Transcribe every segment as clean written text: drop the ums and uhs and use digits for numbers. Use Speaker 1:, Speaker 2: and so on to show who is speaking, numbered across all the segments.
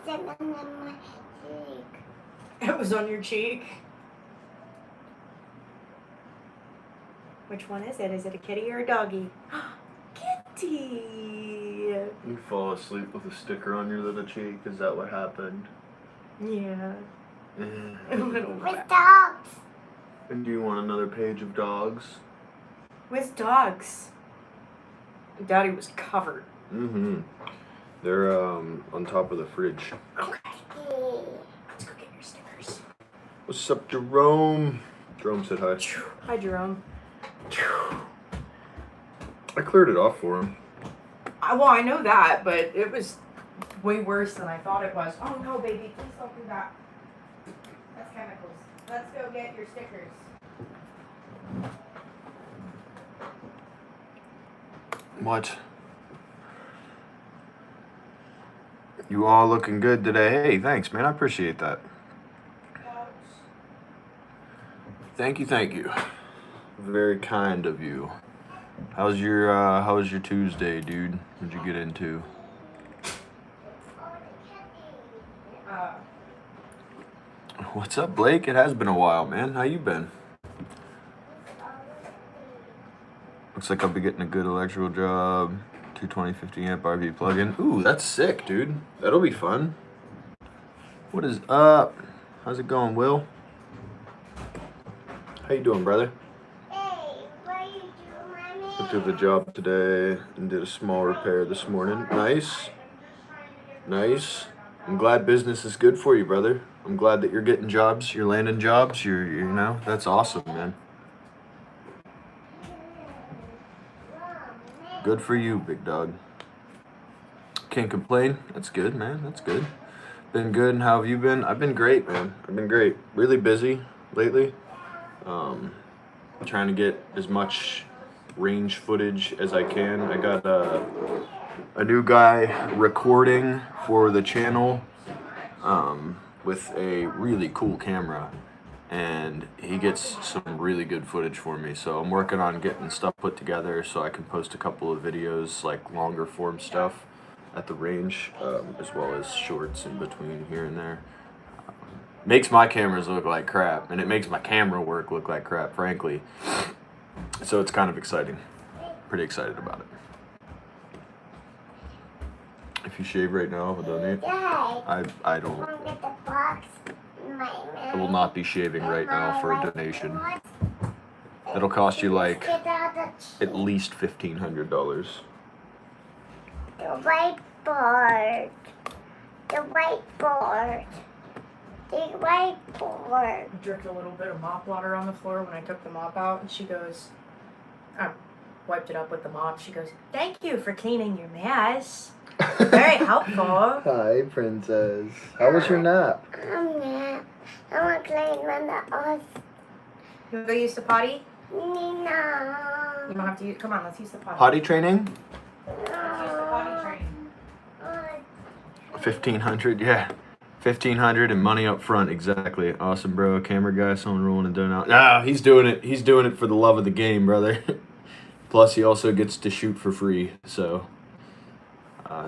Speaker 1: on my cheek.
Speaker 2: It was on your cheek? Which one is it? Is it a kitty or a doggy? Kitty!
Speaker 3: You fall asleep with a sticker on your little cheek? Is that what happened?
Speaker 2: Yeah.
Speaker 1: With dogs.
Speaker 3: And do you want another page of dogs?
Speaker 2: With dogs. Daddy was covered.
Speaker 3: Mm-hmm. They're on top of the fridge.
Speaker 2: Okay. Let's go get your stickers.
Speaker 3: What's up, Jerome? Jerome said hi.
Speaker 2: Hi, Jerome.
Speaker 3: I cleared it off for him.
Speaker 2: Well, I know that, but it was way worse than I thought it was. Oh, no, baby. Please don't do that. That's chemicals. Let's go get your stickers.
Speaker 3: What? You all looking good today. Hey, thanks, man. I appreciate that. Thank you, thank you. Very kind of you. How was your Tuesday, dude? What'd you get into? What's up, Blake? It has been a while, man. How you been? Looks like I'll be getting a good electrical job. 220 50 amp RV plug-in. Ooh, that's sick, dude. That'll be fun. What is up? How's it going, Will? How you doing, brother?
Speaker 1: Hey, what are you doing, Mommy?
Speaker 3: Looked at the job today and did a small repair this morning. Nice. Nice. I'm glad business is good for you, brother. I'm glad that you're getting jobs. You're landing jobs. You know, that's awesome, man. Good for you, big dog. Can't complain. That's good, man. That's good. Been good. And how have you been? I've been great, man. I've been great. Really busy lately. Trying to get as much range footage as I can. I got a new guy recording for the channel with a really cool camera, and he gets some really good footage for me. So I'm working on getting stuff put together so I can post a couple of videos, like longer form stuff at the range, as well as shorts in between here and there. Makes my cameras look like crap, and it makes my camera work look like crap, frankly. So it's kind of exciting. Pretty excited about it. If you shave right now, I'll donate. I don't. I will not be shaving right now for a donation. It'll cost you like at least $1,500.
Speaker 1: The whiteboard. The whiteboard. The whiteboard.
Speaker 2: I dripped a little bit of mop water on the floor when I took the mop out, and she goes, I wiped it up with the mop. She goes, "Thank you for cleaning your mess. Very helpful."
Speaker 3: Hi, princess. How was your nap?
Speaker 1: I want to clean my nose.
Speaker 2: You want to go use the potty?
Speaker 1: No.
Speaker 2: You don't have to use, come on, let's use the potty.
Speaker 3: Potty training?
Speaker 2: Let's use the potty training.
Speaker 3: 1,500, yeah. 1,500 and money up front, exactly. Awesome, bro. Camera guy, someone rolling and doing out. Ah, he's doing it. He's doing it for the love of the game, brother. Plus, he also gets to shoot for free. So,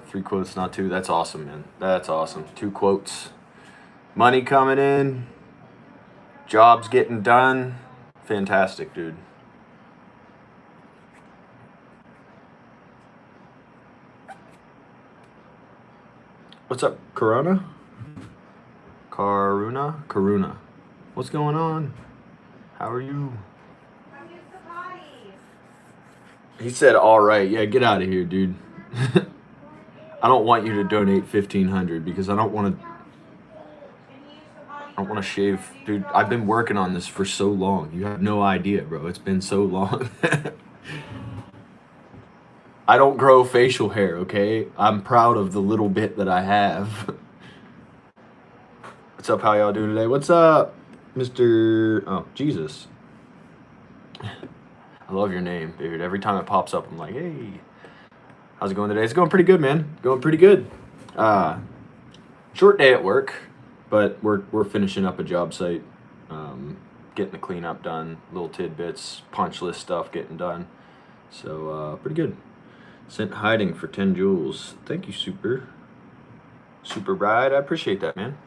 Speaker 3: 3 quotes, not 2. That's awesome, man. That's awesome. 2 quotes. Money coming in. Jobs getting done. Fantastic, dude. What's up, Corona? Karuna. What's going on? How are you? He said, "All right, yeah, get out of here, dude." I don't want you to donate $1,500 because I don't want to shave, dude. I've been working on this for so long. You have no idea, bro. It's been so long. I don't grow facial hair, okay? I'm proud of the little bit that I have. What's up? How y'all doing today? What's up, Mr. Oh, Jesus. I love your name, dude. Every time it pops up, I'm like, hey. How's it going today? It's going pretty good, man. Going pretty good. Short day at work, but we're finishing up a job site, getting the cleanup done, little tidbits, punch list stuff getting done. So, pretty good. Sent hiding for 10 joules. Thank you, Super. Super Bride, I appreciate that, man.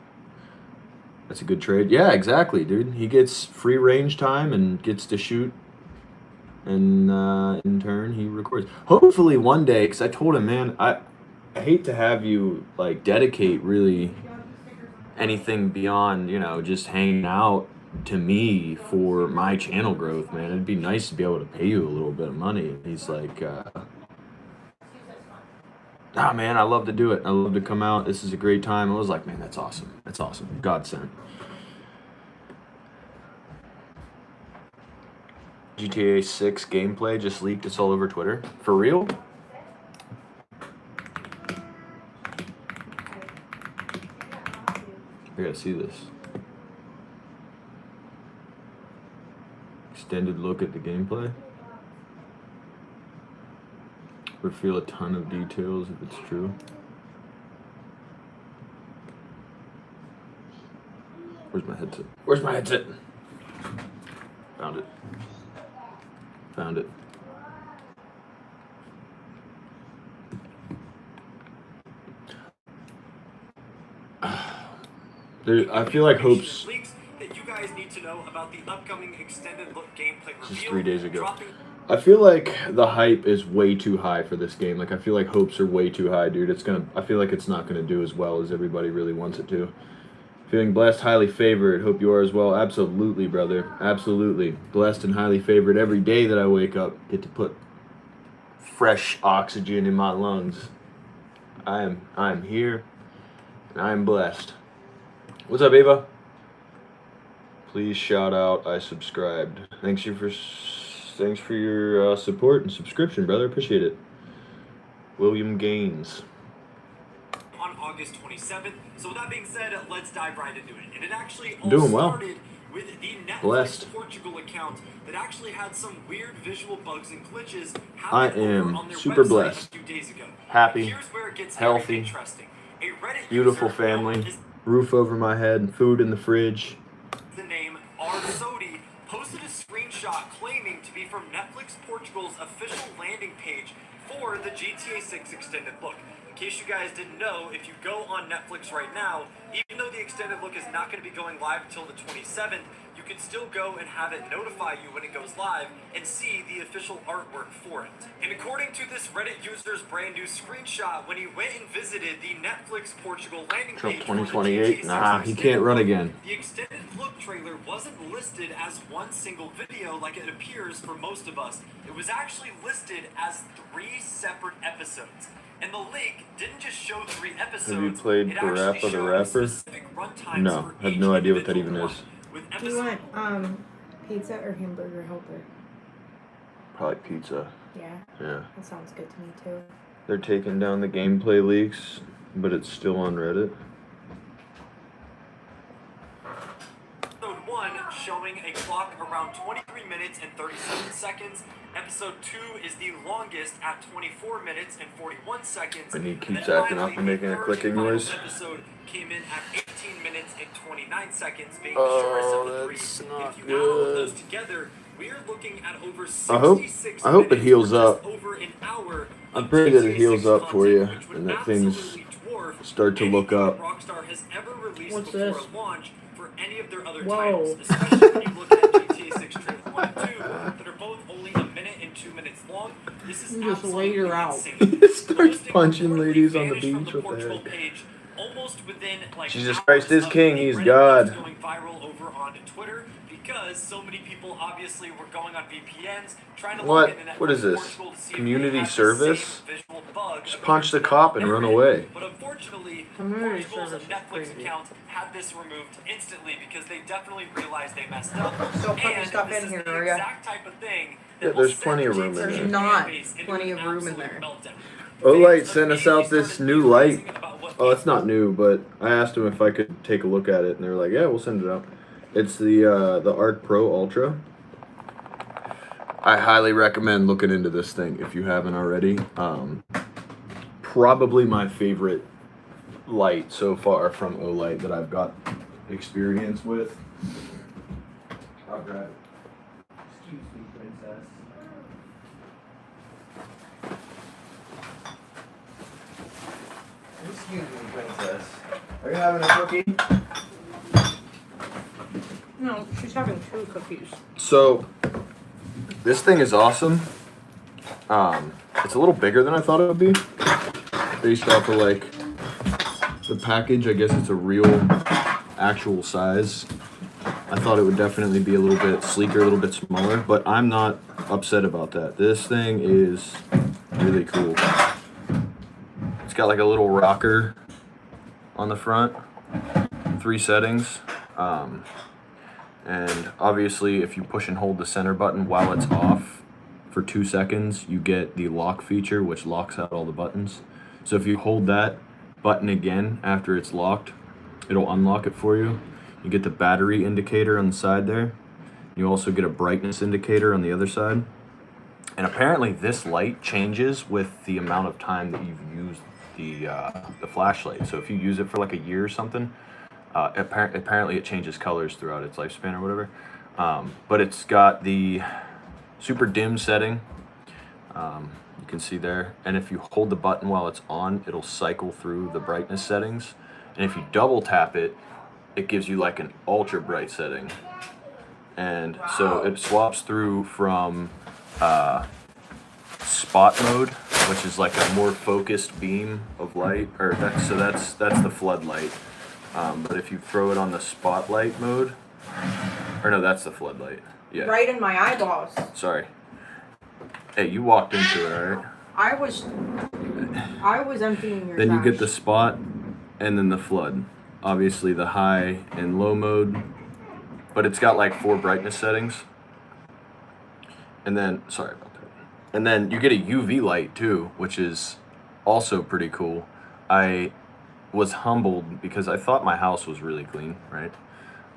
Speaker 3: That's a good trade. Yeah, exactly, dude. He gets free range time and gets to shoot, and in turn he records. Hopefully one day, because I told him, man, I hate to have you like dedicate really anything beyond, you know, just hanging out to me for my channel growth, man. It'd be nice to be able to pay you a little bit of money. And he's like, ah, man, I love to do it. I love to come out. This is a great time. I was like, man, that's awesome. That's awesome. God sent. GTA 6 gameplay just leaked. It's all over Twitter. For real? I gotta see this. Extended look at the gameplay. Reveal a ton of details if it's true. Where's my headset? Where's my headset? Found it. Found it. I feel like Hope's.
Speaker 4: That you guys need to know about the upcoming extended look gameplay
Speaker 3: This is
Speaker 4: reveal.
Speaker 3: 3 days ago. I feel like the hype is way too high for this game. Like I feel like hopes are way too high, dude. I feel like it's not gonna do as well as everybody really wants it to. Feeling blessed, highly favored. Hope you are as well. Absolutely, brother. Absolutely. Blessed and highly favored every day that I wake up. Get to put fresh oxygen in my lungs. I am here and I am blessed. What's up, Ava? Please shout out I subscribed. Thanks for your support and subscription, brother. Appreciate it. William Gaines.
Speaker 4: On August 27th. So with that being said, let's dive right into it. And it actually all
Speaker 3: Doing well.
Speaker 4: started with the Netflix
Speaker 3: Blessed.
Speaker 4: Portugal account that actually had some weird visual bugs and glitches
Speaker 3: I
Speaker 4: happen over
Speaker 3: am
Speaker 4: on their
Speaker 3: super
Speaker 4: website
Speaker 3: blessed.
Speaker 4: a few days ago.
Speaker 3: Happy,
Speaker 4: Here's where it gets
Speaker 3: healthy,
Speaker 4: very interesting. A Reddit
Speaker 3: beautiful
Speaker 4: user
Speaker 3: family, roof over my head, food in the fridge.
Speaker 4: The name R. Sodi posted a screenshot claiming to be from Netflix Portugal's official landing page for the GTA 6 extended look. In case you guys didn't know, if you go on Netflix right now, even though the extended look is not going to be going live until the 27th, you can still go and have it notify you when it goes live and see the official artwork for it. And according to this Reddit user's brand new screenshot, when he went and visited the Netflix Portugal landing
Speaker 3: Till
Speaker 4: page for the
Speaker 3: 2028?
Speaker 4: GTA
Speaker 3: Nah,
Speaker 4: 6
Speaker 3: he
Speaker 4: extended
Speaker 3: can't run
Speaker 4: look,
Speaker 3: again.
Speaker 4: the extended look trailer wasn't listed as one single video like it appears for most of us. It was actually listed as 3 separate episodes. And the link didn't just show 3 episodes.
Speaker 3: Have you played
Speaker 4: it actually
Speaker 3: Parappa the
Speaker 4: showed
Speaker 3: Rapper?
Speaker 4: specific runtimes
Speaker 3: No,
Speaker 4: for
Speaker 3: I have
Speaker 4: each
Speaker 3: no idea what that
Speaker 4: individual
Speaker 3: even
Speaker 4: one,
Speaker 3: is.
Speaker 4: with
Speaker 2: Do you
Speaker 4: episode
Speaker 2: want pizza or hamburger helper?
Speaker 3: Probably pizza.
Speaker 2: Yeah,
Speaker 3: Yeah.
Speaker 2: that sounds good to me too.
Speaker 3: They're taking down the gameplay leaks, but it's still on Reddit.
Speaker 4: Episode 1 showing a clock around 23 minutes and 37 seconds. Episode 2 is the longest at 24 minutes and 41 seconds.
Speaker 3: And he
Speaker 4: And
Speaker 3: keeps
Speaker 4: then
Speaker 3: acting up
Speaker 4: finally,
Speaker 3: and making
Speaker 4: the
Speaker 3: a
Speaker 4: third
Speaker 3: clicking
Speaker 4: and final
Speaker 3: noise.
Speaker 4: episode came in at 18 minutes and 29 seconds, being the shortest of the 3.
Speaker 3: that's
Speaker 4: And
Speaker 3: not
Speaker 4: if you add all of
Speaker 3: good.
Speaker 4: those together, we are looking at over
Speaker 3: I hope
Speaker 4: 66
Speaker 3: it
Speaker 4: minutes,
Speaker 3: heals
Speaker 4: or just
Speaker 3: up.
Speaker 4: over an hour
Speaker 3: I'm
Speaker 4: of
Speaker 3: pretty good it
Speaker 4: GTA
Speaker 3: heals
Speaker 4: 6
Speaker 3: up for you,
Speaker 4: content, which would
Speaker 3: and that things
Speaker 4: absolutely dwarf
Speaker 3: start to look
Speaker 4: anything
Speaker 3: up.
Speaker 4: that Rockstar has ever released
Speaker 2: What's
Speaker 4: before
Speaker 2: this?
Speaker 4: launch for any of their other
Speaker 2: Whoa.
Speaker 4: titles, especially when you look at GTA 6 trailers 1 and 2 that are both only a minute and 2 minutes long. This is
Speaker 2: You just
Speaker 4: absolutely
Speaker 2: laid her out.
Speaker 4: insane.
Speaker 3: He
Speaker 4: The
Speaker 3: starts
Speaker 4: listing
Speaker 3: punching
Speaker 4: reportedly
Speaker 3: ladies on the
Speaker 4: vanished from
Speaker 3: beach.
Speaker 4: the
Speaker 3: What the
Speaker 4: Portugal
Speaker 3: heck?
Speaker 4: page almost within like
Speaker 3: Jesus
Speaker 4: hours
Speaker 3: Christ is
Speaker 4: of
Speaker 3: king,
Speaker 4: the
Speaker 3: he's
Speaker 4: Reddit
Speaker 3: God.
Speaker 4: post going viral over on Twitter because so many people obviously were going on VPNs trying to log
Speaker 3: What?
Speaker 4: into Netflix
Speaker 3: What is this?
Speaker 4: Portugal to see if
Speaker 3: Community
Speaker 4: they had the
Speaker 3: service?
Speaker 4: same visual bug
Speaker 3: Just
Speaker 4: that
Speaker 3: punch the
Speaker 4: appears
Speaker 3: cop
Speaker 4: on
Speaker 3: and run
Speaker 4: their end.
Speaker 3: away.
Speaker 4: But unfortunately,
Speaker 2: Community
Speaker 4: Portugal's
Speaker 2: service is
Speaker 4: Netflix
Speaker 2: crazy.
Speaker 4: account had this removed instantly because they definitely realized they messed up.
Speaker 2: So put your
Speaker 4: And
Speaker 2: stuff
Speaker 4: this
Speaker 2: in
Speaker 4: is
Speaker 2: here,
Speaker 4: the
Speaker 2: Maria.
Speaker 4: exact type of thing
Speaker 3: Yeah,
Speaker 4: that will
Speaker 3: there's
Speaker 4: send
Speaker 3: plenty of
Speaker 4: the
Speaker 3: room in
Speaker 4: GTA
Speaker 3: there.
Speaker 2: There's not
Speaker 4: fan base into
Speaker 2: plenty
Speaker 4: an
Speaker 2: of room in
Speaker 4: absolute
Speaker 2: there.
Speaker 4: meltdown.
Speaker 3: Olight
Speaker 4: Fans
Speaker 3: sent us
Speaker 4: immediately
Speaker 3: out this
Speaker 4: started
Speaker 3: new light.
Speaker 4: theorizing about what
Speaker 3: Oh, it's not new, but I asked them if I could take a look at it, and they were like, "Yeah, we'll send it out." It's the Arc Pro Ultra. I highly recommend looking into this thing if you haven't already. Probably my favorite light so far from Olight that I've got experience with. I'll grab it.
Speaker 5: Excuse me, princess.
Speaker 3: Excuse me, princess. Are you having a cookie?
Speaker 2: No, she's having 2 cookies.
Speaker 3: So, this thing is awesome. It's a little bigger than I thought it would be. Based off of like the package, I guess it's a real, actual size. I thought it would definitely be a little bit sleeker, a little bit smaller, but I'm not upset about that. This thing is really cool. It's got like a little rocker on the front, 3 settings. And obviously if you push and hold the center button while it's off for 2 seconds, you get the lock feature, which locks out all the buttons. So if you hold that button again after it's locked, it'll unlock it for you. You get the battery indicator on the side there. You also get a brightness indicator on the other side. And apparently this light changes with the amount of time that you've used the flashlight. So if you use it for like a year or something, apparently it changes colors throughout its lifespan or whatever. But it's got the super dim setting. You can see there. And if you hold the button while it's on, it'll cycle through the brightness settings. And if you double tap it, it gives you like an ultra bright setting. And so it swaps through from spot mode, which is like a more focused beam of light, or that's the floodlight. But if you throw it on the spotlight mode, or no, that's the floodlight. Yeah.
Speaker 2: Right in my eyeballs.
Speaker 3: Sorry. Hey, you walked into it, alright?
Speaker 2: I was emptying your
Speaker 3: Then you
Speaker 2: trash.
Speaker 3: get the spot and then the flood. Obviously the high and low mode, but it's got like 4 brightness settings. And then, sorry about that. And then you get a UV light too, which is also pretty cool. I was humbled because I thought my house was really clean, right?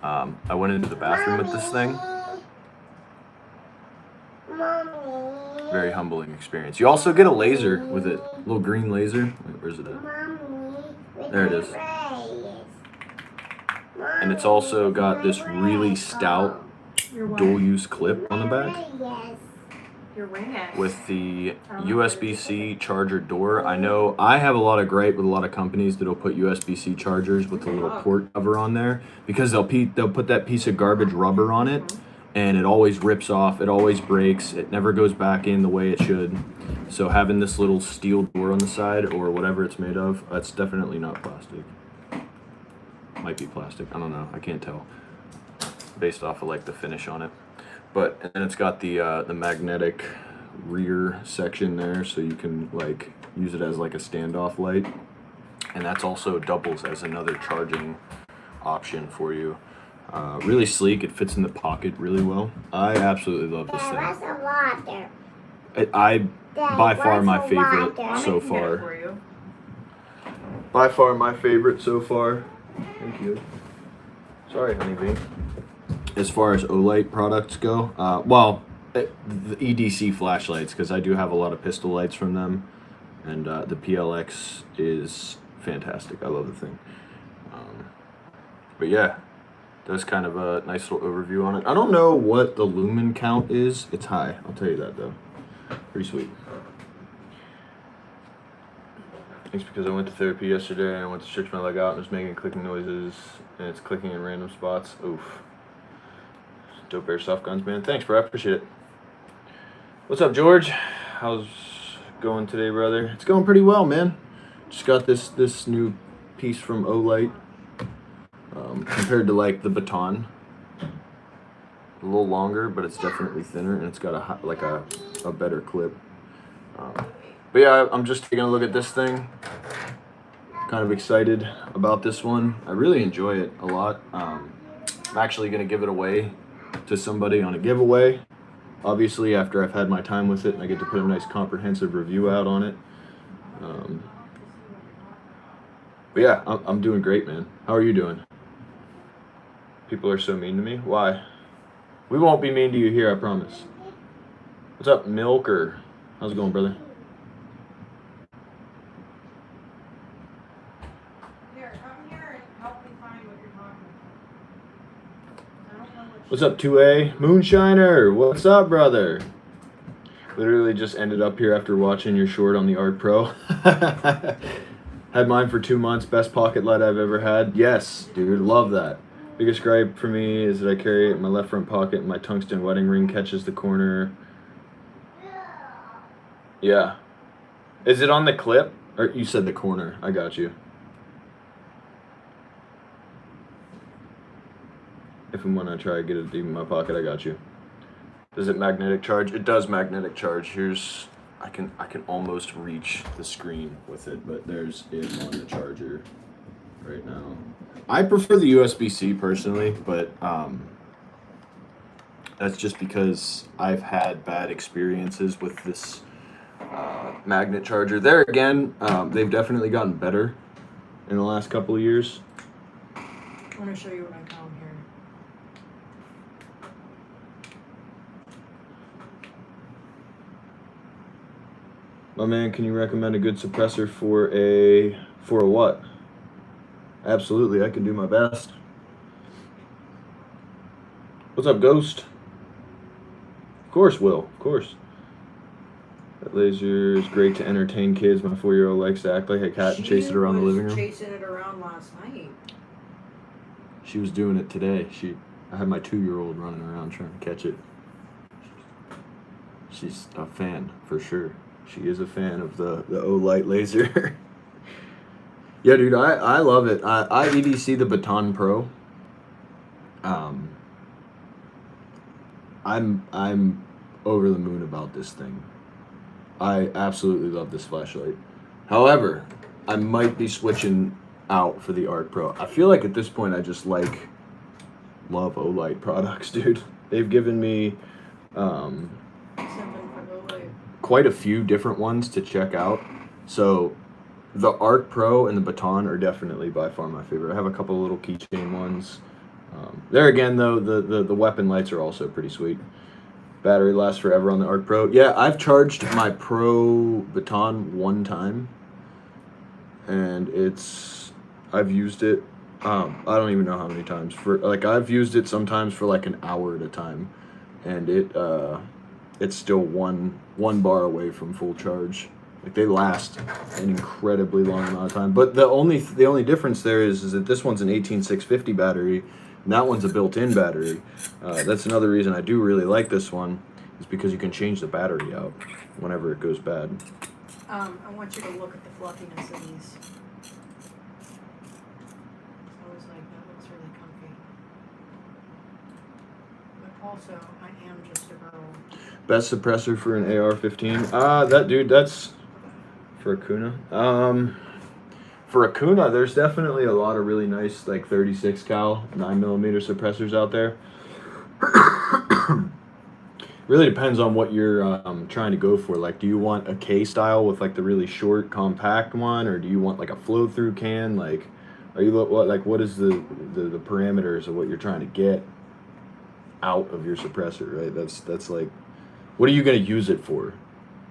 Speaker 3: I went into the bathroom with this thing.
Speaker 1: Mommy.
Speaker 3: Very humbling experience. You also get a laser with it, a little green laser. Wait, where's it at?
Speaker 1: Mommy.
Speaker 3: There it is. And it's also got this really stout dual-use clip on the back
Speaker 2: Your ring it.
Speaker 3: with the USB-C charger door. I know I have a lot of gripe with a lot of companies that'll put USB-C chargers with a little port cover on there because they'll put that piece of garbage rubber on it and it always rips off, it always breaks, it never goes back in the way it should. So having this little steel door on the side or whatever it's made of, that's definitely not plastic. Might be plastic, I don't know, I can't tell based off of like the finish on it. But and then it's got the magnetic rear section there, so you can like use it as like a standoff light, and that's also doubles as another charging option for you. Really sleek, it fits in the pocket really well. I absolutely love this
Speaker 1: Where's
Speaker 3: thing.
Speaker 1: the water?
Speaker 3: By far my
Speaker 1: where's the
Speaker 3: favorite
Speaker 1: water?
Speaker 3: so
Speaker 2: I'm making it
Speaker 3: far.
Speaker 2: for you.
Speaker 3: By far my favorite so far. Thank you. Sorry, honeybee. As far as Olight products go, the EDC flashlights, because I do have a lot of pistol lights from them, and the PLX is fantastic. I love the thing. But yeah, that's kind of a nice little overview on it. I don't know what the lumen count is. It's high, I'll tell you that though. Pretty sweet. Thanks, because I went to therapy yesterday and I went to stretch my leg out and it was making clicking noises and it's clicking in random spots. Oof. Dope airsoft guns, man. Thanks, bro. I appreciate it. What's up, George? How's it going today, brother? It's going pretty well, man. Just got this new piece from Olight. Compared to like the baton, a little longer, but it's definitely thinner, and it's got a better clip. But yeah, I'm just taking a look at this thing. Kind of excited about this one. I really enjoy it a lot. I'm actually gonna give it away to somebody on a giveaway, obviously after I've had my time with it and I get to put a nice comprehensive review out on it. But yeah, I'm doing great, man. How are you doing? People are so mean to me. Why? We won't be mean to you here, I promise. What's up, Milker? How's it going, brother?
Speaker 2: Here, come here and help me find what you're talking about. I don't know what
Speaker 3: What's up, 2A? Moonshiner, what's up, brother? Literally just ended up here after watching your short on the Art Pro. Had mine for 2 months. Best pocket light I've ever had. Yes, dude. Love that. Biggest gripe for me is that I carry it in my left front pocket and my tungsten wedding ring catches the corner. Yeah. Is it on the clip? Or you said the corner. I got you. If I'm gonna try to get it deep in my pocket, I got you. Does it magnetic charge? It does magnetic charge. Here's I can almost reach the screen with it, but there's it on the charger right now. I prefer the USB-C personally, but that's just because I've had bad experiences with this magnet charger. There again, they've definitely gotten better in the last couple of years.
Speaker 2: I'm going to show you what I found here.
Speaker 3: My man, can you recommend a good suppressor for a what? Absolutely, I can do my best. What's up, Ghost? Of course, Will. Of course. That laser is great to entertain kids. My 4-year-old likes to act like a cat and chase it around the living room.
Speaker 2: She was chasing it around last night.
Speaker 3: She was doing it today. I had my 2-year-old running around trying to catch it. She's a fan, for sure. She is a fan of the Olight laser. Yeah, dude, I love it. I EDC the Baton Pro. I'm over the moon about this thing. I absolutely love this flashlight. However, I might be switching out for the Arc Pro. I feel like at this point I just love Olight products, dude. They've given me quite a few different ones to check out. So the Arc Pro and the Baton are definitely by far my favorite. I have a couple of little keychain ones. There again, though, the weapon lights are also pretty sweet. Battery lasts forever on the Arc Pro. Yeah, I've charged my Pro Baton one time, and I've used it. I don't even know how many times. I've used it sometimes for like an hour at a time, and it's still one bar away from full charge. Like they last an incredibly long amount of time. But the only difference there is that this one's an 18650 battery, and that one's a built-in battery. That's another reason I do really like this one, is because you can change the battery out whenever it goes bad.
Speaker 2: I want you to look at the fluffiness of these. I was like, that looks really comfy. But also, I am just a girl.
Speaker 3: Best suppressor for an AR-15? That's for a Kuna. For a Kuna, there's definitely a lot of really nice, like 36 cal 9mm suppressors out there. Really depends on what you're trying to go for. Like, do you want a K style with like the really short, compact one, or do you want like a flow-through can? Like, what is the parameters of what you're trying to get out of your suppressor? Right. That's like, what are you going to use it for?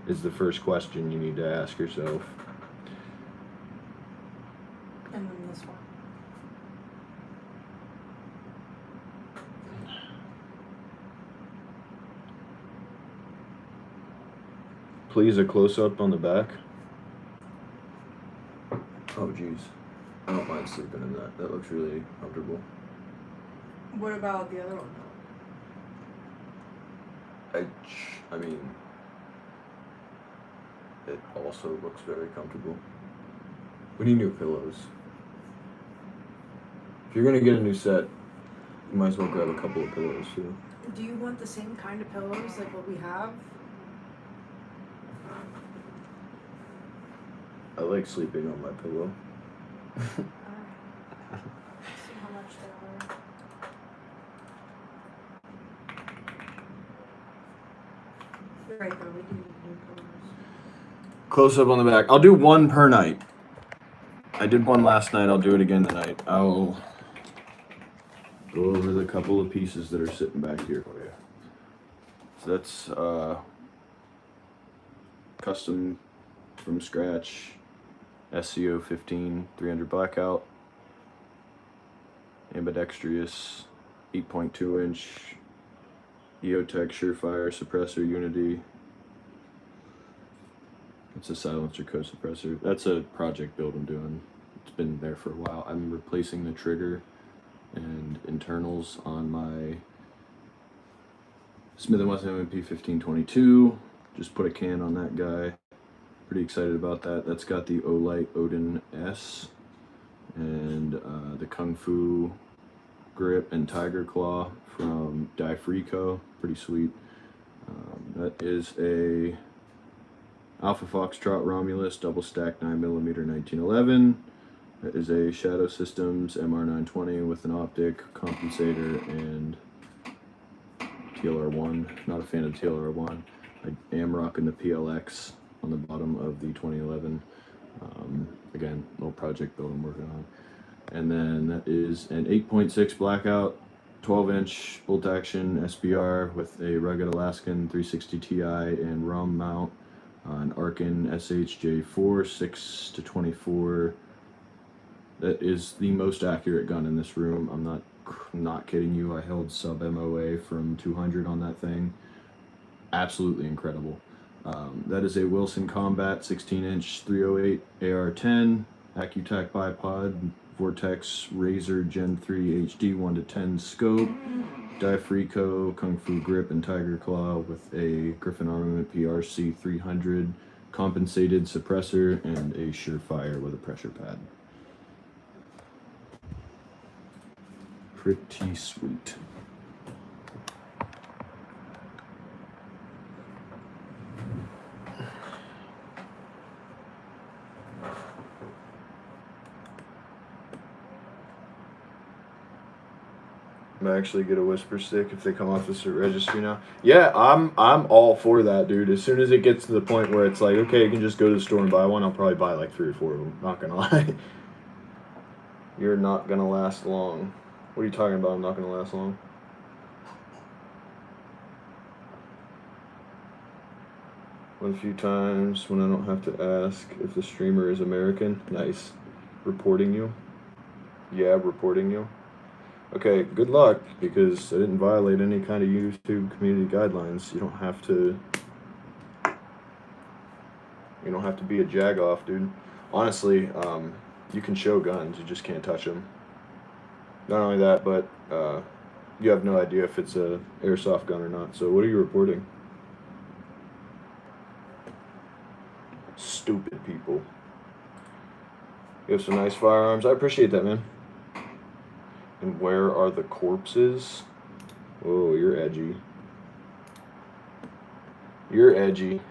Speaker 3: Is the first question you need to ask yourself.
Speaker 2: And then this one.
Speaker 3: Please, a close-up on the back. Oh, geez. I don't mind sleeping in that. That looks really comfortable.
Speaker 2: What about the other one?
Speaker 3: I mean, it also looks very comfortable. We need new pillows. If you're gonna get a new set, you might as well grab a couple of pillows too.
Speaker 2: Do you want the same kind of pillows like what we have?
Speaker 3: I like sleeping on my pillow.
Speaker 2: See how much they are. You're right though, we do need new pillows.
Speaker 3: Close up on the back. I'll do one per night. I did one last night. I'll do it again tonight. I'll go over the couple of pieces that are sitting back here for you. So that's custom from scratch SCO 15 300 blackout, ambidextrous 8.2 inch EOTech Surefire suppressor Unity. It's a silencer co-suppressor. That's a project build I'm doing. It's been there for a while. I'm replacing the trigger and internals on my Smith & Wesson M&P 1522. Just put a can on that guy. Pretty excited about that. That's got the Olight Odin S and the Kung Fu grip and Tiger Claw from Frico. Pretty sweet. That is a Alpha Foxtrot Romulus double stack 9mm 1911. That is a Shadow Systems MR920 with an optic, compensator, and TLR1. Not a fan of TLR1. I am rocking the PLX on the bottom of the 2011. Again, little project build I'm working on. And then that is an 8.6 blackout, 12-inch bolt action SBR with a rugged Alaskan 360 Ti and ROM mount, an Arkin SHJ4 6-24. That is the most accurate gun in this room. I'm not kidding you. I held sub MOA from 200 on that thing. Absolutely incredible. That is a Wilson Combat 16-inch 308 AR-10 AccuTac bipod, Vortex Razor Gen 3 HD 1:10 scope, Frico Kung Fu grip and Tiger Claw with a Griffin Armament PRC 300 compensated suppressor and a Surefire with a pressure pad. Pretty sweet. Actually get a whisper stick if they come off the registry now. Yeah, I'm all for that, dude. As soon as it gets to the point where it's like, okay, you can just go to the store and buy one, I'll probably buy like 3 or 4 of them. Not gonna lie. You're not gonna last long. What are you talking about? I'm not gonna last long. One few times when I don't have to ask if the streamer is American. Nice. Reporting you. Yeah, reporting you. Okay, good luck, because I didn't violate any kind of YouTube community guidelines. You don't have to be a jagoff, dude. Honestly, you can show guns, you just can't touch them. Not only that, but you have no idea if it's a airsoft gun or not. So what are you reporting? Stupid people. You have some nice firearms. I appreciate that, man. And where are the corpses? Oh, you're edgy. You're edgy.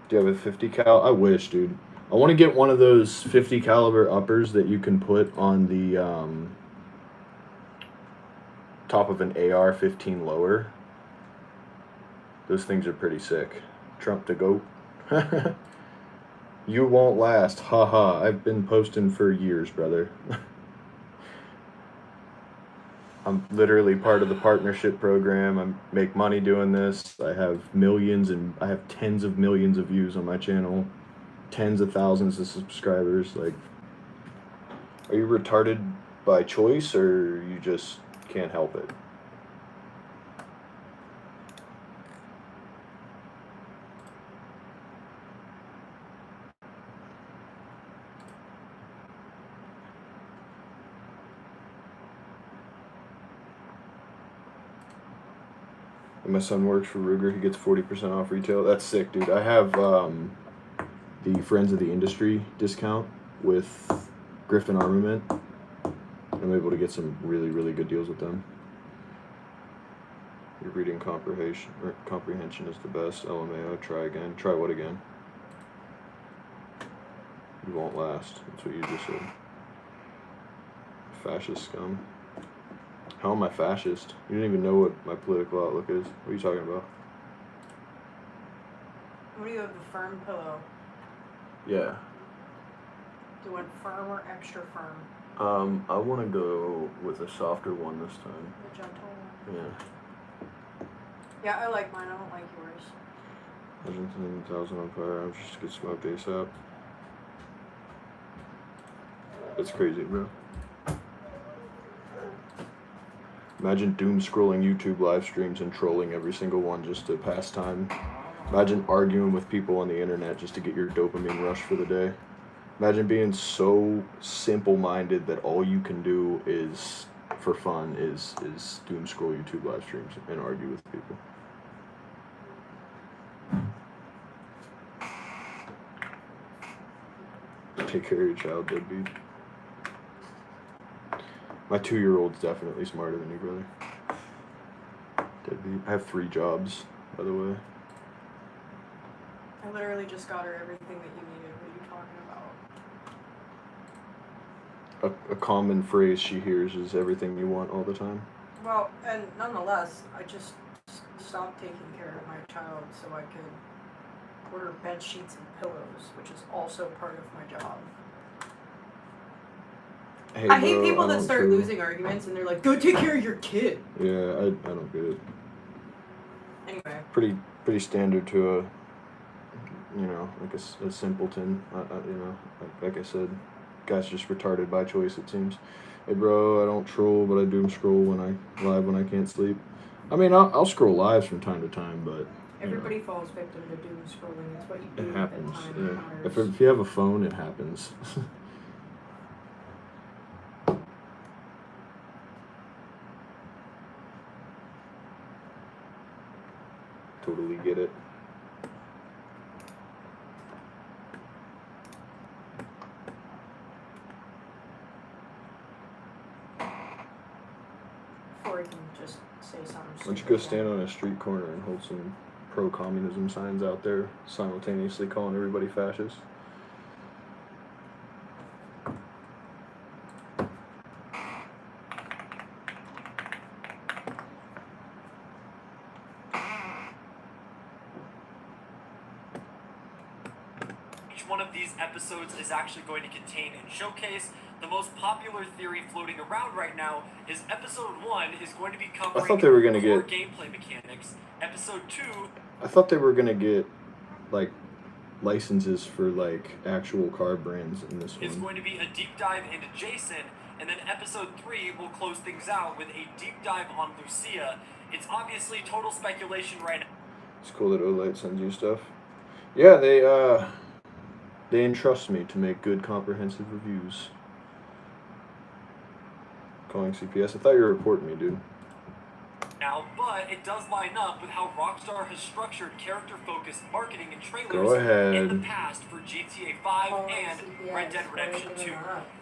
Speaker 3: Do you have a 50 cal? I wish, dude. I want to get one of those 50 caliber uppers that you can put on the top of an AR-15 lower. Those things are pretty sick. Trump to go. You won't last. Haha. I've been posting for years, brother. I'm literally part of the partnership program. I make money doing this. I have millions and I have tens of millions of views on my channel. Tens of thousands of subscribers. Like, are you retarded by choice or you just can't help it? My son works for Ruger. He gets 40% off retail. That's sick, dude. I have the Friends of the Industry discount with Griffin Armament. I'm able to get some really, really good deals with them. Your reading comprehension is the best. LMAO. Try again. Try what again? You won't last. That's what you just said. Fascist scum. How am I fascist? You don't even know what my political outlook is. What are you talking about?
Speaker 2: What do you have, the firm pillow?
Speaker 3: Yeah.
Speaker 2: Do you want firm or extra firm?
Speaker 3: I want to go with a softer one this time.
Speaker 2: The gentle one?
Speaker 3: Yeah.
Speaker 2: Yeah, I like mine. I don't like yours.
Speaker 3: 110,000 on firearms just to get smoked ASAP. That's crazy, bro. Imagine doom scrolling YouTube live streams and trolling every single one just to pass time. Imagine arguing with people on the internet just to get your dopamine rush for the day. Imagine being so simple-minded that all you can do is, for fun, is doom scroll YouTube live streams and argue with people. Take care of your child, deadbeat. My 2-year-old's definitely smarter than you, brother. Deadbeat. I have 3 jobs, by the way.
Speaker 2: I literally just got her everything that you needed. What are you talking about?
Speaker 3: A common phrase she hears is everything you want all the time.
Speaker 2: Well, and nonetheless, I just stopped taking care of my child so I could order bed sheets and pillows, which is also part of my job.
Speaker 3: Hey,
Speaker 2: I hate
Speaker 3: bro,
Speaker 2: people
Speaker 3: I
Speaker 2: that
Speaker 3: don't
Speaker 2: start
Speaker 3: too.
Speaker 2: losing arguments and they're like, go take care of your kid.
Speaker 3: Yeah, I don't get it.
Speaker 2: Anyway.
Speaker 3: Pretty standard to a, like a simpleton. Like I said, guy's just retarded by choice, it seems. Hey, bro, I don't troll, but I doom scroll when I can't sleep. I mean, I'll scroll lives from time to time, but
Speaker 2: Everybody falls victim to doom scrolling. It's what you do
Speaker 3: it happens.
Speaker 2: at time
Speaker 3: Yeah.
Speaker 2: matters.
Speaker 3: If you have a phone, it happens. Totally get it.
Speaker 2: Before I can just say something.
Speaker 3: Why don't you go stand on a street corner and hold some pro-communism signs out there, simultaneously calling everybody fascist?
Speaker 4: Each one of these episodes is actually going to contain and showcase. The most popular theory floating around right now is episode 1 is going to be covering
Speaker 3: I thought they were gonna
Speaker 4: core
Speaker 3: get
Speaker 4: gameplay mechanics. Episode 2
Speaker 3: I thought they were gonna get like licenses for like actual car brands in this
Speaker 4: is
Speaker 3: one.
Speaker 4: going to be a deep dive into Jason, and then episode 3 will close things out with a deep dive on Lucia. It's obviously total speculation right now.
Speaker 3: It's cool that Olight sends you stuff. Yeah, they entrust me to make good comprehensive reviews. Calling CPS. I thought you were reporting me, dude.
Speaker 4: Now, but it does line up with how Rockstar has structured character-focused marketing and trailers
Speaker 3: Go ahead.
Speaker 4: in the past for GTA 5 and Red Dead Redemption 2.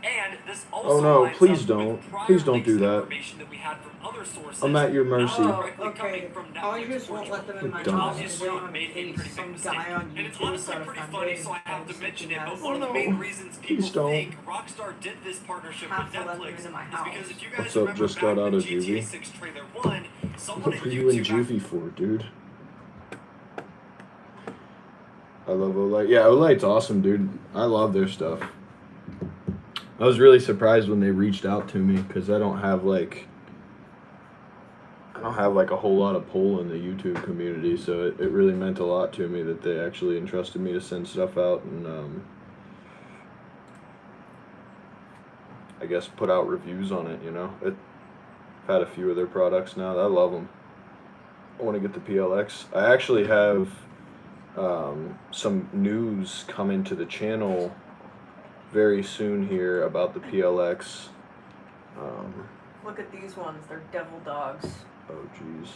Speaker 4: And this also
Speaker 3: Oh no,
Speaker 4: lines
Speaker 3: please
Speaker 4: up
Speaker 3: don't.
Speaker 4: with prior
Speaker 3: Please don't
Speaker 4: leaks
Speaker 3: do
Speaker 4: of
Speaker 3: that.
Speaker 4: information that we had from other sources.
Speaker 3: I'm at your mercy.
Speaker 4: Not directly
Speaker 2: okay.
Speaker 4: coming from
Speaker 2: Oh, you
Speaker 4: Netflix
Speaker 2: just won't let them in my
Speaker 3: Dumbass.
Speaker 2: house.
Speaker 4: Obviously,
Speaker 2: They
Speaker 4: made a pretty big
Speaker 2: some
Speaker 4: mistake.
Speaker 2: guy on
Speaker 4: And it's
Speaker 2: YouTube
Speaker 4: honestly
Speaker 2: got
Speaker 4: pretty
Speaker 2: offended
Speaker 4: funny, so I have
Speaker 2: and
Speaker 4: to mention it.
Speaker 2: something
Speaker 4: But
Speaker 2: else.
Speaker 4: one of the main reasons people
Speaker 2: Have to let
Speaker 4: think Rockstar did this partnership with
Speaker 2: Have to let them
Speaker 4: Netflix
Speaker 2: into my
Speaker 4: is
Speaker 2: house.
Speaker 4: because if you guys
Speaker 3: What's up,
Speaker 4: remember
Speaker 3: just
Speaker 4: back
Speaker 3: got
Speaker 4: in
Speaker 3: out of
Speaker 4: GTA
Speaker 3: juvie?
Speaker 4: 6 trailer 1, someone
Speaker 3: What
Speaker 4: at
Speaker 3: were you in
Speaker 4: YouTube
Speaker 3: juvie for, dude? I love Olight. Yeah, Olight's awesome, dude. I love their stuff. I was really surprised when they reached out to me because I don't have like a whole lot of pull in the YouTube community, so it really meant a lot to me that they actually entrusted me to send stuff out and I guess put out reviews on it. I've had a few of their products now. I love them. I want to get the PLX. I actually have some news coming to the channel very soon here about the PLX.
Speaker 2: Look at these ones. They're devil dogs.
Speaker 3: Oh, jeez.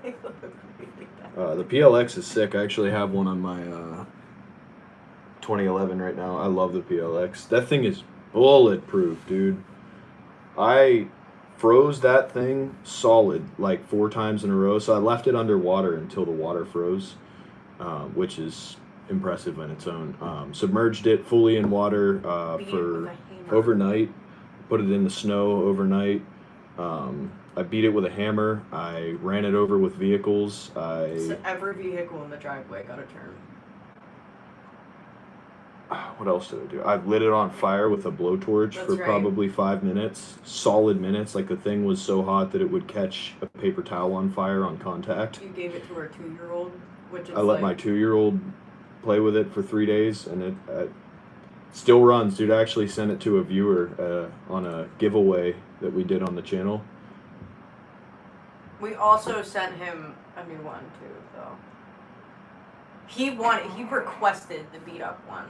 Speaker 2: They look really bad.
Speaker 3: The PLX is sick. I actually have one on my 2011 right now. I love the PLX. That thing is bulletproof, dude. I froze that thing solid like 4 times in a row. So I left it underwater until the water froze, which is impressive on its own. Submerged it fully in water
Speaker 2: Beat it with
Speaker 3: for
Speaker 2: a hammer.
Speaker 3: overnight. Put it in the snow overnight. I beat it with a hammer. I ran it over with vehicles.
Speaker 2: So every vehicle in the driveway got a turn.
Speaker 3: What else did I do? I lit it on fire with a blowtorch
Speaker 2: That's
Speaker 3: for
Speaker 2: right.
Speaker 3: probably 5 minutes. Solid minutes. Like the thing was so hot that it would catch a paper towel on fire on contact.
Speaker 2: You gave it to our 2-year-old, which is
Speaker 3: I let my 2-year-old play with it for 3 days, and it still runs, dude. I actually sent it to a viewer on a giveaway that we did on the channel.
Speaker 2: We also sent him a new one too, though. He requested the beat up one.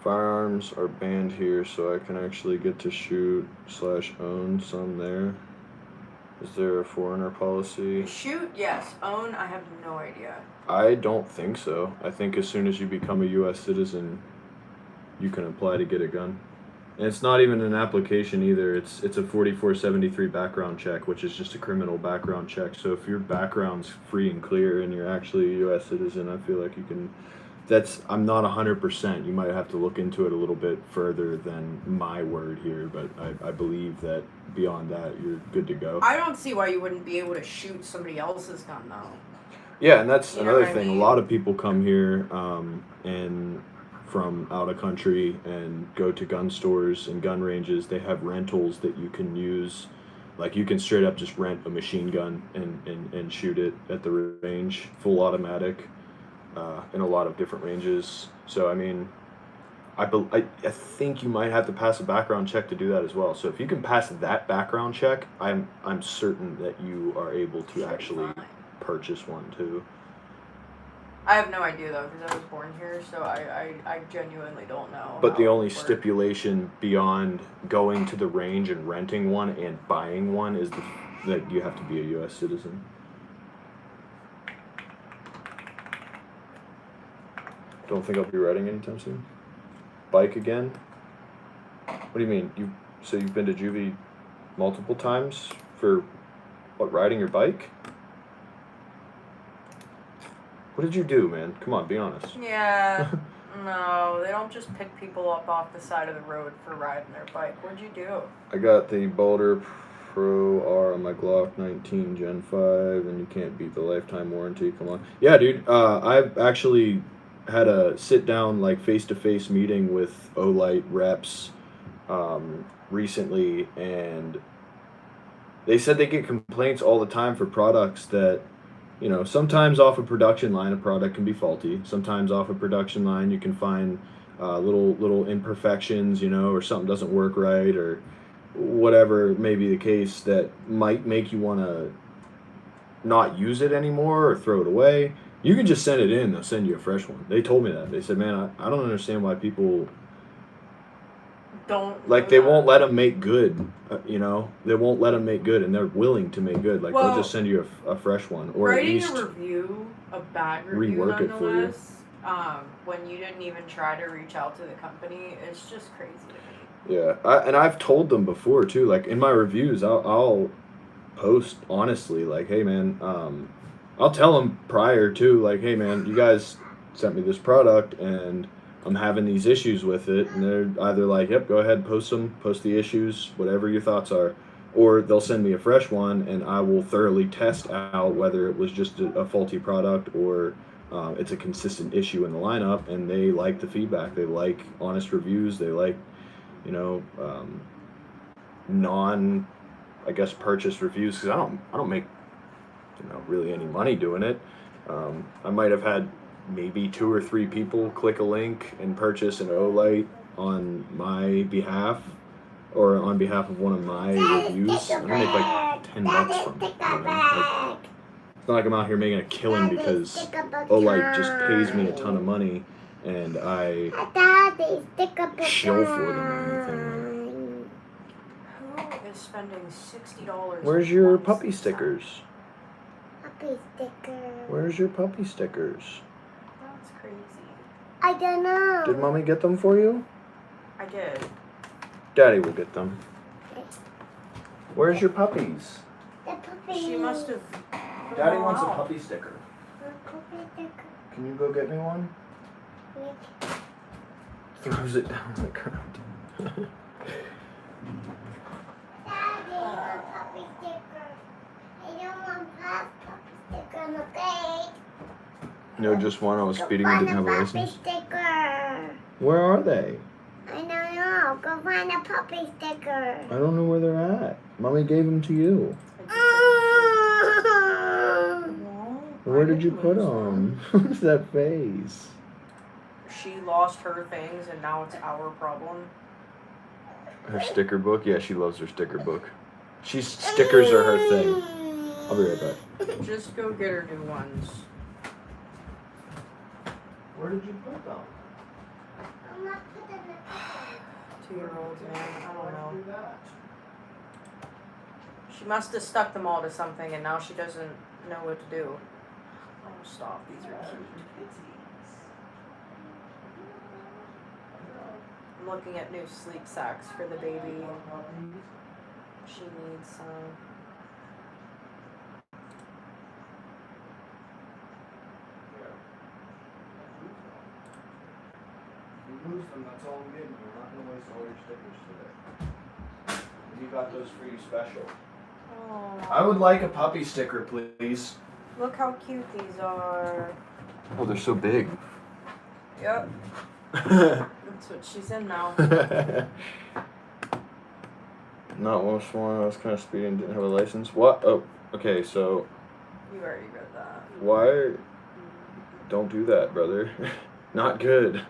Speaker 3: Firearms are banned here, so I can actually get to shoot/own some there. Is there a foreigner policy?
Speaker 2: Shoot, yes. Own, I have no idea.
Speaker 3: I don't think so. I think as soon as you become a U.S. citizen, you can apply to get a gun. And it's not even an application either. It's a 4473 background check, which is just a criminal background check. So if your background's free and clear and you're actually a U.S. citizen, I feel like you can. I'm not 100%. You might have to look into it a little bit further than my word here, but I believe that beyond that, you're good to go.
Speaker 2: I don't see why you wouldn't be able to shoot somebody else's gun, though.
Speaker 3: Yeah, and that's
Speaker 2: You know
Speaker 3: another
Speaker 2: what I
Speaker 3: thing.
Speaker 2: mean?
Speaker 3: A lot of people come here and from out of country and go to gun stores and gun ranges. They have rentals that you can use. Like you can straight up just rent a machine gun and shoot it at the range, full automatic. In a lot of different ranges. So I mean, I think you might have to pass a background check to do that as well. So if you can pass that background check, I'm certain that you are able to actually purchase one too.
Speaker 2: I have no idea though, because I was born here, so I genuinely don't know.
Speaker 3: But
Speaker 2: how
Speaker 3: the
Speaker 2: it
Speaker 3: only
Speaker 2: works.
Speaker 3: stipulation beyond going to the range and renting one and buying one is that you have to be a U.S. citizen. Don't think I'll be riding anytime soon. Bike again? What do you mean? You've been to juvie multiple times for what, riding your bike? What did you do, man? Come on, be honest.
Speaker 2: Yeah. No, they don't just pick people up off the side of the road for riding their bike. What'd you do?
Speaker 3: I got the Boulder Pro R on my Glock 19 Gen 5, and you can't beat the lifetime warranty. Come on. Yeah, dude. I've actually had a sit-down, like, face-to-face meeting with Olight reps recently, and they said they get complaints all the time for products that, you know, sometimes off a production line a product can be faulty. Sometimes off a production line you can find little imperfections, you know, or something doesn't work right, or whatever may be the case that might make you want to not use it anymore or throw it away. You can just send it in, they'll send you a fresh one. They told me that. They said, man, I don't understand why people
Speaker 2: Don't.
Speaker 3: like, they won't let them make good, you know? They won't let them make good, and they're willing to make good. Like,
Speaker 2: Well,
Speaker 3: they'll just send you a fresh one, or at
Speaker 2: writing
Speaker 3: least
Speaker 2: a review, a bad review
Speaker 3: rework it for you.
Speaker 2: nonetheless, when you didn't even try to reach out to the company, it's just crazy to me.
Speaker 3: Yeah, and I've told them before too. Like in my reviews, I'll post honestly, like, hey man, I'll tell them prior to, like, hey man, you guys sent me this product and I'm having these issues with it, and they're either like, yep, go ahead, post the issues, whatever your thoughts are, or they'll send me a fresh one and I will thoroughly test out whether it was just a faulty product or it's a consistent issue in the lineup. And they like the feedback. They like honest reviews. They like, you know, I guess purchase reviews, because I don't make, you know, really any money doing it. I might have had maybe 2 or 3 people click a link and purchase an Olight on my behalf or on behalf of one of my reviews. I make like $10 from it. You know? Like, it's not like I'm out here making a killing because Olight just pays me a ton of money and I shill for them or anything.
Speaker 2: Who is spending $60?
Speaker 3: Where's your puppy stickers?
Speaker 1: Puppy sticker.
Speaker 3: Where's your puppy stickers?
Speaker 2: That's crazy.
Speaker 1: I don't know.
Speaker 3: Did mommy get them for you?
Speaker 2: I did.
Speaker 3: Daddy will get them. Where's your puppies?
Speaker 1: The puppy.
Speaker 2: She must have.
Speaker 3: Daddy wants a puppy sticker.
Speaker 1: The puppy sticker.
Speaker 3: Can you go get me one?
Speaker 1: Nick.
Speaker 3: Throws it down on the ground.
Speaker 1: Daddy, a puppy sticker. I don't want puppy sticker on the plate.
Speaker 3: No, just one. I was speeding and didn't have a
Speaker 1: Puppy
Speaker 3: license.
Speaker 1: sticker.
Speaker 3: Where are they?
Speaker 1: I don't know. Go find a puppy sticker.
Speaker 3: I don't know where they're at. Mommy gave them to you. Where did you put them? What's that face?
Speaker 2: She lost her things and now it's our problem.
Speaker 3: Her sticker book? Yeah, she loves her sticker book. Stickers are her thing. I'll be right back.
Speaker 2: Just go get her new ones.
Speaker 3: Where did you put them?
Speaker 1: I'm not putting the
Speaker 2: 2-year-olds, man. I don't know. She must have stuck them all to something, and now she doesn't know what to do. Oh, stop. These are cute. I'm looking at new sleep sacks for the baby. She needs some.
Speaker 3: You lose them, that's all I'm getting. You're not gonna waste all your stickers today. And you got those for you special.
Speaker 2: Oh,
Speaker 3: I would like a puppy sticker, please.
Speaker 2: look how cute these are.
Speaker 3: Oh, they're so big.
Speaker 2: Yep, that's what she's in now.
Speaker 3: Not most one. I was kind of speeding. Didn't have a license. What? Oh, okay. So
Speaker 2: You already read that.
Speaker 3: why? Don't do that, brother. Not good.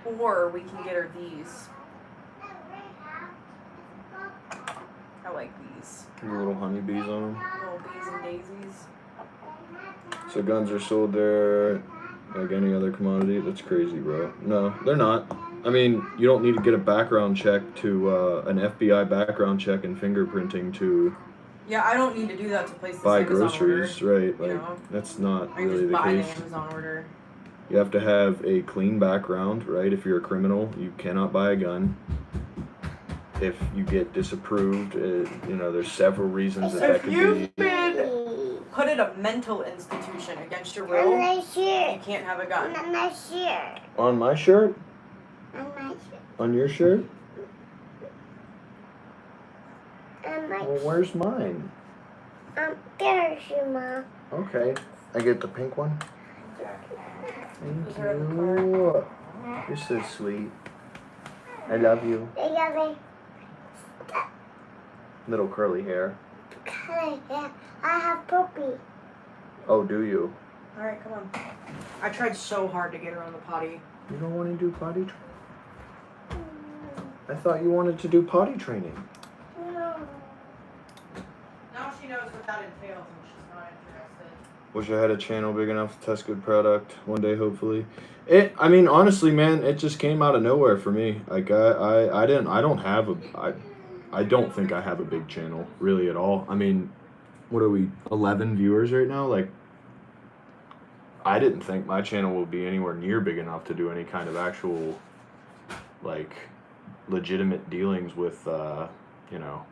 Speaker 2: Or we can get her these. I like these.
Speaker 3: Little honeybees on them.
Speaker 2: Little bees and daisies.
Speaker 3: So guns are sold there like any other commodity. That's crazy, bro. No, they're not. I mean, you don't need to get a background check to an FBI background check and fingerprinting to
Speaker 2: Yeah, I don't need to do that to place this
Speaker 3: buy
Speaker 2: Amazon
Speaker 3: groceries,
Speaker 2: order.
Speaker 3: right? Like
Speaker 2: You know?
Speaker 3: that's not
Speaker 2: I
Speaker 3: really
Speaker 2: just
Speaker 3: the
Speaker 2: buy
Speaker 3: case.
Speaker 2: the Amazon order.
Speaker 3: You have to have a clean background, right? If you're a criminal, you cannot buy a gun. If you get disapproved, you know, there's several reasons that
Speaker 2: If
Speaker 3: could
Speaker 2: you've
Speaker 3: be.
Speaker 2: been put in a mental institution against your
Speaker 1: On
Speaker 2: will,
Speaker 1: my
Speaker 2: you
Speaker 1: shirt.
Speaker 2: can't have a gun.
Speaker 1: On my shirt.
Speaker 3: On my shirt?
Speaker 1: On my shirt.
Speaker 3: On your shirt?
Speaker 1: On my
Speaker 3: Well, where's mine?
Speaker 1: there's your mom.
Speaker 3: Okay. I get the pink one? Thank
Speaker 2: Those are in the
Speaker 3: you. You're so sweet. I love you.
Speaker 1: They got me
Speaker 3: Little curly hair.
Speaker 1: color hair. I have puppy.
Speaker 3: Oh, do you?
Speaker 2: Alright, come on. I tried so hard to get her on the potty.
Speaker 3: You don't want to do potty training? I thought you wanted to do potty training.
Speaker 1: No.
Speaker 2: Now she knows what that entails and she's not interested.
Speaker 3: Wish I had a channel big enough to test good product one day, hopefully. I mean, honestly, man, it just came out of nowhere for me. Like, I don't think I have a big channel, really, at all. I mean, what are we, 11 viewers right now? Like, I didn't think my channel would be anywhere near big enough to do any kind of actual, like, legitimate dealings with, you know.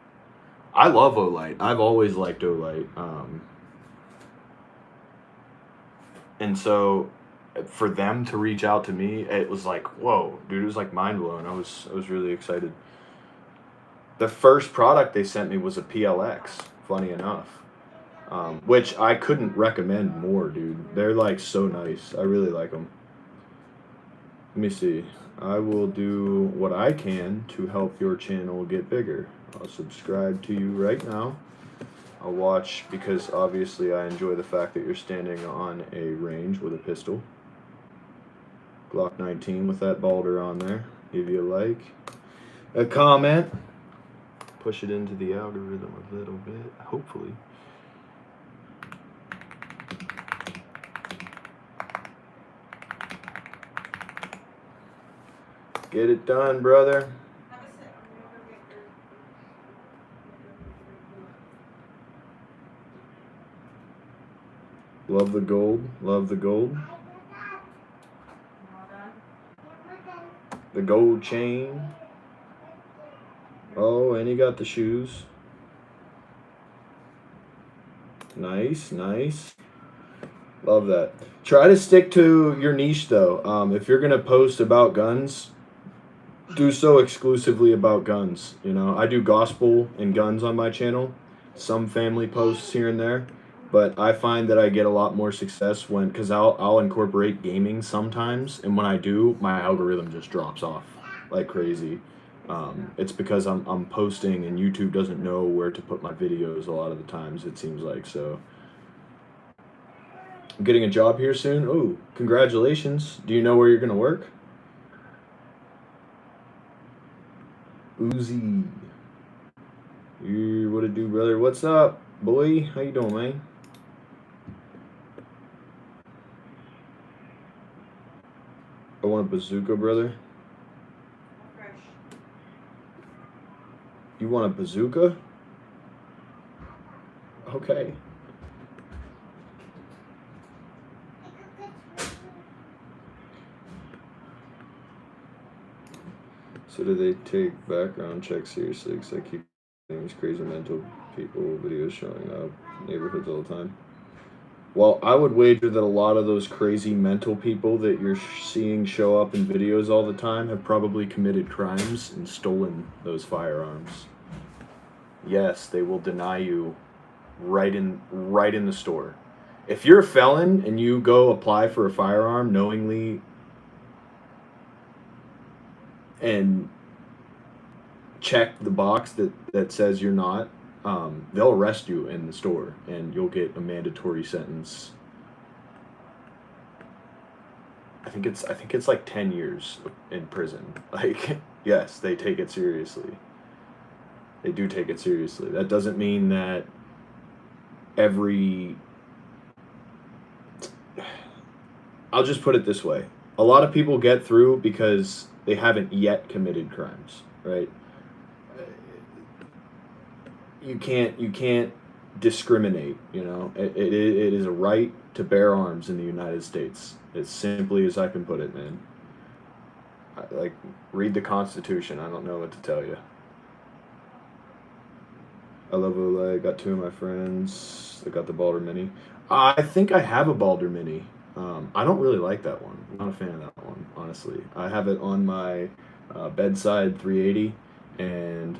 Speaker 3: I love Olight. I've always liked Olight. And so for them to reach out to me, it was like, whoa, dude, it was like mind blowing. I was really excited. The first product they sent me was a PLX, funny enough, which I couldn't recommend more, dude. They're like so nice. I really like them. Let me see. I will do what I can to help your channel get bigger. I'll subscribe to you right now. I'll watch because obviously I enjoy the fact that you're standing on a range with a pistol. Glock 19 with that balder on there. Give you a like, a comment, push it into the algorithm a little bit, hopefully. Get it done, brother.
Speaker 2: Have a sit. I'm gonna go get your...
Speaker 3: Love the gold. Love the gold.
Speaker 2: All done?
Speaker 3: The gold chain. Oh, and you got the shoes. Nice, nice. Love that. Try to stick to your niche, though. If you're going to post about guns, do so exclusively about guns. You know, I do gospel and guns on my channel. Some family posts here and there. But I find that I get a lot more success because I'll incorporate gaming sometimes, and when I do, my algorithm just drops off like crazy. It's because I'm posting, and YouTube doesn't know where to put my videos a lot of the times, it seems like. So I'm getting a job here soon. Oh, congratulations! Do you know where you're gonna work? Uzi, what it do, brother? What's up? Boy, how you doing, man? I want a bazooka, brother. You want a bazooka? Okay. So do they take background checks seriously? Because I keep seeing these crazy mental people videos showing up in neighborhoods all the time. Well, I would wager that a lot of those crazy mental people that you're seeing show up in videos all the time have probably committed crimes and stolen those firearms. Yes, they will deny you right in the store. If you're a felon and you go apply for a firearm knowingly and check the box that says you're not, they'll arrest you in the store and you'll get a mandatory sentence. I think it's like 10 years in prison. Like, yes, they take it seriously. They do take it seriously. That doesn't mean that I'll just put it this way. A lot of people get through because they haven't yet committed crimes, right? You can't discriminate, you know. It is a right to bear arms in the United States. As simply as I can put it, man. Like, read the Constitution. I don't know what to tell you. I love Olight. Got two of my friends that got the Balder Mini. I think I have a Balder Mini. I don't really like that one. I'm not a fan of that one, honestly. I have it on my bedside 380, and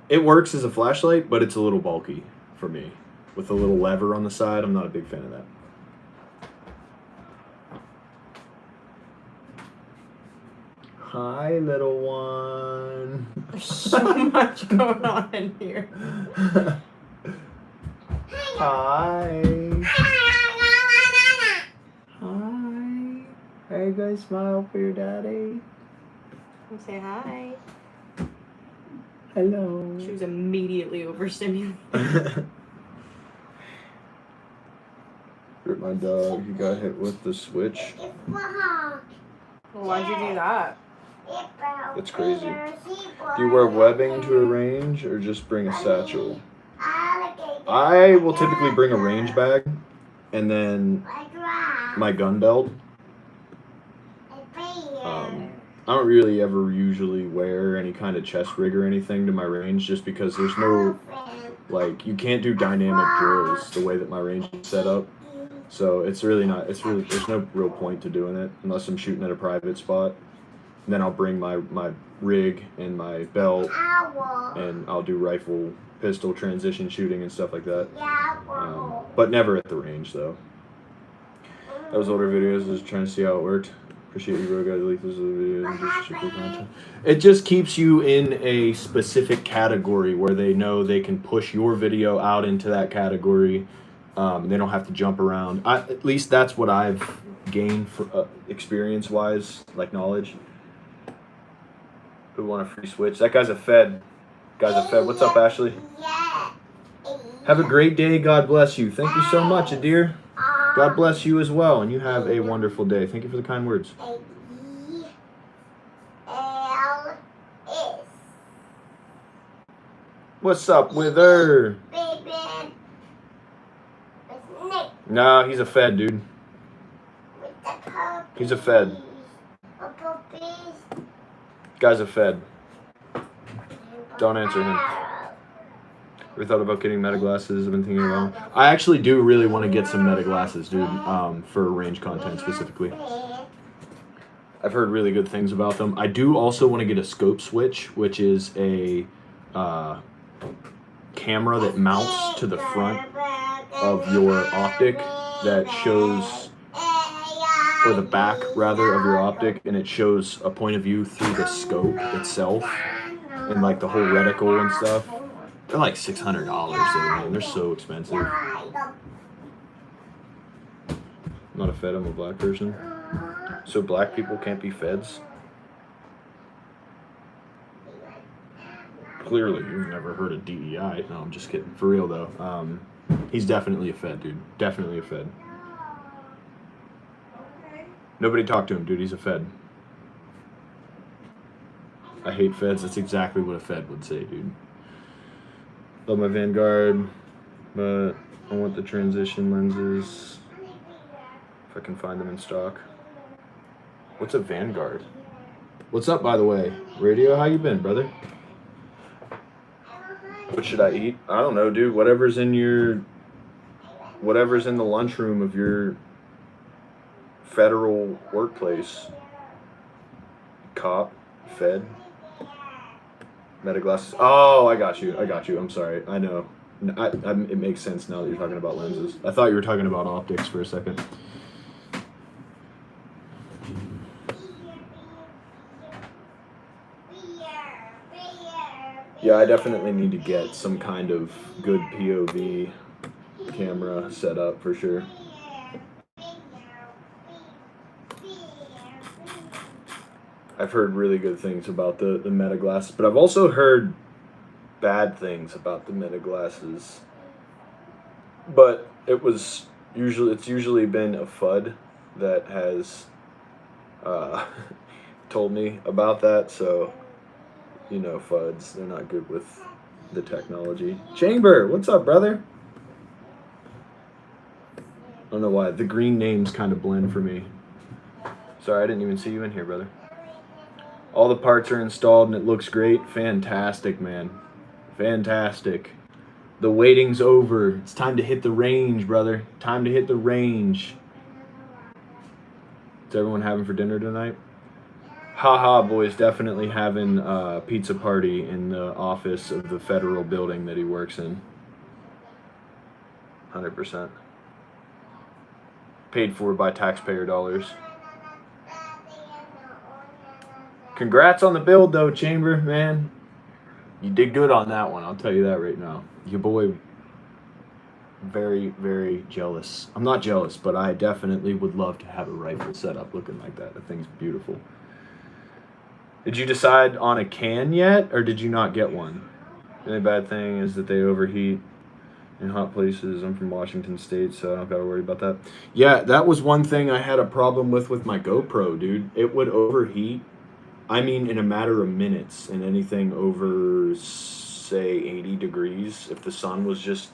Speaker 3: it works as a flashlight, but it's a little bulky for me. With a little lever on the side, I'm not a big fan of that. Hi, little one.
Speaker 2: There's so much going on in here.
Speaker 3: Hi.
Speaker 2: Hi.
Speaker 3: Are you guys smile for your daddy?
Speaker 2: Say hi.
Speaker 3: Hello.
Speaker 2: She was immediately overstimulated.
Speaker 3: My dog, he got hit with the switch.
Speaker 2: Well, why'd you do that?
Speaker 3: That's crazy. Do you wear webbing to a range or just bring a satchel? I will typically bring a range bag and then my gun belt. I don't really ever usually wear any kind of chest rig or anything to my range just because there's no, like, you can't do dynamic drills the way that my range is set up. So there's no real point to doing it unless I'm shooting at a private spot. And then I'll bring my rig and my belt and I'll do rifle, pistol, transition shooting and stuff like that. But never at the range though. That was older videos, I was trying to see how it worked. Appreciate you, bro. Guys, delete those other videos and just super content. It just keeps you in a specific category where they know they can push your video out into that category. They don't have to jump around. At least that's what I've gained for, experience-wise, like knowledge. Who want a free switch? That guy's a Fed. What's up, Ashley? Have a great day. God bless you. Thank you so much, Adir. God bless you as well, and you have a wonderful day. Thank you for the kind words. What's up with her? Nah, he's a Fed, dude. He's a Fed. Guy's a Fed. Don't answer him. Ever thought about getting meta glasses? I've been thinking about it. I actually do really want to get some meta glasses, dude, for range content specifically. I've heard really good things about them. I do also want to get a scope switch, which is a camera that mounts to the front of your optic that shows, or the back rather of your optic, and it shows a point of view through the scope itself and like the whole reticle and stuff. They're like $600 though, man. They're so expensive. I'm not a Fed, I'm a black person. So black people can't be Feds? Clearly, you've never heard of DEI. No, I'm just kidding. For real, though. He's definitely a Fed, dude. Definitely a Fed. Nobody talk to him, dude. He's a Fed. I hate Feds. That's exactly what a Fed would say, dude. Love my Vanguard, but I want the transition lenses. If I can find them in stock. What's a Vanguard? What's up, by the way? Radio, how you been, brother? What should I eat? I don't know, dude. Whatever's in the lunchroom of your federal workplace. Cop, Fed, Meta glasses. Oh, I got you. I'm sorry. I know. It makes sense now that you're talking about lenses. I thought you were talking about optics for a second. Yeah, I definitely need to get some kind of good POV camera set up for sure. I've heard really good things about the Meta glasses, but I've also heard bad things about the Meta glasses. But it's usually been a FUD that has told me about that, so you know, FUDs, they're not good with the technology. Chamber, what's up, brother? I don't know why the green names kind of blend for me. Sorry, I didn't even see you in here, brother. All the parts are installed and it looks great. Fantastic, man. Fantastic. The waiting's over. It's time to hit the range, brother. Time to hit the range. What's everyone having for dinner tonight? Haha boy's definitely having a pizza party in the office of the federal building that he works in. 100%. Paid for by taxpayer dollars. Congrats on the build though, Chamber, man. You did good on that one, I'll tell you that right now. Your boy, very, very jealous. I'm not jealous, but I definitely would love to have a rifle set up looking like that. The thing's beautiful. Did you decide on a can yet, or did you not get one? The only bad thing is that they overheat in hot places. I'm from Washington State, so I don't gotta worry about that. Yeah, that was one thing I had a problem with my GoPro, dude. It would overheat, I mean, in a matter of minutes, and anything over, say, 80 degrees, if the sun was just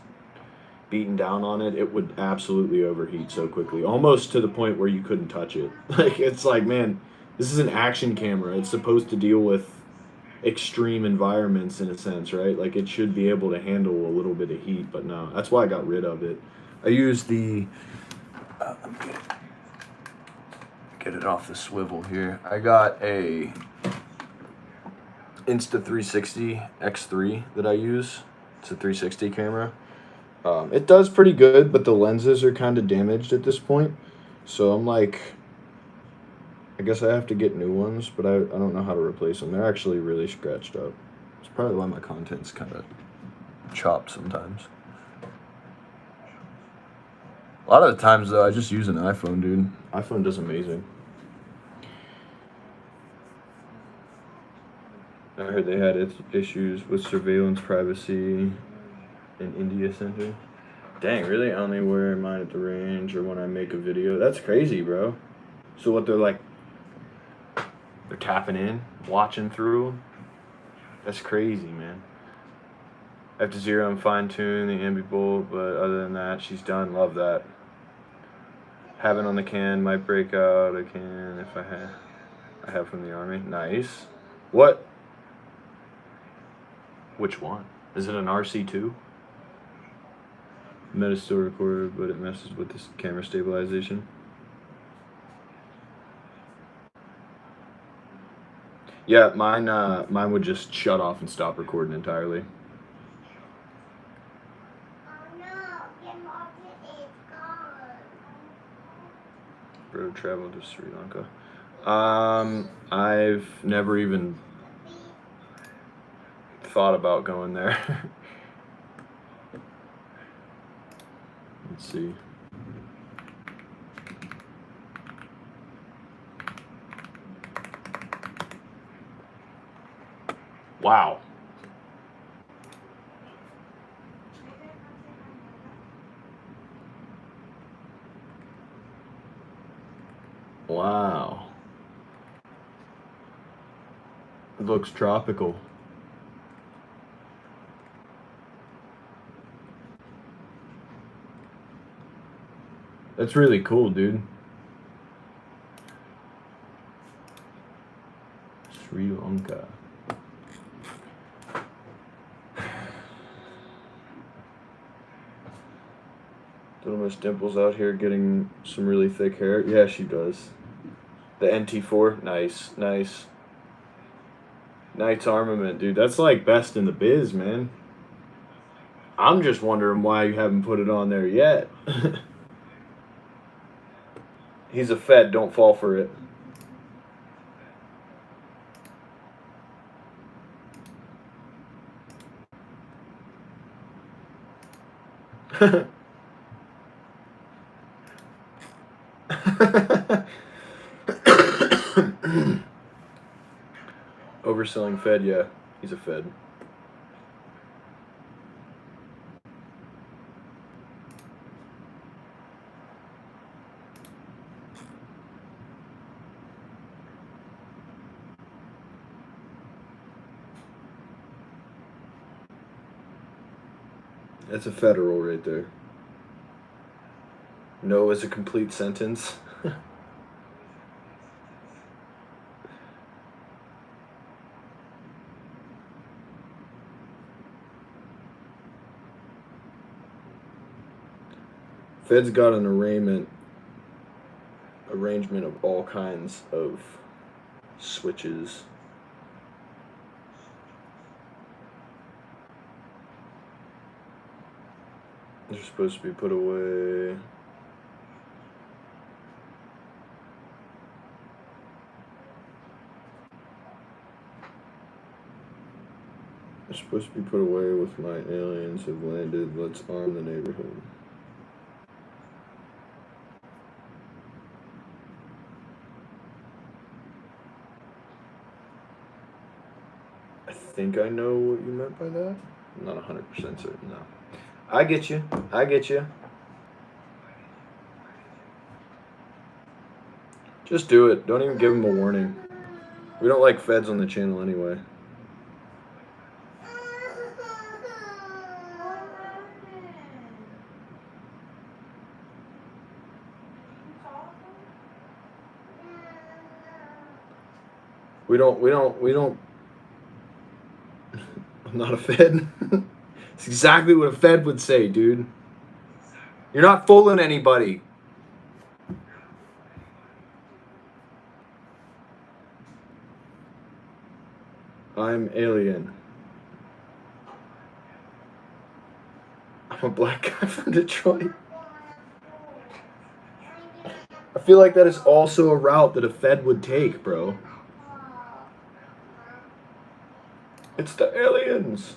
Speaker 3: beating down on it, it would absolutely overheat so quickly, almost to the point where you couldn't touch it. Like, it's like, man, this is an action camera. It's supposed to deal with extreme environments in a sense, right? Like, it should be able to handle a little bit of heat, but no. That's why I got rid of it. I used the... get it off the swivel here. I got a Insta360 X3 that I use. It's a 360 camera. It does pretty good, but the lenses are kind of damaged at this point. So I'm like... I guess I have to get new ones, but I don't know how to replace them. They're actually really scratched up. It's probably why my content's kind of chopped sometimes. A lot of the times, though, I just use an iPhone, dude. iPhone does amazing. I heard they had issues with surveillance privacy in India Center. Dang, really? I only wear mine at the range or when I make a video. That's crazy, bro. So what they're like... They're tapping in, watching through. That's crazy, man. I have to zero and fine tune the ambi bolt, but other than that, she's done. Love that. Have it on the can, might break out. I can if I have from the army. Nice. What? Which one? Is it an RC2? Meta still recorded, but it messes with this camera stabilization. Yeah, mine would just shut off and stop recording entirely.
Speaker 1: Oh no, your market is gone.
Speaker 3: Bro, travel to Sri Lanka. I've never even thought about going there. Let's see. Wow. It looks tropical. That's really cool, dude. Sri Lanka. Little Miss Dimple's out here getting some really thick hair. Yeah, she does. The NT4, nice, nice. Knight's Armament, dude. That's like best in the biz, man. I'm just wondering why you haven't put it on there yet. He's a Fed, don't fall for it. Overselling Fed, yeah. He's a Fed. That's a federal right there. No is a complete sentence. Fed's got an arrangement of all kinds of switches. They're supposed to be put away. They're supposed to be put away with my aliens have landed. Let's arm the neighborhood. I think I know what you meant by that. I'm not 100% certain, no. I get you. I get you. Just do it. Don't even give them a warning. We don't like Feds on the channel anyway. We don't. I'm not a Fed. It's exactly what a Fed would say, dude. You're not fooling anybody. I'm alien. I'm a black guy from Detroit. I feel like that is also a route that a Fed would take, bro. It's the aliens.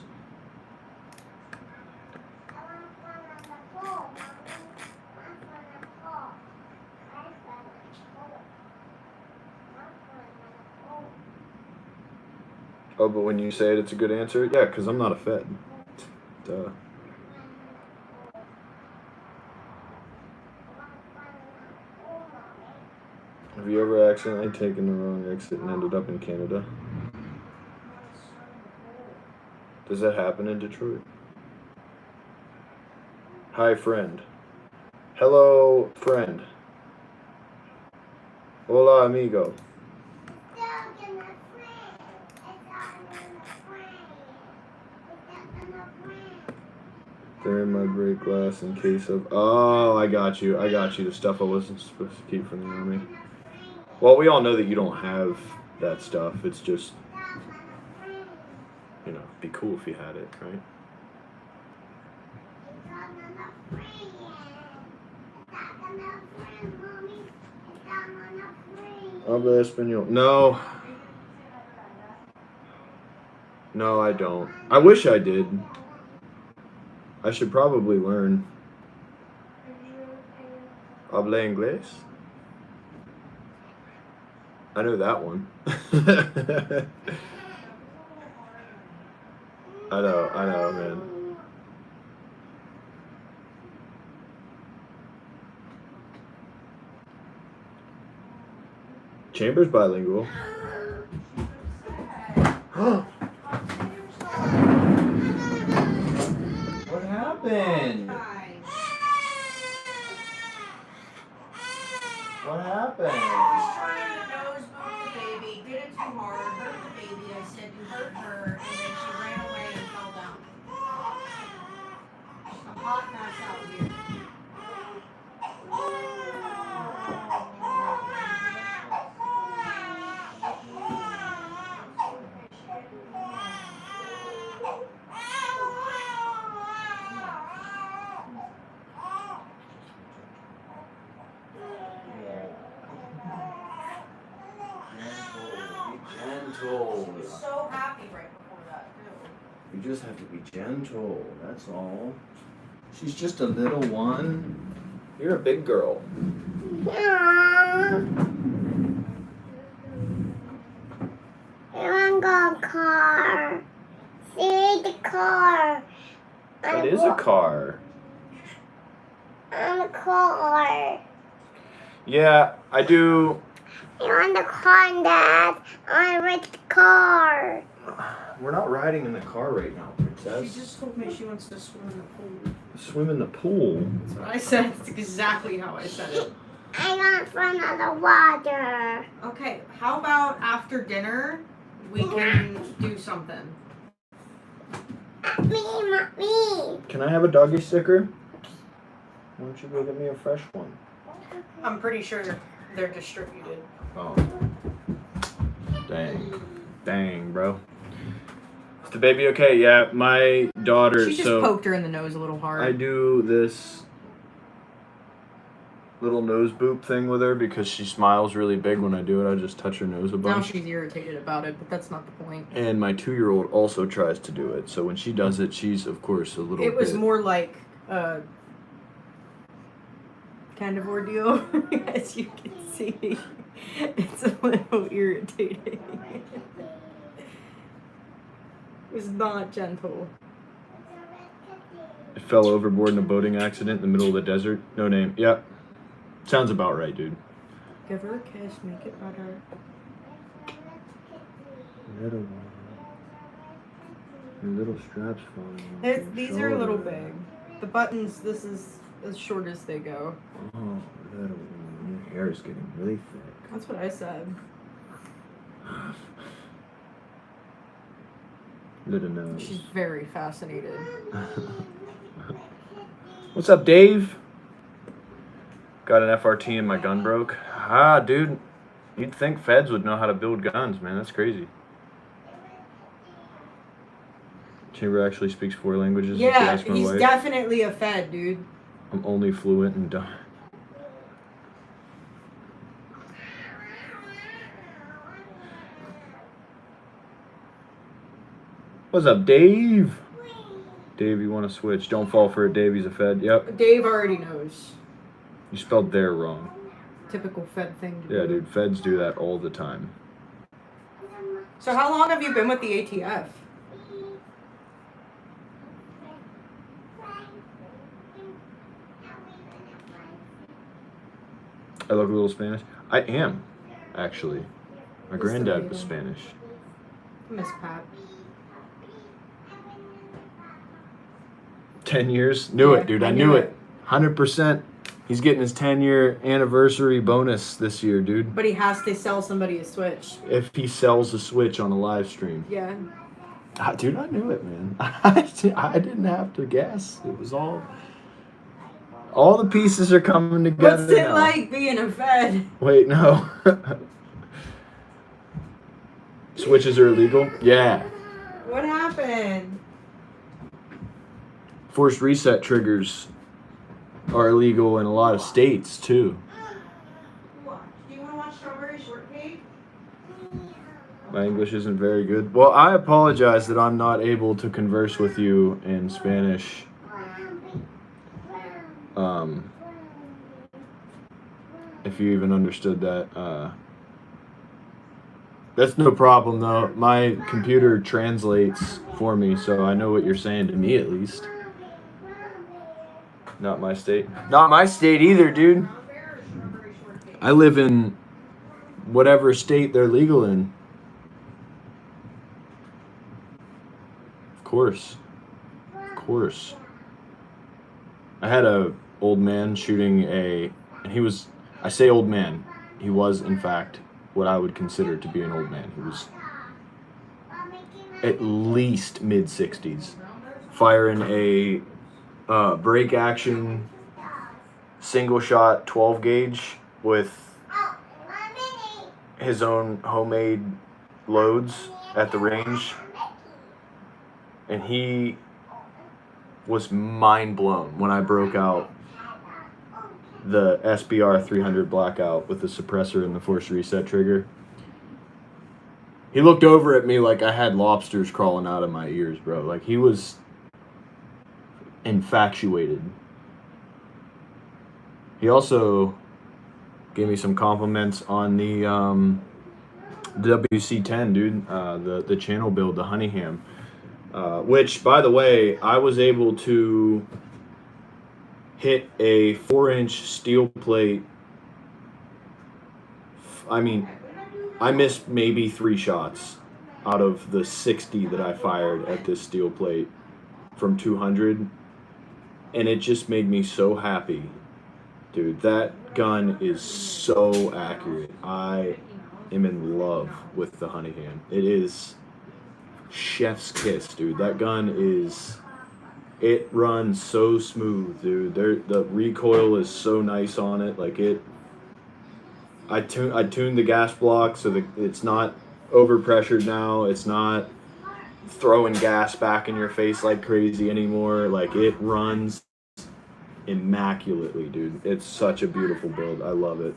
Speaker 3: Oh, but when you say it, it's a good answer? Yeah, because I'm not a Fed. Duh. Have you ever accidentally taken the wrong exit and ended up in Canada? Does that happen in Detroit? Hi, friend. Hello, friend. Hola, amigo. They're in my break glass in case of... Oh, I got you. I got you. The stuff I wasn't supposed to keep from the army. Well, we all know that you don't have that stuff. It's just, you know, be cool if you had it, right? Habla español. No. No, I don't. I wish I did. I should probably learn. Habla inglés? I know that one. I know, man. Chamber's bilingual. What happened? What happened?
Speaker 2: Trying to nose boot the baby, did it too hard, hurt the baby. I said you hurt her, and then she ran away and fell down. A hot mess out here.
Speaker 3: Gentle.
Speaker 2: She was so happy right before that, too.
Speaker 3: You just have to be gentle, that's all. She's just a little one. You're a big girl.
Speaker 1: I want to go car. See the car.
Speaker 3: That is a car.
Speaker 1: I'm a car.
Speaker 3: Yeah, I do.
Speaker 1: I want the car, Dad. I want the car.
Speaker 3: We're not riding in the car right now,
Speaker 2: She
Speaker 3: Princess.
Speaker 2: just told me she wants to swim in the pool.
Speaker 3: Swim in the pool.
Speaker 2: That's what I said. It's exactly how I said it.
Speaker 1: I want front of the water.
Speaker 2: Okay, how about after dinner we can do something?
Speaker 1: Me.
Speaker 3: Can I have a doggy sticker? Why don't you go get me a fresh one?
Speaker 2: I'm pretty sure they're distributed.
Speaker 3: Oh. Dang, bro. Is the baby okay? Yeah, my daughter,
Speaker 2: She just
Speaker 3: so
Speaker 2: poked her in the nose a little hard.
Speaker 3: I do this little nose boop thing with her because she smiles really big when I do it. I just touch her nose a
Speaker 2: Now
Speaker 3: bunch.
Speaker 2: she's irritated about it, but that's not the point.
Speaker 3: And my 2-year-old also tries to do it. So when she does it, she's, of course, a little
Speaker 2: It was
Speaker 3: bit...
Speaker 2: more like kind of ordeal, as you can see. It's a little irritating. It was not gentle.
Speaker 3: It fell overboard in a boating accident in the middle of the desert. No name. Yep. Sounds about right, dude.
Speaker 2: Give her a kiss, make it better.
Speaker 3: Little one. Your little straps falling off.
Speaker 2: These are a little big. The buttons, this is as short as they go.
Speaker 3: Oh, little one. Your hair is getting really thick.
Speaker 2: That's what I said.
Speaker 3: Little nose.
Speaker 2: She's very fascinated.
Speaker 3: What's up, Dave? Got an FRT and my gun broke. Ah, dude. You'd think feds would know how to build guns, man. That's crazy. Chamber actually speaks 4 languages. if you
Speaker 2: Yeah,
Speaker 3: ask my
Speaker 2: he's
Speaker 3: wife.
Speaker 2: definitely a fed, dude.
Speaker 3: I'm only fluent in dumb. What's up, Dave? Dave, you want to switch? Don't fall for it, Dave. He's a fed. Yep.
Speaker 2: Dave already knows.
Speaker 3: You spelled there wrong.
Speaker 2: Typical fed thing to do.
Speaker 3: Yeah, dude. Feds do that all the time.
Speaker 2: So how long have you been with the ATF?
Speaker 3: I look a little Spanish. I am, actually. My
Speaker 2: What's the
Speaker 3: granddad was
Speaker 2: reason?
Speaker 3: Spanish.
Speaker 2: Miss Pat.
Speaker 3: 10 years? Knew
Speaker 2: Yeah,
Speaker 3: it, dude.
Speaker 2: I
Speaker 3: I
Speaker 2: knew
Speaker 3: knew
Speaker 2: it.
Speaker 3: it. 100%. He's getting his 10-year anniversary bonus this year, dude.
Speaker 2: But he has to sell somebody a Switch.
Speaker 3: If he sells a Switch on a live stream.
Speaker 2: Yeah.
Speaker 3: Dude, I knew it, man. I didn't have to guess. It was all the pieces are coming together
Speaker 2: What's it
Speaker 3: now.
Speaker 2: like being a fed?
Speaker 3: Wait, no. Switches are illegal? Yeah.
Speaker 2: What happened?
Speaker 3: Forced reset triggers are illegal in a lot of states, too.
Speaker 2: What? Do you want to watch Strawberry Shortcake?
Speaker 3: My English isn't very good. Well, I apologize that I'm not able to converse with you in Spanish. If you even understood that. That's no problem, though. My computer translates for me, so I know what you're saying to me, at least. Not my state. Not my state either, dude. I live in whatever state they're legal in. course. Of course. I had a old man shooting and he was, I say old man, he was in fact what I would consider to be an old man. He was at least mid-60s, firing a break action single shot 12 gauge with his own homemade loads at the range, and he was mind blown when I broke out the SBR 300 blackout with the suppressor and the force reset trigger. He looked over at me like I had lobsters crawling out of my ears, bro. Like, he was infatuated. He also gave me some compliments on the WC10, dude. The channel build, the Honeyham. Which, by the way, I was able to hit a 4-inch steel plate. I mean, I missed maybe 3 shots out of the 60 that I fired at this steel plate from 200. And it just made me so happy. Dude, that gun is so accurate. I am in love with the Honeyham. It is chef's kiss, dude. That gun is, it runs so smooth, dude. The recoil is so nice on it. Like, I tuned the gas block so that it's not overpressured now. It's not throwing gas back in your face like crazy anymore. Like, it runs immaculately, dude. It's such a beautiful build. I love it.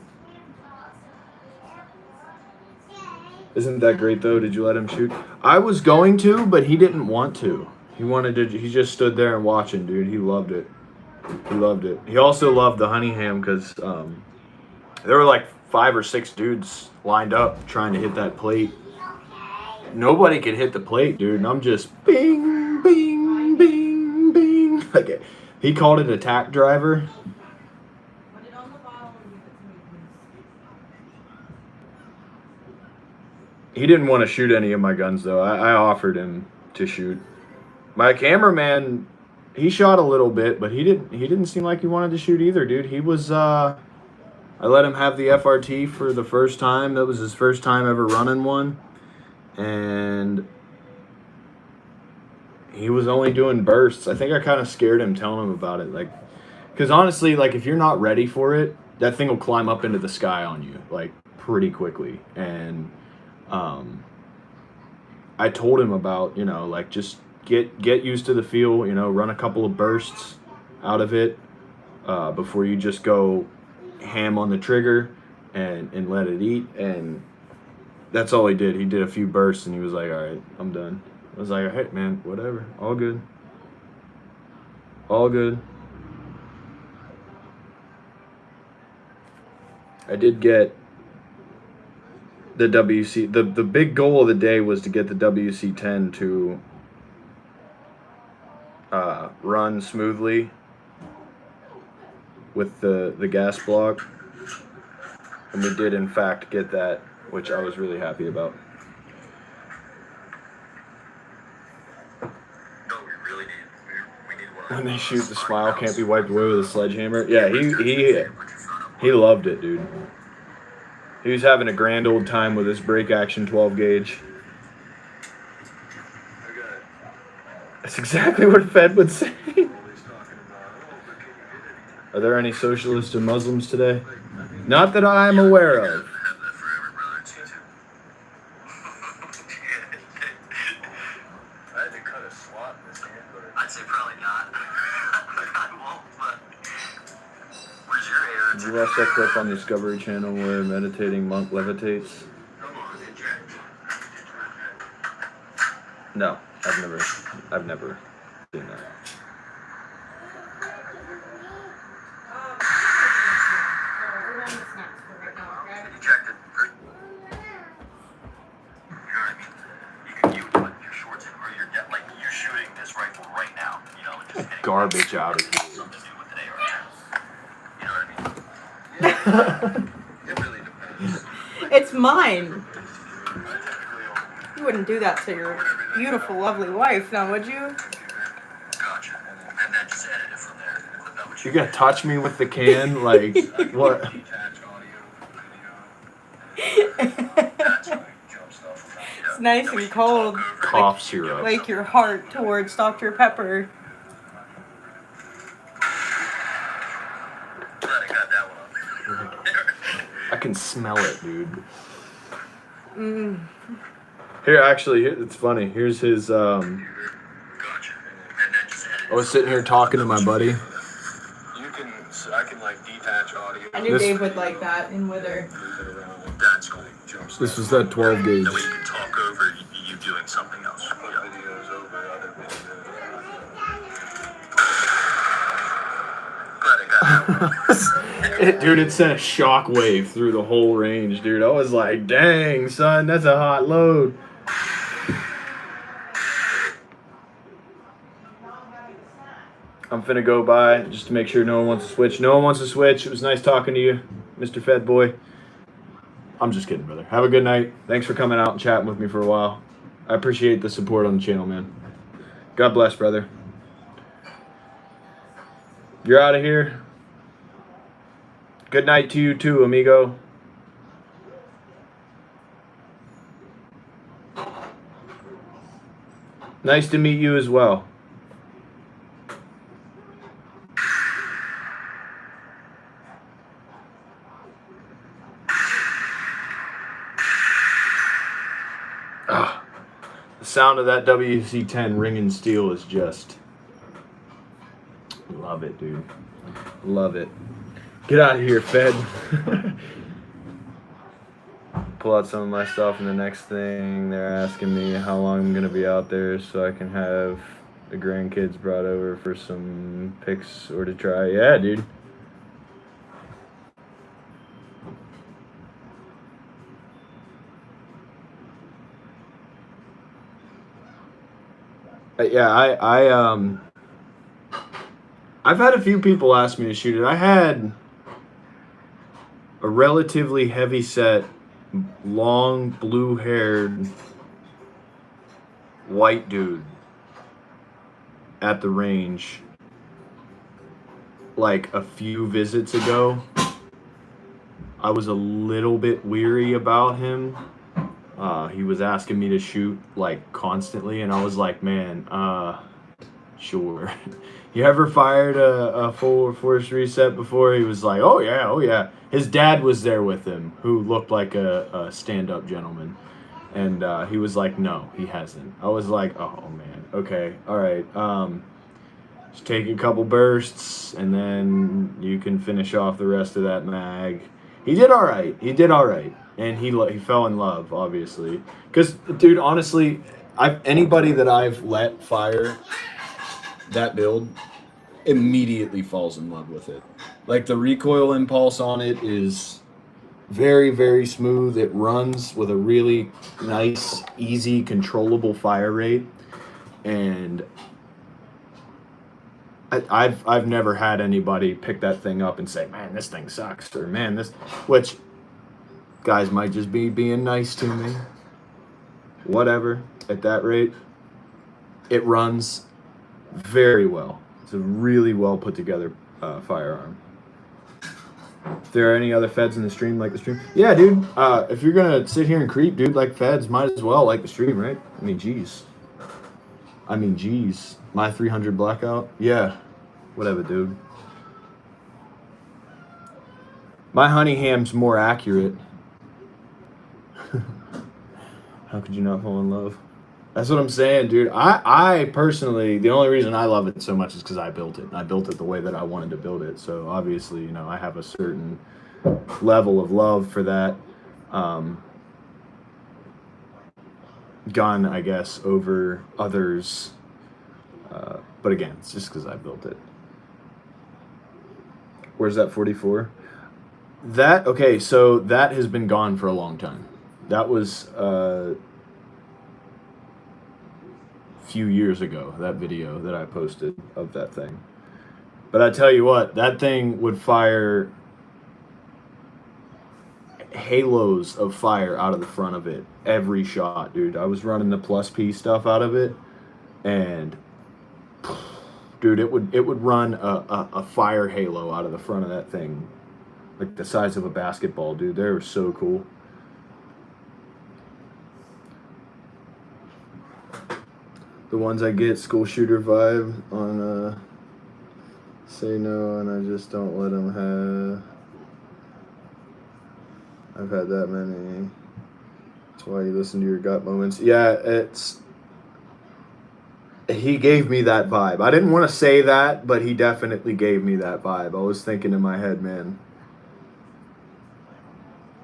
Speaker 3: Isn't that great though? Did you let him shoot? I was going to, but he didn't want to. He just stood there and watching, dude. He loved it. He loved it. He also loved the Honeyham because there were like 5 or 6 dudes lined up trying to hit that plate. Nobody could hit the plate, dude. And I'm just bing, bing, bing, bing. Like, he called it a tack driver. He didn't want to shoot any of my guns, though. I offered him to shoot. My cameraman, he shot a little bit, but he didn't seem like he wanted to shoot either, dude. He was, I let him have the FRT for the first time. That was his first time ever running one. And he was only doing bursts. I think I kind of scared him telling him about it. Like, because honestly, like, if you're not ready for it, that thing will climb up into the sky on you, like, pretty quickly. And I told him about, you know, like, just get used to the feel, you know, run a couple of bursts out of it before you just go ham on the trigger and let it eat. And that's all he did. He did a few bursts and he was like, all right, I'm done. I was like, hey, man, whatever. All good. All good. I did get the WC. The big goal of the day was to get the WC10 to run smoothly with the gas block. And we did, in fact, get that, which I was really happy about. When they shoot, the smile can't be wiped away with a sledgehammer. Yeah, he loved it, dude. He was having a grand old time with his break action 12 gauge. That's exactly what Fed would say. Are there any socialists or Muslims today? Not that I'm aware of.
Speaker 4: I'd say probably not. I won't, but where's your air?
Speaker 3: Did you watch that clip on Discovery Channel where a meditating monk levitates? No, I've never seen that. Garbage out of here.
Speaker 2: It's mine. You wouldn't do that to your beautiful, lovely wife, now would you?
Speaker 5: Gotcha. And then just edit it from there. Clip out what
Speaker 3: You gotta touch me with the can, like what?
Speaker 5: detach audio, video. That's like jump stuff from that.
Speaker 2: It's nice and cold.
Speaker 3: Cough syrup.
Speaker 2: Like your heart towards Dr. Pepper.
Speaker 5: Glad I got that one on.
Speaker 3: I can smell it, dude.
Speaker 2: Mm.
Speaker 3: Here, actually, it's funny. Here's his.
Speaker 5: Gotcha. And then just edit
Speaker 3: I was sitting here talking to my buddy.
Speaker 5: You can, so I can like detach audio.
Speaker 2: I knew
Speaker 3: This-
Speaker 2: Dave would like that in Wither.
Speaker 5: Move it around. That's like jump stuff.
Speaker 3: This was that 12 gauge.
Speaker 5: That way you can talk over you doing something else. Put videos over other videos. Glad I got that one.
Speaker 3: Dude, it sent a shockwave through the whole range, dude. I was like, dang, son, that's a hot load. I'm finna go by just to make sure no one wants to switch. No one wants to switch. It was nice talking to you, Mr. Fed Boy. I'm just kidding, brother. Have a good night. Thanks for coming out and chatting with me for a while. I appreciate the support on the channel, man. God bless, brother. You're out of here. Good night to you too, amigo. Nice to meet you as well. Ah, the sound of that WC-10 ringing steel is just... Love it, dude. Love it. Get out of here, Fed. Pull out some of my stuff, and the next thing they're asking me how long I'm gonna be out there so I can have the grandkids brought over for some pics or to try. Yeah, dude. Yeah, I've had a few people ask me to shoot it. I had a relatively heavy set, long, blue-haired, white dude at the range like a few visits ago. I was a little bit weary about him. He was asking me to shoot like constantly, and I was like, man, sure. You ever fired a full force reset before? He was like, oh yeah. His dad was there with him, who looked like a stand-up gentleman. And he was like, no, he hasn't. I was like, oh man, okay, all right. Just take a couple bursts, and then you can finish off the rest of that mag. He did all right. And he fell in love, obviously. Because, dude, honestly, anybody that I've let fire that build immediately falls in love with it. Like, the recoil impulse on it is very, very smooth. It runs with a really nice, easy, controllable fire rate. And I've never had anybody pick that thing up and say, man, this thing sucks, or man, this, which guys might just be being nice to me. Whatever, at that rate, it runs very well. It's a really well put together firearm. If there are any other feds in the stream, like the stream. Yeah, dude, if you're gonna sit here and creep, dude, like feds, might as well like the stream, right? I mean, geez. My 300 blackout? Yeah. Whatever, dude. My honey ham's more accurate. How could you not fall in love? That's what I'm saying, dude. I personally, the only reason I love it so much is because I built it. I built it the way that I wanted to build it. So obviously, you know, I have a certain level of love for that gun, I guess, over others. But again, it's just because I built it. Where's that 44? Okay, so that has been gone for a long time. That was a few years ago, that video that I posted of that thing. But I tell you what, that thing would fire halos of fire out of the front of it every shot, dude. I was running the plus P stuff out of it, and dude, it would run a fire halo out of the front of that thing, like the size of a basketball, dude. They were so cool. The ones I get school shooter vibe on say no and I just don't let them have. I've had that many. That's why you listen to your gut moments. Yeah, he gave me that vibe. I didn't want to say that, but he definitely gave me that vibe. I was thinking in my head, man.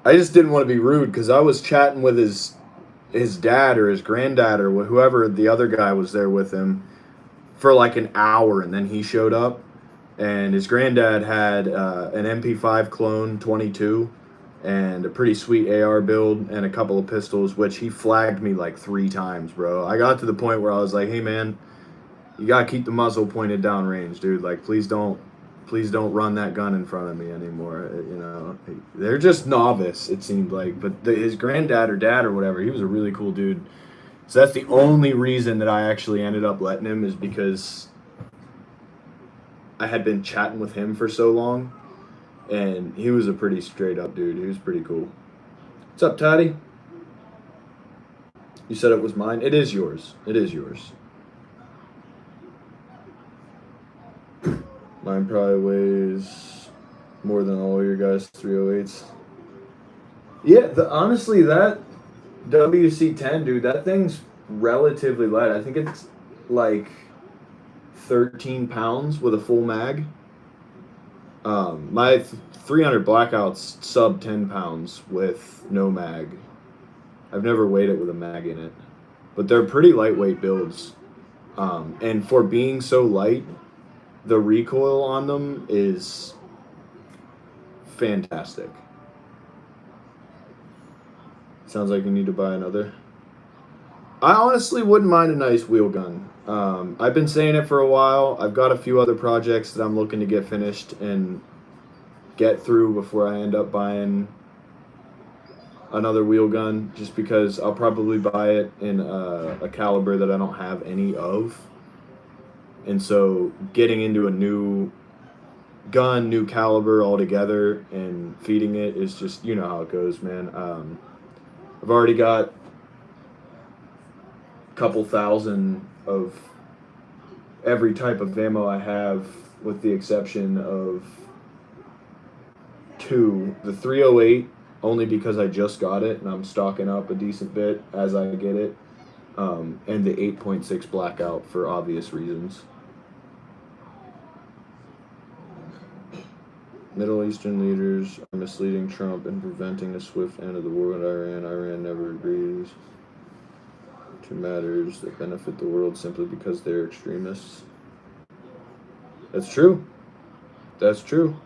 Speaker 3: I just didn't want to be rude because I was chatting with his dad or his granddad or whoever the other guy was there with him for like an hour, and then he showed up, and his granddad had an MP5 clone 22 and a pretty sweet AR build and a couple of pistols, which he flagged me like 3 times, bro. I got to the point where I was like, hey man, you gotta keep the muzzle pointed down range, dude. Like, please don't run that gun in front of me anymore. You know, they're just novice, it seemed like. But his granddad or dad or whatever, he was a really cool dude. So that's the only reason that I actually ended up letting him, is because I had been chatting with him for so long. And he was a pretty straight up dude. He was pretty cool. What's up, Toddy? You said it was mine? It is yours. It is yours. Mine probably weighs more than all your guys' 308s. Yeah, honestly, that WC-10, dude, that thing's relatively light. I think it's like 13 pounds with a full mag. My 300 Blackout's sub 10 pounds with no mag. I've never weighed it with a mag in it, but they're pretty lightweight builds. And for being so light, the recoil on them is fantastic. Sounds like you need to buy another. I honestly wouldn't mind a nice wheel gun. I've been saying it for a while. I've got a few other projects that I'm looking to get finished and get through before I end up buying another wheel gun, just because I'll probably buy it in a caliber that I don't have any of. And so getting into a new gun, new caliber altogether, and feeding it is just, you know how it goes, man. I've already got a couple thousand of every type of ammo I have, with the exception of 2. The 308, only because I just got it and I'm stocking up a decent bit as I get it. And the 8.6 Blackout for obvious reasons. Middle Eastern leaders are misleading Trump and preventing a swift end of the war with Iran. Iran never agrees to matters that benefit the world simply because they're extremists. That's true. That's true.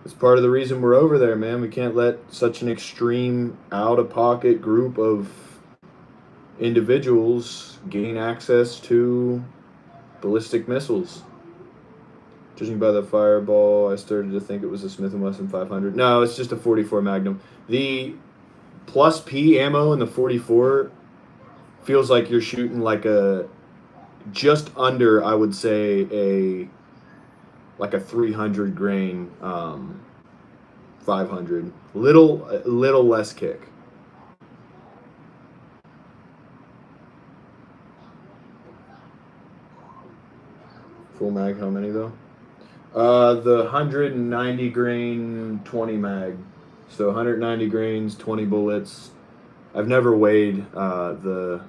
Speaker 3: It's part of the reason we're over there, man. We can't let such an extreme, out-of-pocket group of individuals gain access to ballistic missiles. Judging by the fireball, I started to think it was a Smith & Wesson 500. No, it's just a 44 Magnum. The plus P ammo in the 44 feels like you're shooting like a, just under, I would say, like a 300 grain 500. Little less kick. Full mag, how many though? The 190 grain 20 mag. So 190 grains, 20 bullets. I've never weighed the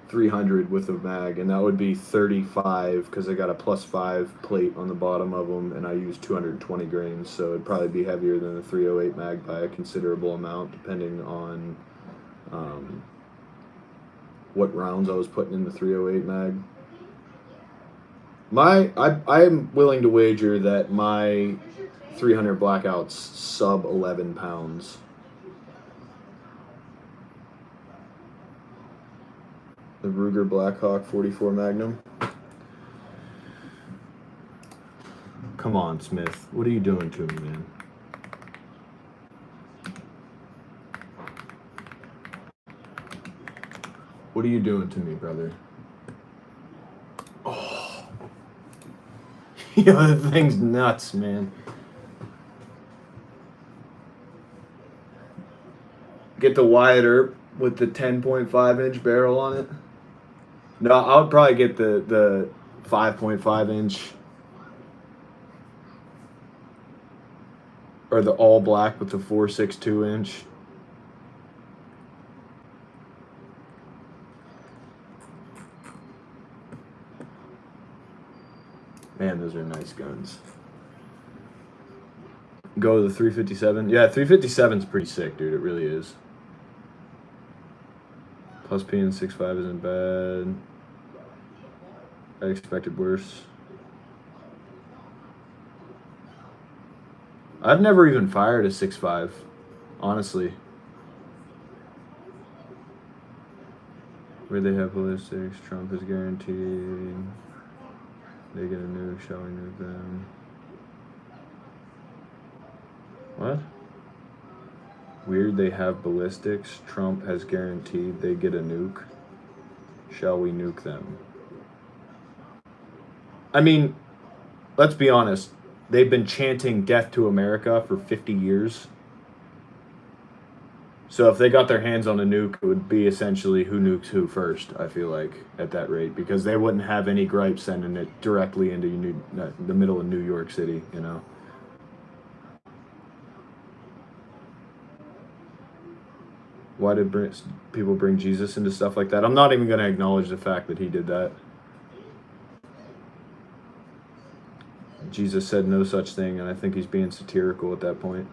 Speaker 3: 300 with a mag, and that would be 35 because I got a +5 plate on the bottom of them, and I use 220 grains, so it'd probably be heavier than the 308 mag by a considerable amount, depending on what rounds I was putting in the 308 mag. I'm willing to wager that my 300 Blackout's sub 11 pounds. The Ruger Blackhawk 44 Magnum. Come on, Smith. What are you doing to me, man? What are you doing to me, brother? Oh. Yo, that thing's nuts, man. Get the Wyatt Earp with the 10.5 inch barrel on it. No, I would probably get the 5.5 inch. Or the all black with the 4.62 inch. Man, those are nice guns. Go to the 357. Yeah, 357's pretty sick, dude. It really is. Plus P and 6.5 isn't bad. I expected worse. I've never even fired a 6.5, honestly. Where they have ballistics, Trump is guaranteed. They get a nuke, shall we nuke them? What? Weird they have ballistics, Trump has guaranteed they get a nuke. Shall we nuke them? I mean, let's be honest. They've been chanting death to America for 50 years. So if they got their hands on a nuke, it would be essentially who nukes who first, I feel like, at that rate. Because they wouldn't have any gripe sending it directly into the middle of New York City, you know? Why did people bring Jesus into stuff like that? I'm not even going to acknowledge the fact that he did that. Jesus said no such thing, and I think he's being satirical at that point.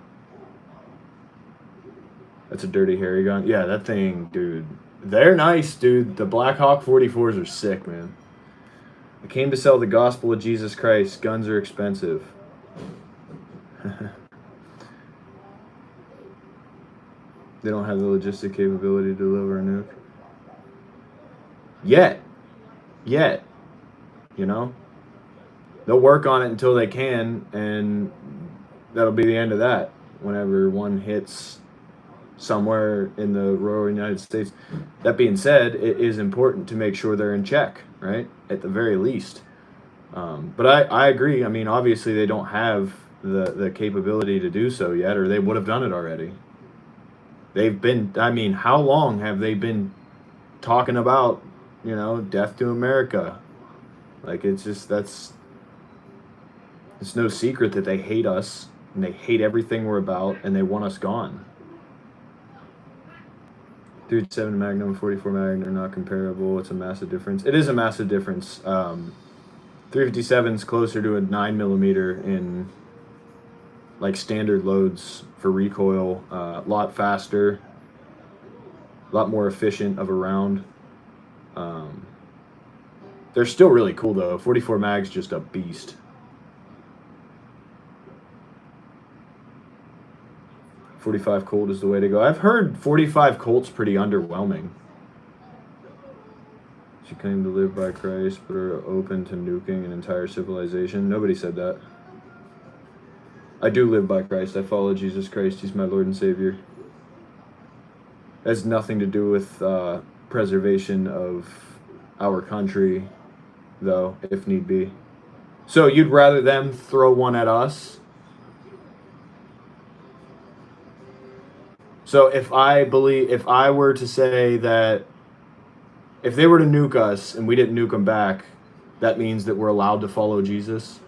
Speaker 3: That's a Dirty Harry gun. Yeah, that thing, dude. They're nice, dude. The Black Hawk 44s are sick, man. I came to sell the gospel of Jesus Christ. Guns are expensive. They don't have the logistic capability to deliver a nuke. Yet. You know? They'll work on it until they can, and that'll be the end of that. Whenever one hits somewhere in the rural United States. That being said, it is important to make sure they're in check, right? At the very least. But I agree. I mean, obviously they don't have the capability to do so yet, or they would have done it already. They've been, I mean, how long have they been talking about, you know, death to America? Like, it's just, it's no secret that they hate us, and they hate everything we're about, and they want us gone. 357 Magnum, 44 Magnum are not comparable. It's a massive difference. It is a massive difference. 357 is closer to a 9mm in like standard loads for recoil. A lot faster, a lot more efficient of a round. They're still really cool though. 44 mag's just a beast. 45 Colt is the way to go. I've heard 45 Colt's pretty underwhelming. She claimed to live by Christ, but are open to nuking an entire civilization. Nobody said that. I do live by Christ. I follow Jesus Christ. He's my Lord and Savior. It has nothing to do with preservation of our country, though, if need be. So you'd rather them throw one at us? So if I were to say that if they were to nuke us and we didn't nuke them back, that means that we're allowed to follow Jesus?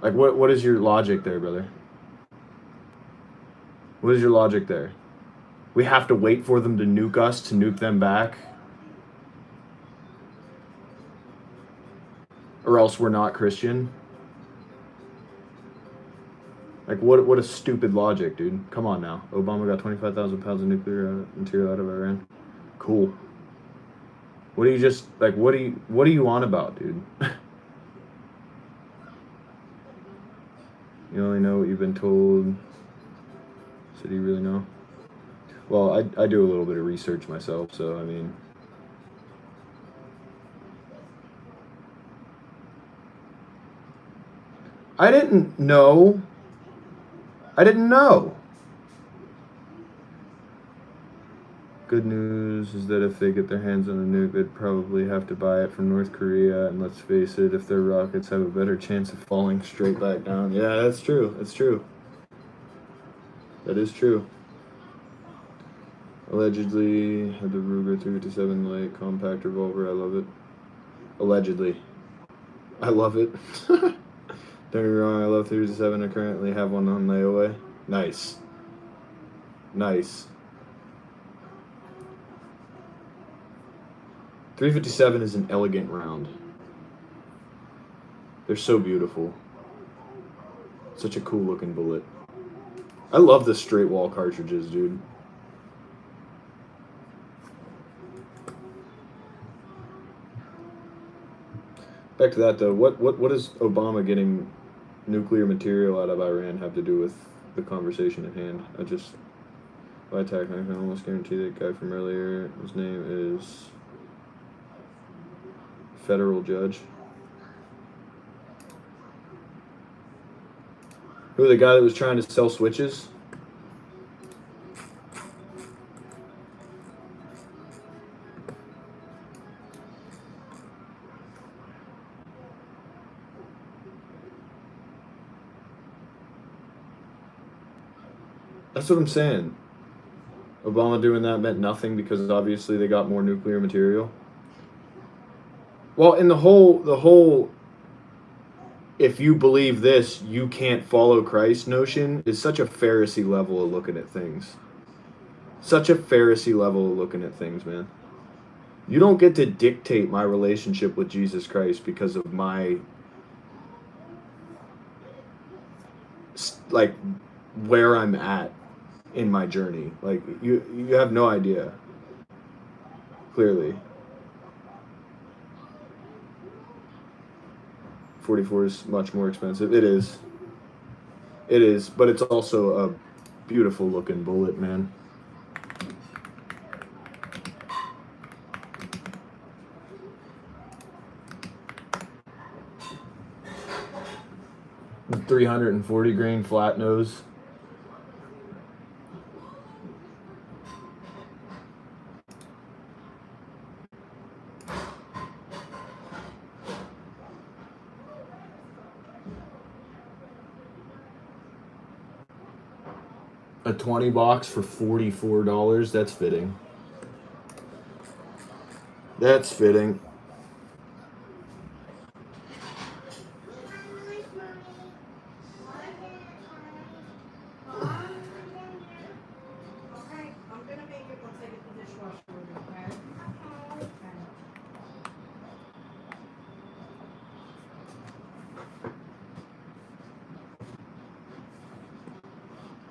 Speaker 3: Like, what is your logic there, brother? What is your logic there? We have to wait for them to nuke us to nuke them back? Or else we're not Christian? Like, what a stupid logic, dude. Come on now. Obama got 25,000 pounds of nuclear material out of Iran. Cool. What do you just, like, what are you on about, dude? You only know what you've been told. So do you really know? Well, I do a little bit of research myself, so, I mean. I didn't know. Good news is that if they get their hands on a nuke, they'd probably have to buy it from North Korea. And let's face it, if their rockets have a better chance of falling straight back down. Yeah, that's true. That's true. That is true. Allegedly, had the Ruger 357 light compact revolver. I love it. Allegedly. I love it. Don't get me wrong, I love 357. I currently have one on layaway. Nice. Nice. 357 is an elegant round. They're so beautiful. Such a cool looking bullet. I love the straight wall cartridges, dude. Back to that though, what does Obama getting nuclear material out of Iran have to do with the conversation at hand? I can almost guarantee that guy from earlier, his name is federal judge. Who, the guy that was trying to sell switches? That's what I'm saying. Obama doing that meant nothing because obviously they got more nuclear material. Well, in the whole if you believe this, you can't follow Christ notion is such a Pharisee level of looking at things. Such a Pharisee level of looking at things, man. You don't get to dictate my relationship with Jesus Christ because of my, like, where I'm at in my journey. Like, you have no idea. Clearly. 44 is much more expensive. It is. It is, but it's also a beautiful looking bullet, man. $340 grain flat nose. A 20 box for $44. That's fitting. That's fitting.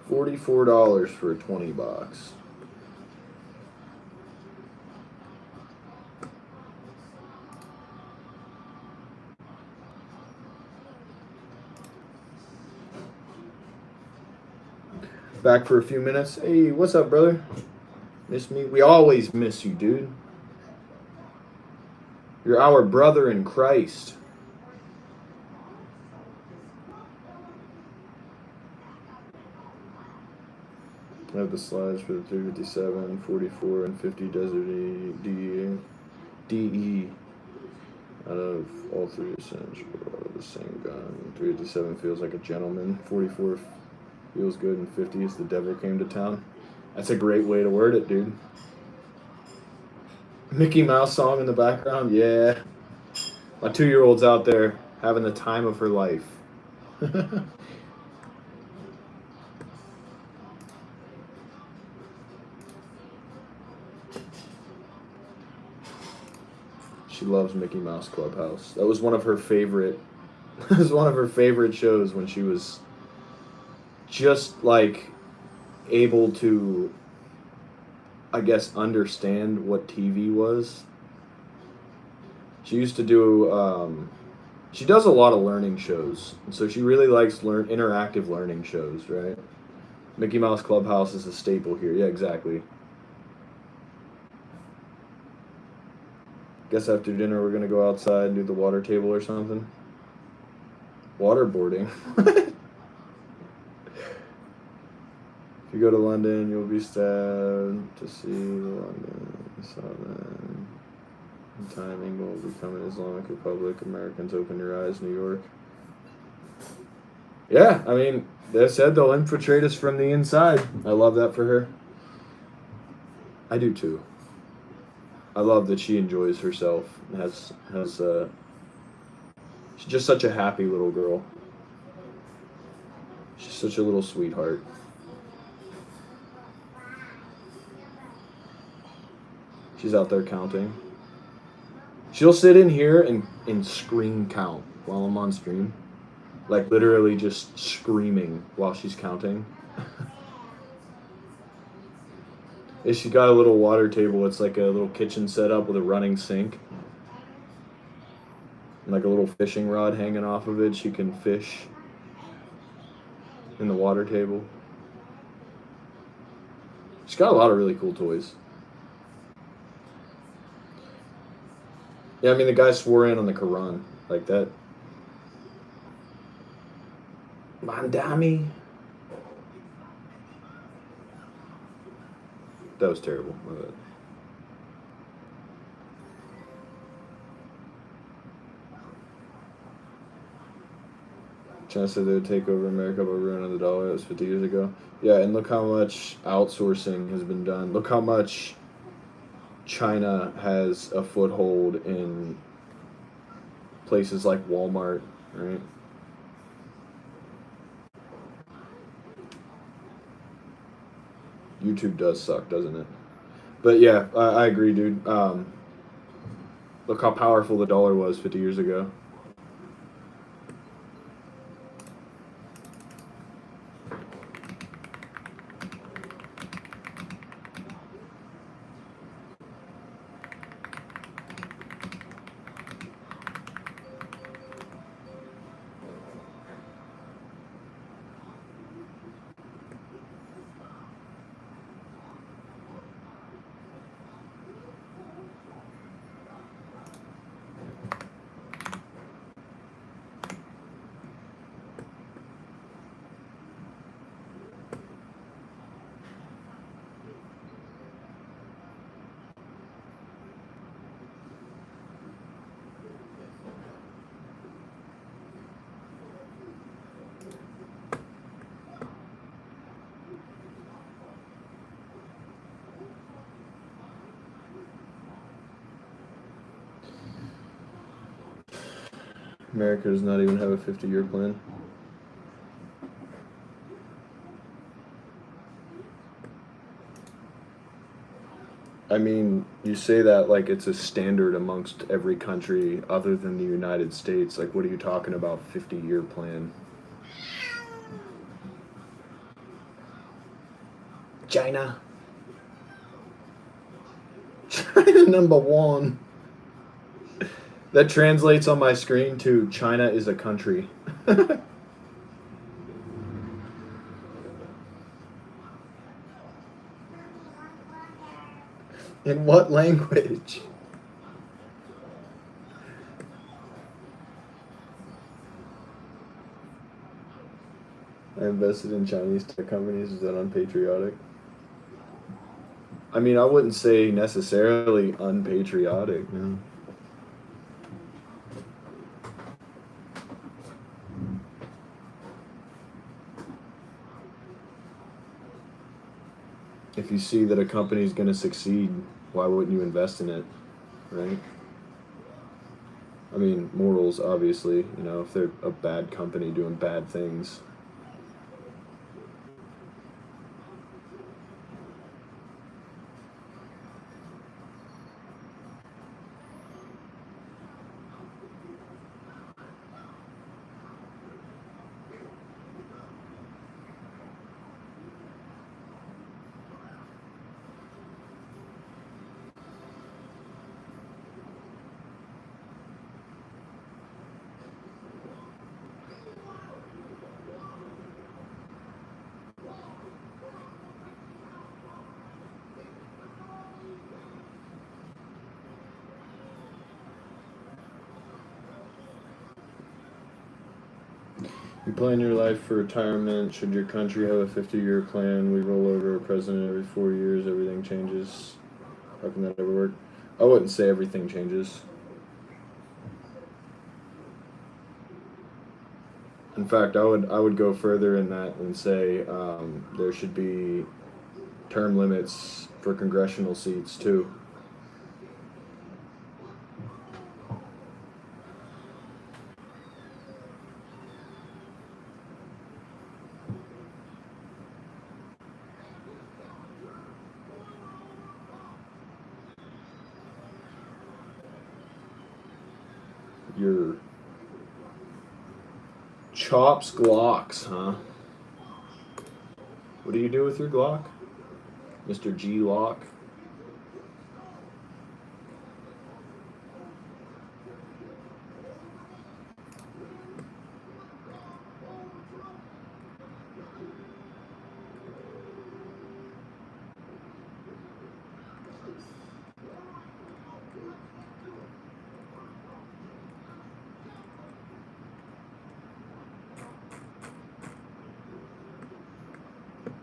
Speaker 3: $44 for a 20 box. Back for a few minutes. Hey, what's up, brother? Miss me? We always miss you, dude. You're our brother in Christ. I have the slides for the 357, 44, and 50 Desert DE. Out of all three essential, out of the same gun. 357 feels like a gentleman. 44 feels good, and 50 is the devil came to town. That's a great way to word it, dude. Mickey Mouse song in the background, yeah. My 2-year-old's out there having the time of her life. She loves Mickey Mouse Clubhouse. That was one of her favorite. It was one of her favorite shows when she was just like able to, I guess, understand what TV was. She used to do. She does a lot of learning shows, and so she really likes interactive learning shows, right? Mickey Mouse Clubhouse is a staple here. Yeah, exactly. Guess after dinner we're gonna go outside and do the water table or something. Waterboarding. If you go to London, you'll be stabbed to see the London. I saw that. In time, England will become an Islamic Republic. Americans, open your eyes, New York. Yeah, I mean, they said they'll infiltrate us from the inside. I love that for her. I do too. I love that she enjoys herself. She's just such a happy little girl. She's such a little sweetheart. She's out there counting. She'll sit in here and scream count while I'm on stream. Like literally just screaming while she's counting. And she's got a little water table. It's like a little kitchen setup with a running sink. And like a little fishing rod hanging off of it. She can fish in the water table. She's got a lot of really cool toys. Yeah, I mean, the guy swore in on the Quran. Like that. Mandami. That was terrible. My bad. China said they would take over America by ruining the dollar. That was 50 years ago. Yeah, and look how much outsourcing has been done. Look how much China has a foothold in places like Walmart, right? YouTube does suck, doesn't it? But yeah, I agree, dude. Look how powerful the dollar was 50 years ago. America does not even have a 50-year plan. I mean, you say that like it's a standard amongst every country other than the United States. Like, what are you talking about, 50-year plan? China. China number one. That translates on my screen to China is a country. In what language? I invested in Chinese tech companies. Is that unpatriotic? I mean, I wouldn't say necessarily unpatriotic, no. If you see that a company is going to succeed, why wouldn't you invest in it, right? I mean, morals, obviously, you know, if they're a bad company doing bad things. You plan your life for retirement. Should your country have a 50-year plan? We roll over a president every 4 years. Everything changes. How can that ever work? I wouldn't say everything changes. In fact, I would go further in that and say there should be term limits for congressional seats too. Your chops Glocks, huh? What do you do with your Glock? Mr. G Lock?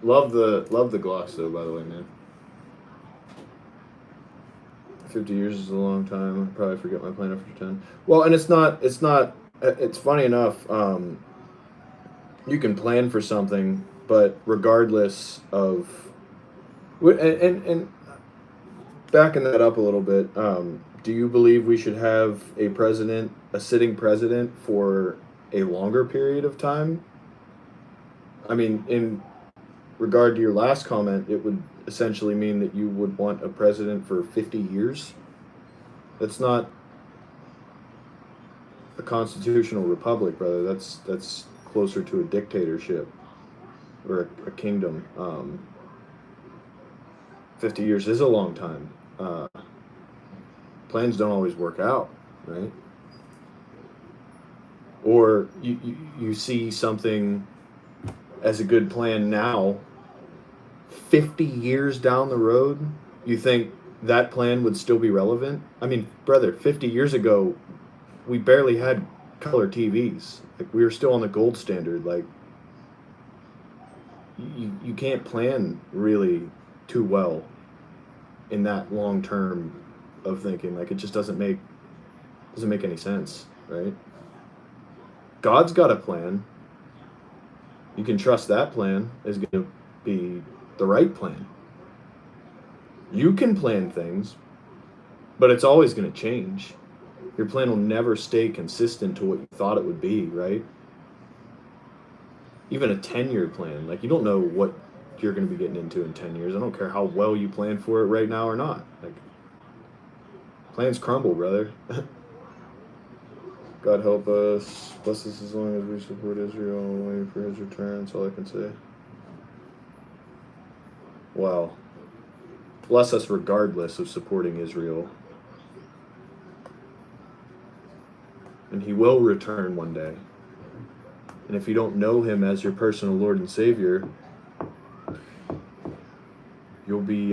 Speaker 3: Love the Glocks though, by the way, man. 50 years is a long time. I'll probably forget my plan after 10. Well, and it's funny enough, you can plan for something, but regardless of, and backing that up a little bit, do you believe we should have a sitting president for a longer period of time? I mean, in regard to your last comment, it would essentially mean that you would want a president for 50 years. That's not a constitutional republic, brother. That's closer to a dictatorship or a kingdom. 50 years is a long time. Plans don't always work out, right? Or you see something as a good plan now, 50 years down the road, you think that plan would still be relevant? I mean, brother, 50 years ago, we barely had color TVs. Like, we were still on the gold standard. Like, you can't plan really too well in that long term of thinking. Like, it just doesn't make any sense, right? God's got a plan. You can trust that plan is going to be the right plan. You can plan things, but it's always going to change. Your plan will never stay consistent to what you thought it would be, right? Even a 10-year plan, like, you don't know what you're going to be getting into in 10 years. I don't care how well you plan for it right now or not. Like, plans crumble, brother. God help us. Bless us as long as we support Israel and waiting for his return. That's all I can say. Wow. Bless us regardless of supporting Israel. And he will return one day. And if you don't know him as your personal Lord and Savior, you'll be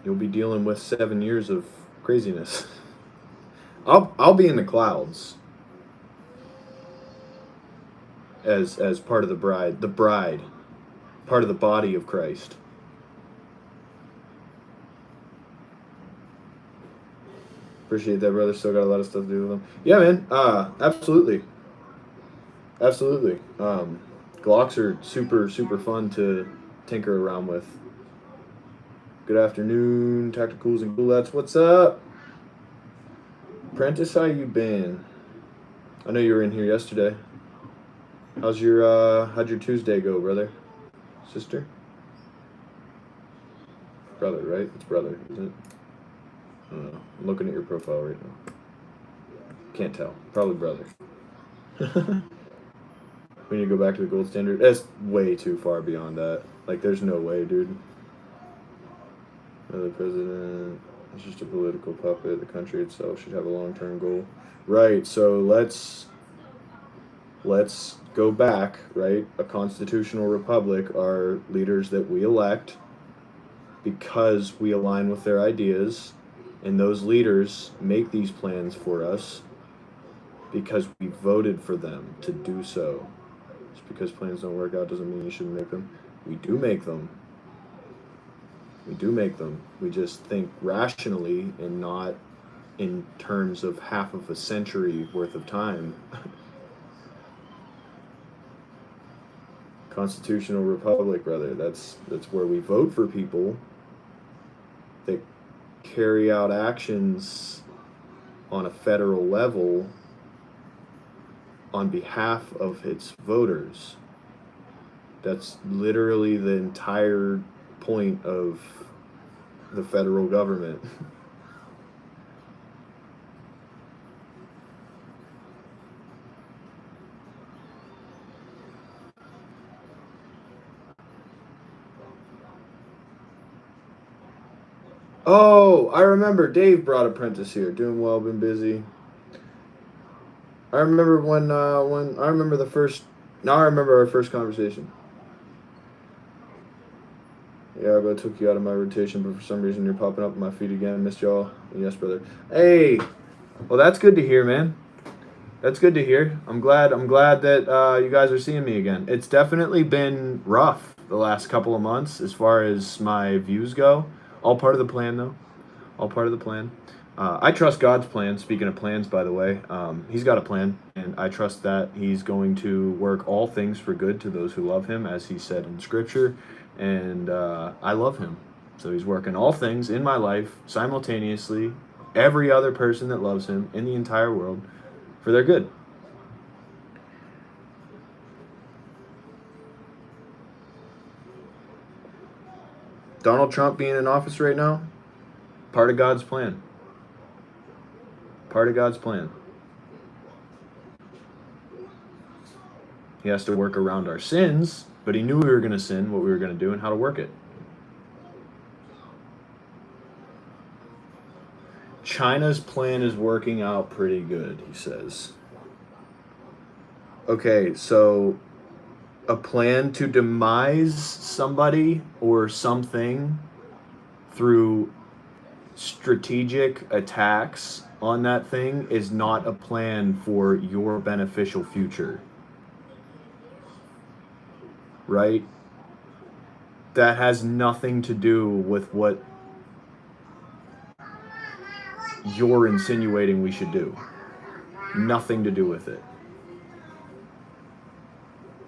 Speaker 3: dealing with 7 years of craziness. I'll be in the clouds as part of the bride, part of the body of Christ. Appreciate that, brother. Still got a lot of stuff to do with them. Yeah, man. Absolutely. Glocks are super, super fun to tinker around with. Good afternoon, TactiCools and Goulettes. What's up? Prentice, how you been? I know you were in here yesterday. How'd your Tuesday go, brother? Sister? Brother, right? It's brother, isn't it? I don't know. I'm looking at your profile right now. Can't tell. Probably brother. We need to go back to the gold standard. That's way too far beyond that. Like, there's no way, dude. Another president is just a political puppet. The country itself should have a long-term goal. Right, so let's go back, right? A constitutional republic are leaders that we elect because we align with their ideas, and those leaders make these plans for us because we voted for them to do so. Just because plans don't work out doesn't mean you shouldn't make them. We do make them. We do make them. We just think rationally and not in terms of half of a century worth of time. Constitutional republic, brother. That's where we vote for people that carry out actions on a federal level on behalf of its voters. That's literally the entire point of the federal government. Oh, I remember Dave brought Apprentice here. Doing well, been busy. I remember when I remember the first. Now I remember our first conversation. Yeah, I took you out of my rotation, but for some reason you're popping up on my feed again. Missed y'all. Yes, brother. Hey, well that's good to hear, man. That's good to hear. I'm glad that you guys are seeing me again. It's definitely been rough the last couple of months as far as my views go. All part of the plan, though. All part of the plan. I trust God's plan. Speaking of plans, by the way, He's got a plan, and I trust that He's going to work all things for good to those who love Him, as He said in Scripture. And I love Him, so He's working all things in my life simultaneously. Every other person that loves Him in the entire world, for their good. Donald Trump being in office right now, part of God's plan. Part of God's plan. He has to work around our sins, but He knew we were going to sin, what we were going to do, and how to work it. China's plan is working out pretty good, he says. Okay, so a plan to demise somebody or something through strategic attacks on that thing is not a plan for your beneficial future. Right? That has nothing to do with what you're insinuating we should do. Nothing to do with it.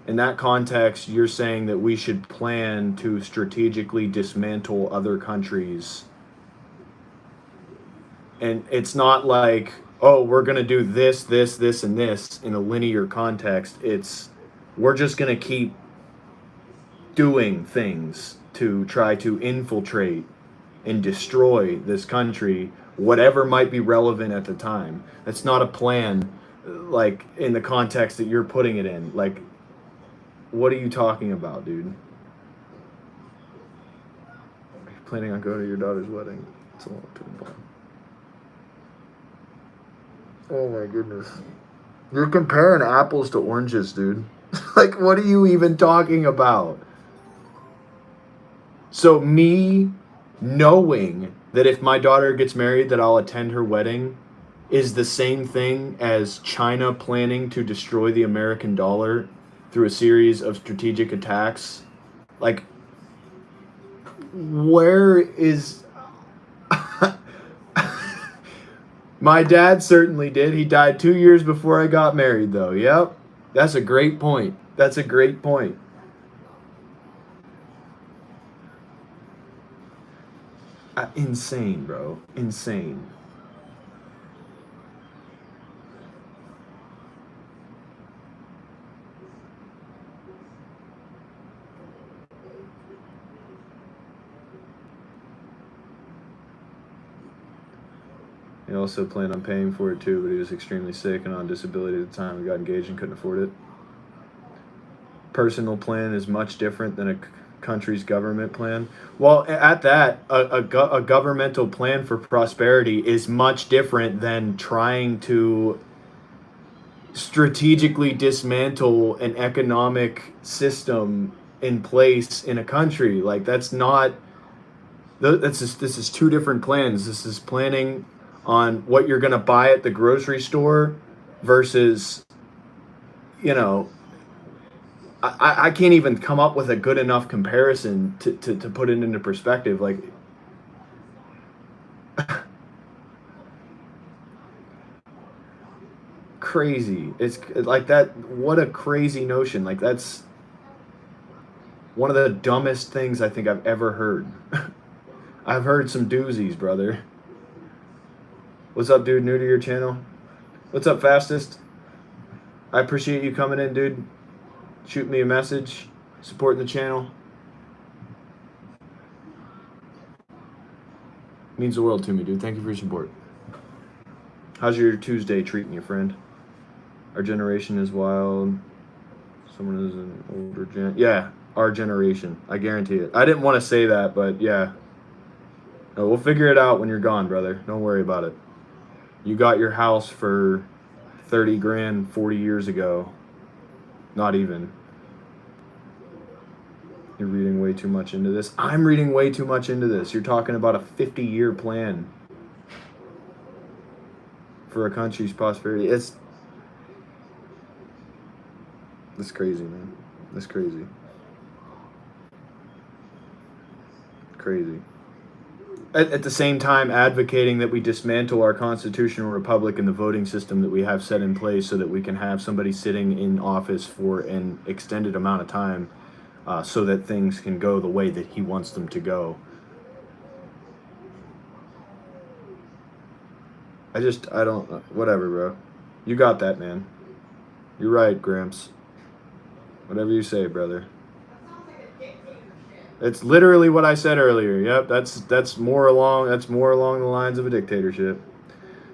Speaker 3: In that context, you're saying that we should plan to strategically dismantle other countries. And it's not like, oh, we're going to do this, this, this, and this in a linear context. It's, we're just going to keep doing things to try to infiltrate and destroy this country, whatever might be relevant at the time. That's not a plan, like, in the context that you're putting it in. Like, what are you talking about, dude? Are you planning on going to your daughter's wedding? It's a long-term plan. Oh my goodness. You're comparing apples to oranges, dude. Like, what are you even talking about? So me knowing that if my daughter gets married that I'll attend her wedding is the same thing as China planning to destroy the American dollar through a series of strategic attacks. Like, where is... My dad certainly did. He died 2 years before I got married, though. Yep. That's a great point. That's a great point. Insane, bro. Insane. He also planned on paying for it too, but he was extremely sick and on disability at the time. We got engaged and couldn't afford it. Personal plan is much different than a country's government plan. Well, at that, a governmental plan for prosperity is much different than trying to strategically dismantle an economic system in place in a country. Like, that's not... This is two different plans. This is planning on what you're going to buy at the grocery store versus, you know, I can't even come up with a good enough comparison to put it into perspective. Like, crazy. It's like that. What a crazy notion. Like, that's one of the dumbest things I think I've ever heard. I've heard some doozies, brother. What's up, dude? New to your channel? What's up, Fastest? I appreciate you coming in, dude. Shoot me a message. Supporting the channel. Means the world to me, dude. Thank you for your support. How's your Tuesday treating you, friend? Our generation is wild. Someone is an older gen. Yeah, our generation. I guarantee it. I didn't want to say that, but yeah. No, we'll figure it out when you're gone, brother. Don't worry about it. You got your house for 30 grand 40 years ago. Not even. You're reading way too much into this. I'm reading way too much into this. You're talking about a 50-year plan for a country's prosperity. It's crazy, man. It's crazy. Crazy. At the same time, advocating that we dismantle our constitutional republic and the voting system that we have set in place so that we can have somebody sitting in office for an extended amount of time so that things can go the way that he wants them to go. I don't, whatever, bro. You got that, man. You're right, Gramps. Whatever you say, brother. It's literally what I said earlier. Yep, that's more along the lines of a dictatorship.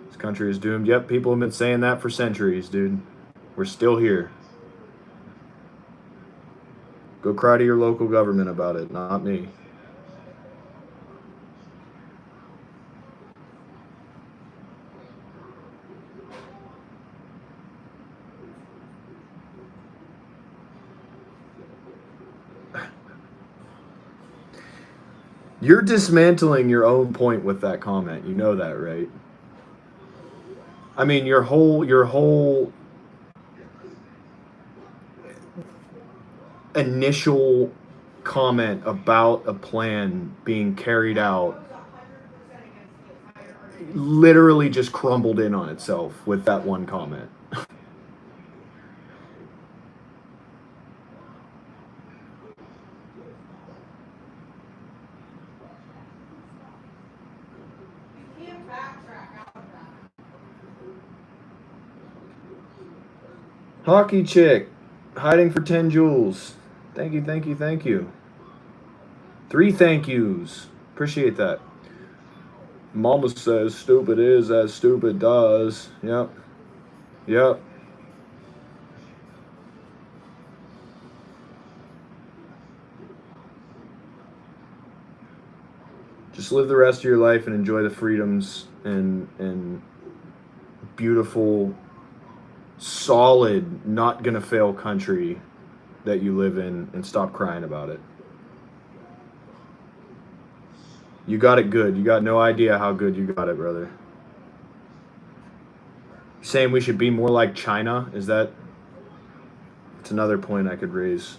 Speaker 3: This country is doomed. Yep, people have been saying that for centuries, dude. We're still here. Go cry to your local government about it, not me. You're dismantling your own point with that comment. You know that, right? I mean, your whole initial comment about a plan being carried out literally just crumbled in on itself with that one comment. Hockey chick, hiding for 10 joules. Thank you, thank you, thank you. 3 thank yous. Appreciate that. Mama says stupid is as stupid does. Yep. Yep. Just live the rest of your life and enjoy the freedoms and beautiful, solid, not gonna fail country that you live in, and stop crying about it. You got it good. You got no idea how good you got it, brother. Saying we should be more like China, is that? It's another point I could raise.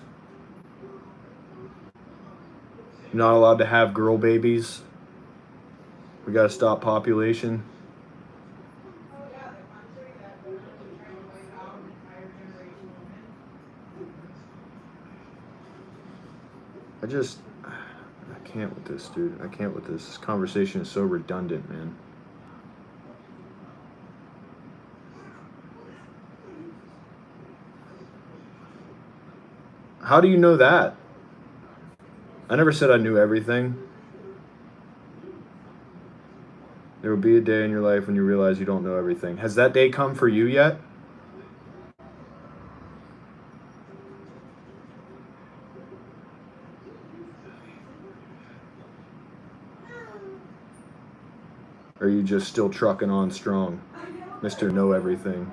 Speaker 3: You're not allowed to have girl babies. We gotta stop population. I can't with this, dude. I can't with this. This conversation is so redundant, man. How do you know that? I never said I knew everything. There will be a day in your life when you realize you don't know everything. Has that day come for you yet? Or are you just still trucking on strong, Mr. Know Everything?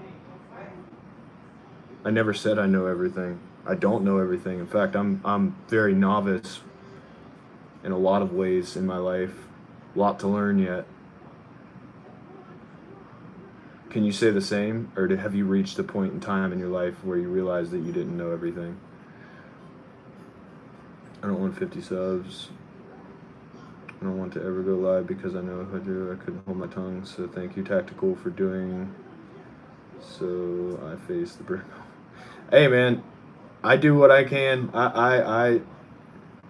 Speaker 3: I never said I know everything. I don't know everything. In fact, I'm very novice in a lot of ways in my life. A lot to learn yet. Can you say the same, or have you reached a point in time in your life where you realize that you didn't know everything? I don't want 50 subs. I don't want to ever go live because I know if I do, I couldn't hold my tongue. So thank you, TactiCool, for doing. So I face the brick. Hey, man, I do what I can.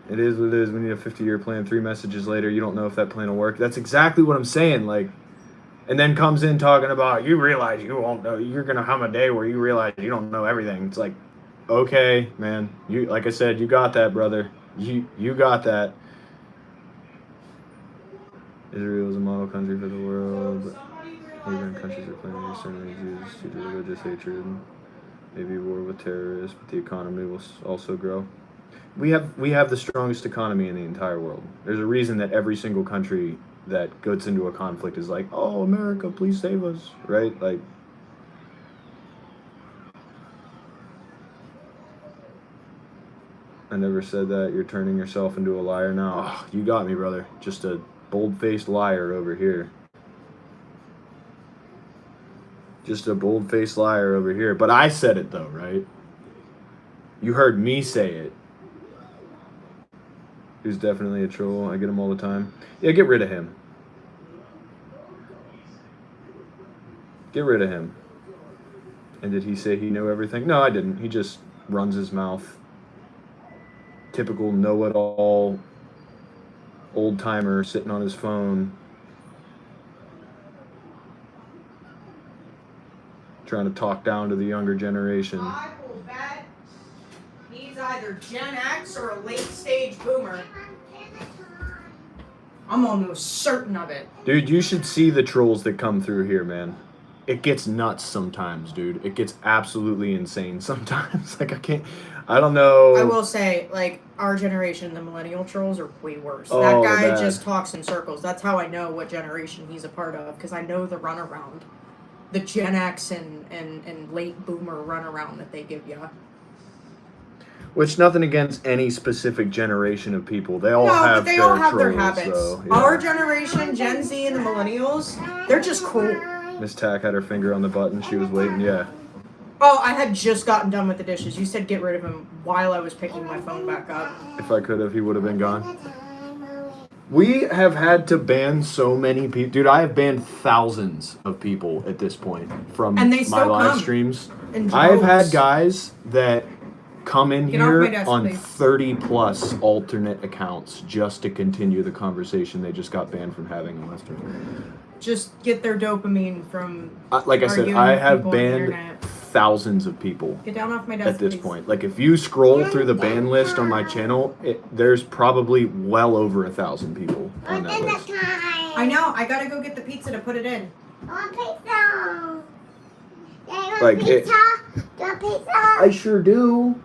Speaker 3: It is what it is. We need a 50-year plan. 3 messages later, you don't know if that plan will work. That's exactly what I'm saying. Like, and then comes in talking about, you realize you won't know. You're gonna have a day where you realize you don't know everything. It's like, okay, man. You, like I said, you got that, brother. You got that. Israel is a model country for the world. Neighboring countries are planning external Jews due to religious hatred. Maybe war with terrorists, but the economy will also grow. We have the strongest economy in the entire world. There's a reason that every single country that gets into a conflict is like, oh, America, please save us, right? Like, I never said that. You're turning yourself into a liar now. Oh, you got me, brother. Just a bold-faced liar over here. Just a bold-faced liar over here. But I said it, though, right? You heard me say it. He's definitely a troll. I get him all the time. Yeah, get rid of him. Get rid of him. And did he say he knew everything? No, I didn't. He just runs his mouth. Typical know-it-all old-timer sitting on his phone. Trying to talk down to the younger generation.
Speaker 2: I will bet he's either Gen X or a late-stage boomer. I'm almost certain of it.
Speaker 3: Dude, you should see the trolls that come through here, man. It gets nuts sometimes, dude. It gets absolutely insane sometimes. Like, I don't know.
Speaker 2: I will say, like, our generation, the millennial trolls, are way worse.
Speaker 3: Oh,
Speaker 2: that guy
Speaker 3: they're bad.
Speaker 2: just talks in circles. That's how I know what generation he's a part of, because I know the runaround. The Gen X and late boomer runaround that they give you.
Speaker 3: Which, nothing against any specific generation of people. They all
Speaker 2: No,
Speaker 3: have
Speaker 2: but they
Speaker 3: their
Speaker 2: all have
Speaker 3: trolls,
Speaker 2: their habits.
Speaker 3: so, yeah.
Speaker 2: Our generation, Gen Z and the millennials, they're just cool.
Speaker 3: Miss Tack had her finger on the button. She was waiting. Yeah.
Speaker 2: Oh, I had just gotten done with the dishes. You said get rid of him while I was picking my phone back up.
Speaker 3: If I could have, he would have been gone. We have had to ban so many people. Dude, I have banned thousands of people at this point from
Speaker 2: And they
Speaker 3: my
Speaker 2: still
Speaker 3: live
Speaker 2: come
Speaker 3: streams.
Speaker 2: in
Speaker 3: I have had
Speaker 2: droves.
Speaker 3: guys that come in
Speaker 2: Get off my
Speaker 3: here
Speaker 2: desk,
Speaker 3: on
Speaker 2: please.
Speaker 3: 30 plus alternate accounts just to continue the conversation they just got banned from having in Western.
Speaker 2: Just get their dopamine from.
Speaker 3: Like I said,
Speaker 2: arguing
Speaker 3: I
Speaker 2: with
Speaker 3: have
Speaker 2: people on the
Speaker 3: banned
Speaker 2: internet.
Speaker 3: thousands of people
Speaker 2: Get down off my desk,
Speaker 3: at this
Speaker 2: please.
Speaker 3: point. Like, if you scroll through the ban list on my channel, there's probably well over 1,000 people on that list.
Speaker 2: I know. I gotta go get the pizza to put it in.
Speaker 1: I want pizza.
Speaker 3: Like,
Speaker 1: pizza? Do you want pizza?
Speaker 3: I sure do.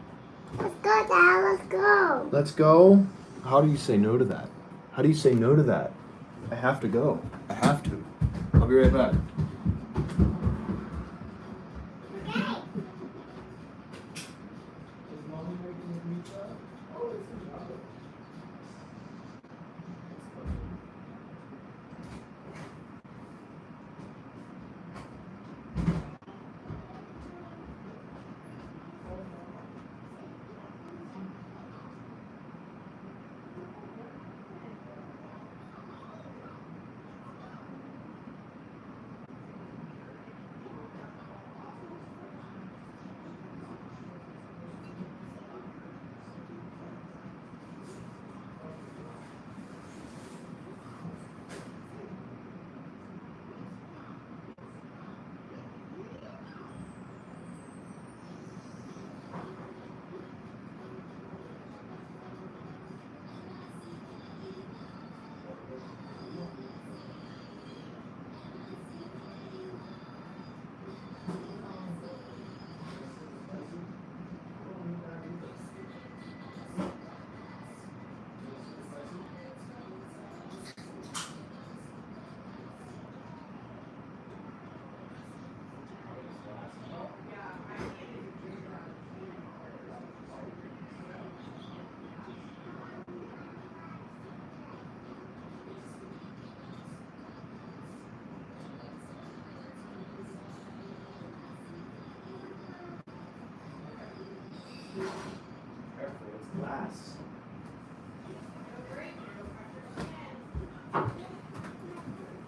Speaker 1: Let's go, Dad. Let's go.
Speaker 3: Let's go. How do you say no to that? How do you say no to that? I have to go. I have to. I'll be right back.
Speaker 1: Okay.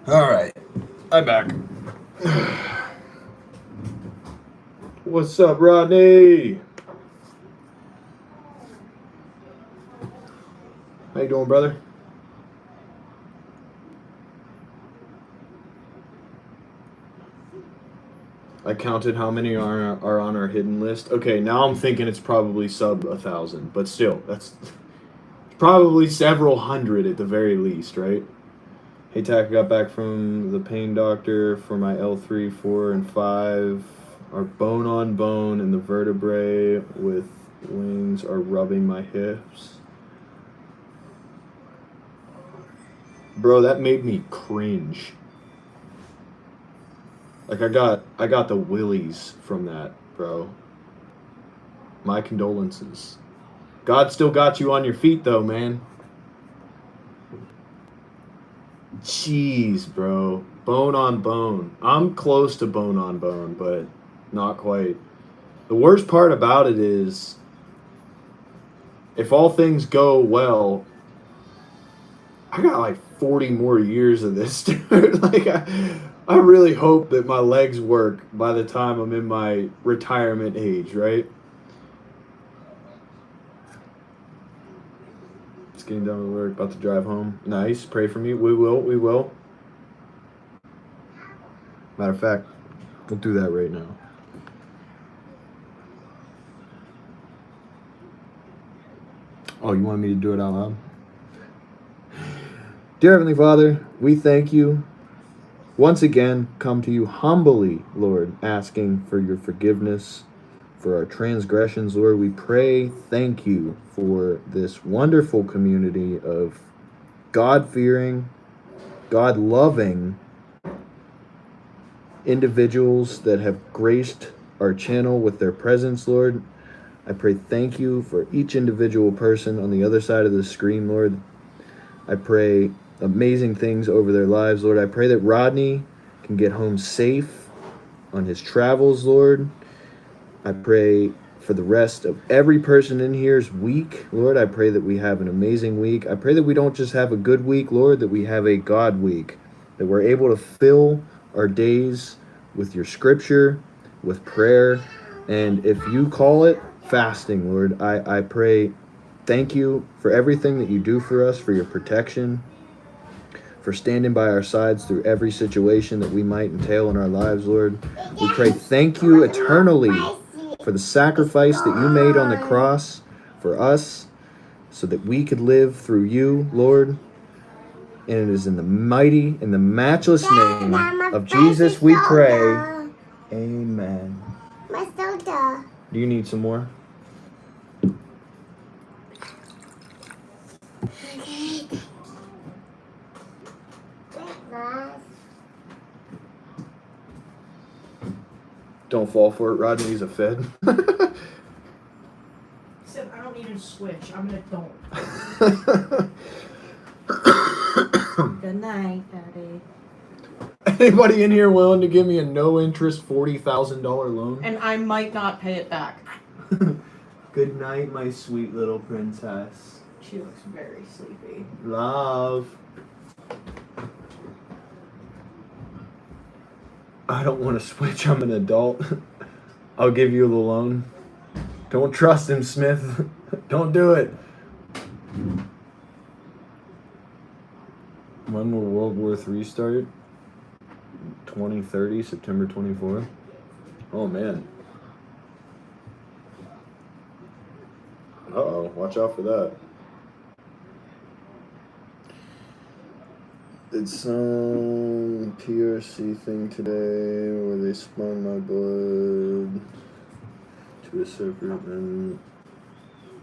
Speaker 3: All right, I'm back. What's up, Rodney? How you doing, brother? I counted how many are on our hidden list. Okay, now I'm thinking it's probably sub 1,000, but still, that's probably several hundred at the very least, right? Hey, Tack, got back from the pain doctor for my L3, 4, and 5. Our bone on bone and the vertebrae with wings are rubbing my hips. Bro, that made me cringe. Like I got the willies from that, bro. My condolences. God still got you on your feet though, man. Jeez, bro. Bone on bone. I'm close to bone on bone, but not quite. The worst part about it is if all things go well, I got like 40 more years of this, dude. Like I really hope that my legs work by the time I'm in my retirement age, right? Just getting done with work, about to drive home. Nice. Pray for me. We will. Matter of fact, we'll do that right now. Oh, you want me to do it out loud? Dear Heavenly Father, we thank you. Once again, come to you humbly, Lord, asking for your forgiveness for our transgressions. Lord, we pray, thank you for this wonderful community of God-fearing, God-loving individuals that have graced our channel with their presence, Lord. I pray thank you for each individual person on the other side of the screen, Lord. I pray amazing things over their lives, Lord. I pray that Rodney can get home safe on his travels, Lord. I pray for the rest of every person in here's week, Lord. I pray that we have an amazing week. I pray that we don't just have a good week, Lord, that we have a God week, that we're able to fill our days with your scripture, with prayer, and if you call it, fasting, Lord. I pray thank you for everything that you do for us, for your protection, for standing by our sides through every situation that we might entail in our lives, Lord. We pray thank you eternally for the sacrifice that you made on the cross for us so that we could live through you, Lord. And it is in the mighty, in the matchless name of Jesus we pray. Amen.
Speaker 1: My soda.
Speaker 3: Do you need some more?
Speaker 1: Okay.
Speaker 3: Don't fall for it, Rodney. He's a fed.
Speaker 2: Except I don't need a switch. I'm an adult. Good night, Daddy.
Speaker 3: Anybody in here willing to give me a no-interest $40,000 loan?
Speaker 2: And I might not pay it back.
Speaker 3: Good night, my sweet little princess.
Speaker 2: She looks very sleepy.
Speaker 3: Love. I don't want to switch. I'm an adult. I'll give you the loan. Don't trust him, Smith. Don't do it. When will World War III start? 2030, September 24th. Oh, man. Uh-oh, watch out for that. Did some PRC thing today where they spun my blood to a separate and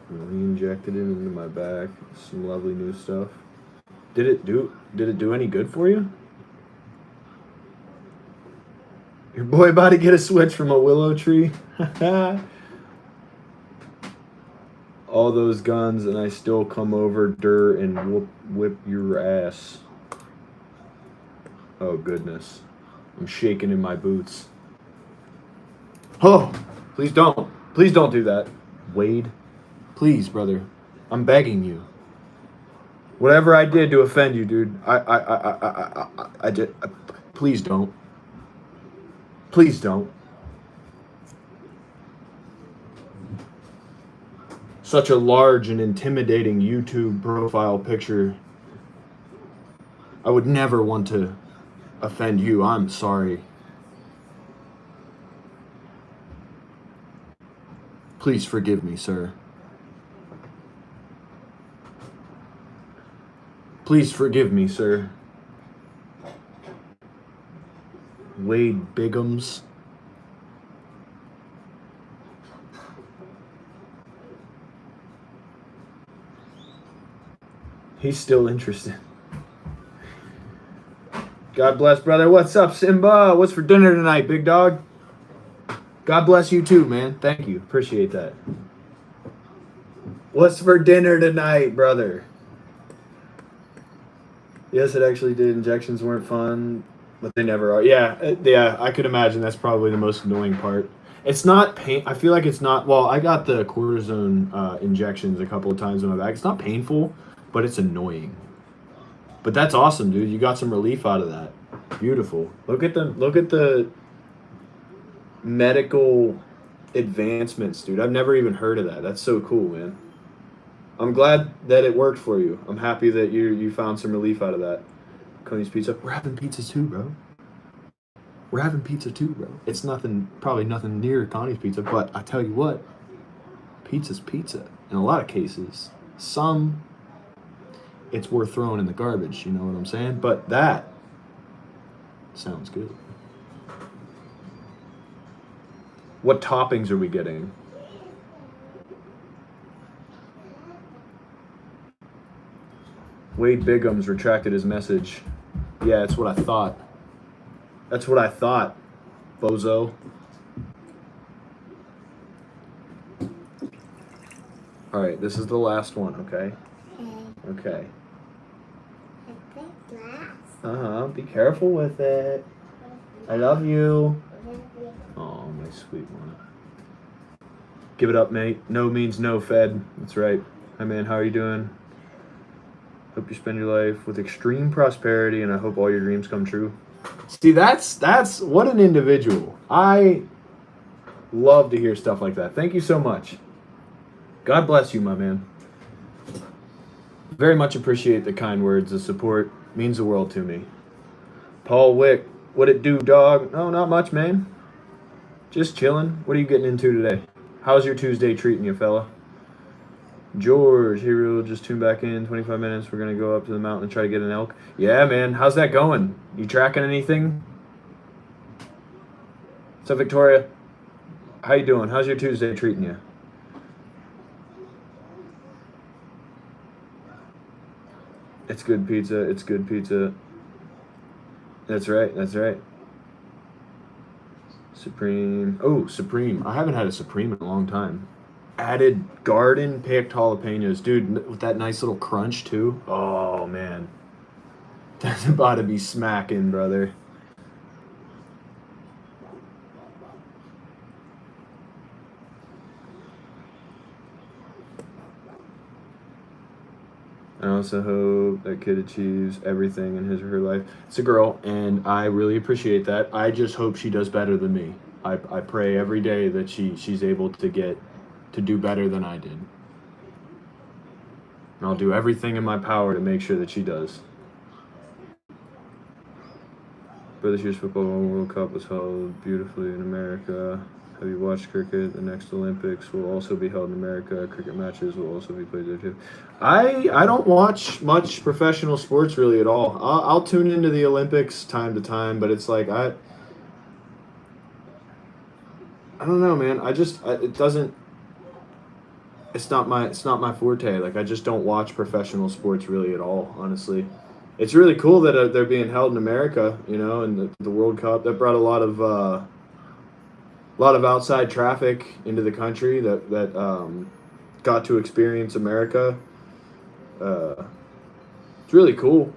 Speaker 3: re-injected it into my back. Some lovely new stuff. Did it do any good for you? Your boy about to get a switch from a willow tree. All those guns and I still come over dirt and whip your ass. Oh goodness. I'm shaking in my boots. Oh, please don't. Please don't do that. Wade, please, brother. I'm begging you. Whatever I did to offend you, dude, I did. Please don't. Please don't. Such a large and intimidating YouTube profile picture. I would never want to offend you. I'm sorry. Please forgive me, sir. Please forgive me, sir. Wade Bigums. He's still interested. God bless, brother. What's up, Simba? What's for dinner tonight, big dog? God bless you too, man. Thank you. Appreciate that. What's for dinner tonight, brother? Yes, it actually did. Injections weren't fun, but they never are. Yeah, I could imagine that's probably the most annoying part. It's not pain. I feel like it's not. Well, I got the cortisone injections a couple of times in my back. It's not painful, but it's annoying. But that's awesome, dude. You got some relief out of that. Beautiful. Look at the medical advancements, dude. I've never even heard of that. That's so cool, man. I'm glad that it worked for you. I'm happy that you found some relief out of that. Coney's Pizza. We're having pizza too, bro. We're having pizza too, bro. It's probably nothing near Connie's Pizza, but I tell you what, pizza's pizza. In a lot of cases, some it's worth throwing in the garbage, you know what I'm saying? But that sounds good. What toppings are we getting? Wade Bigums retracted his message. Yeah, that's what I thought. That's what I thought, bozo. All right, this is the last one, okay? Okay. Be careful with it. I love you. Oh, my sweet one. Give it up, mate. No means no, Fed. That's right. Hi, man. How are you doing? Hope you spend your life with extreme prosperity, and I hope all your dreams come true. See, that's what an individual. I love to hear stuff like that. Thank you so much. God bless you, my man. Very much appreciate the kind words. The support means the world to me. Paul Wick, what it do, dog? No, not much, man. Just chilling. What are you getting into today? How's your Tuesday treating you, fella? George, hey, real, just tune back in 25 minutes. We're going to go up to the mountain and try to get an elk. Yeah, man. How's that going? You tracking anything? What's up, Victoria? How you doing? How's your Tuesday treating you? It's good pizza. It's good pizza. That's right. That's right. Supreme. Oh, Supreme. I haven't had a Supreme in a long time. Added garden picked jalapenos. Dude, with that nice little crunch, too. Oh, man. That's about to be smacking, brother. I also hope that kid achieves everything in his or her life. It's a girl, and I really appreciate that. I just hope she does better than me. I pray every day that she's able to do better than I did. And I'll do everything in my power to make sure that she does. But this year's Football World Cup was held beautifully in America. Have you watched cricket? The next Olympics will also be held in America. Cricket matches will also be played there too. I don't watch much professional sports really at all. I'll tune into the Olympics time to time, but it's like I don't know, man. It's not my forte. Like, I just don't watch professional sports really at all, honestly. It's really cool that they're being held in America, you know, and the World Cup. That brought a lot of outside traffic into the country that got to experience America. It's really cool.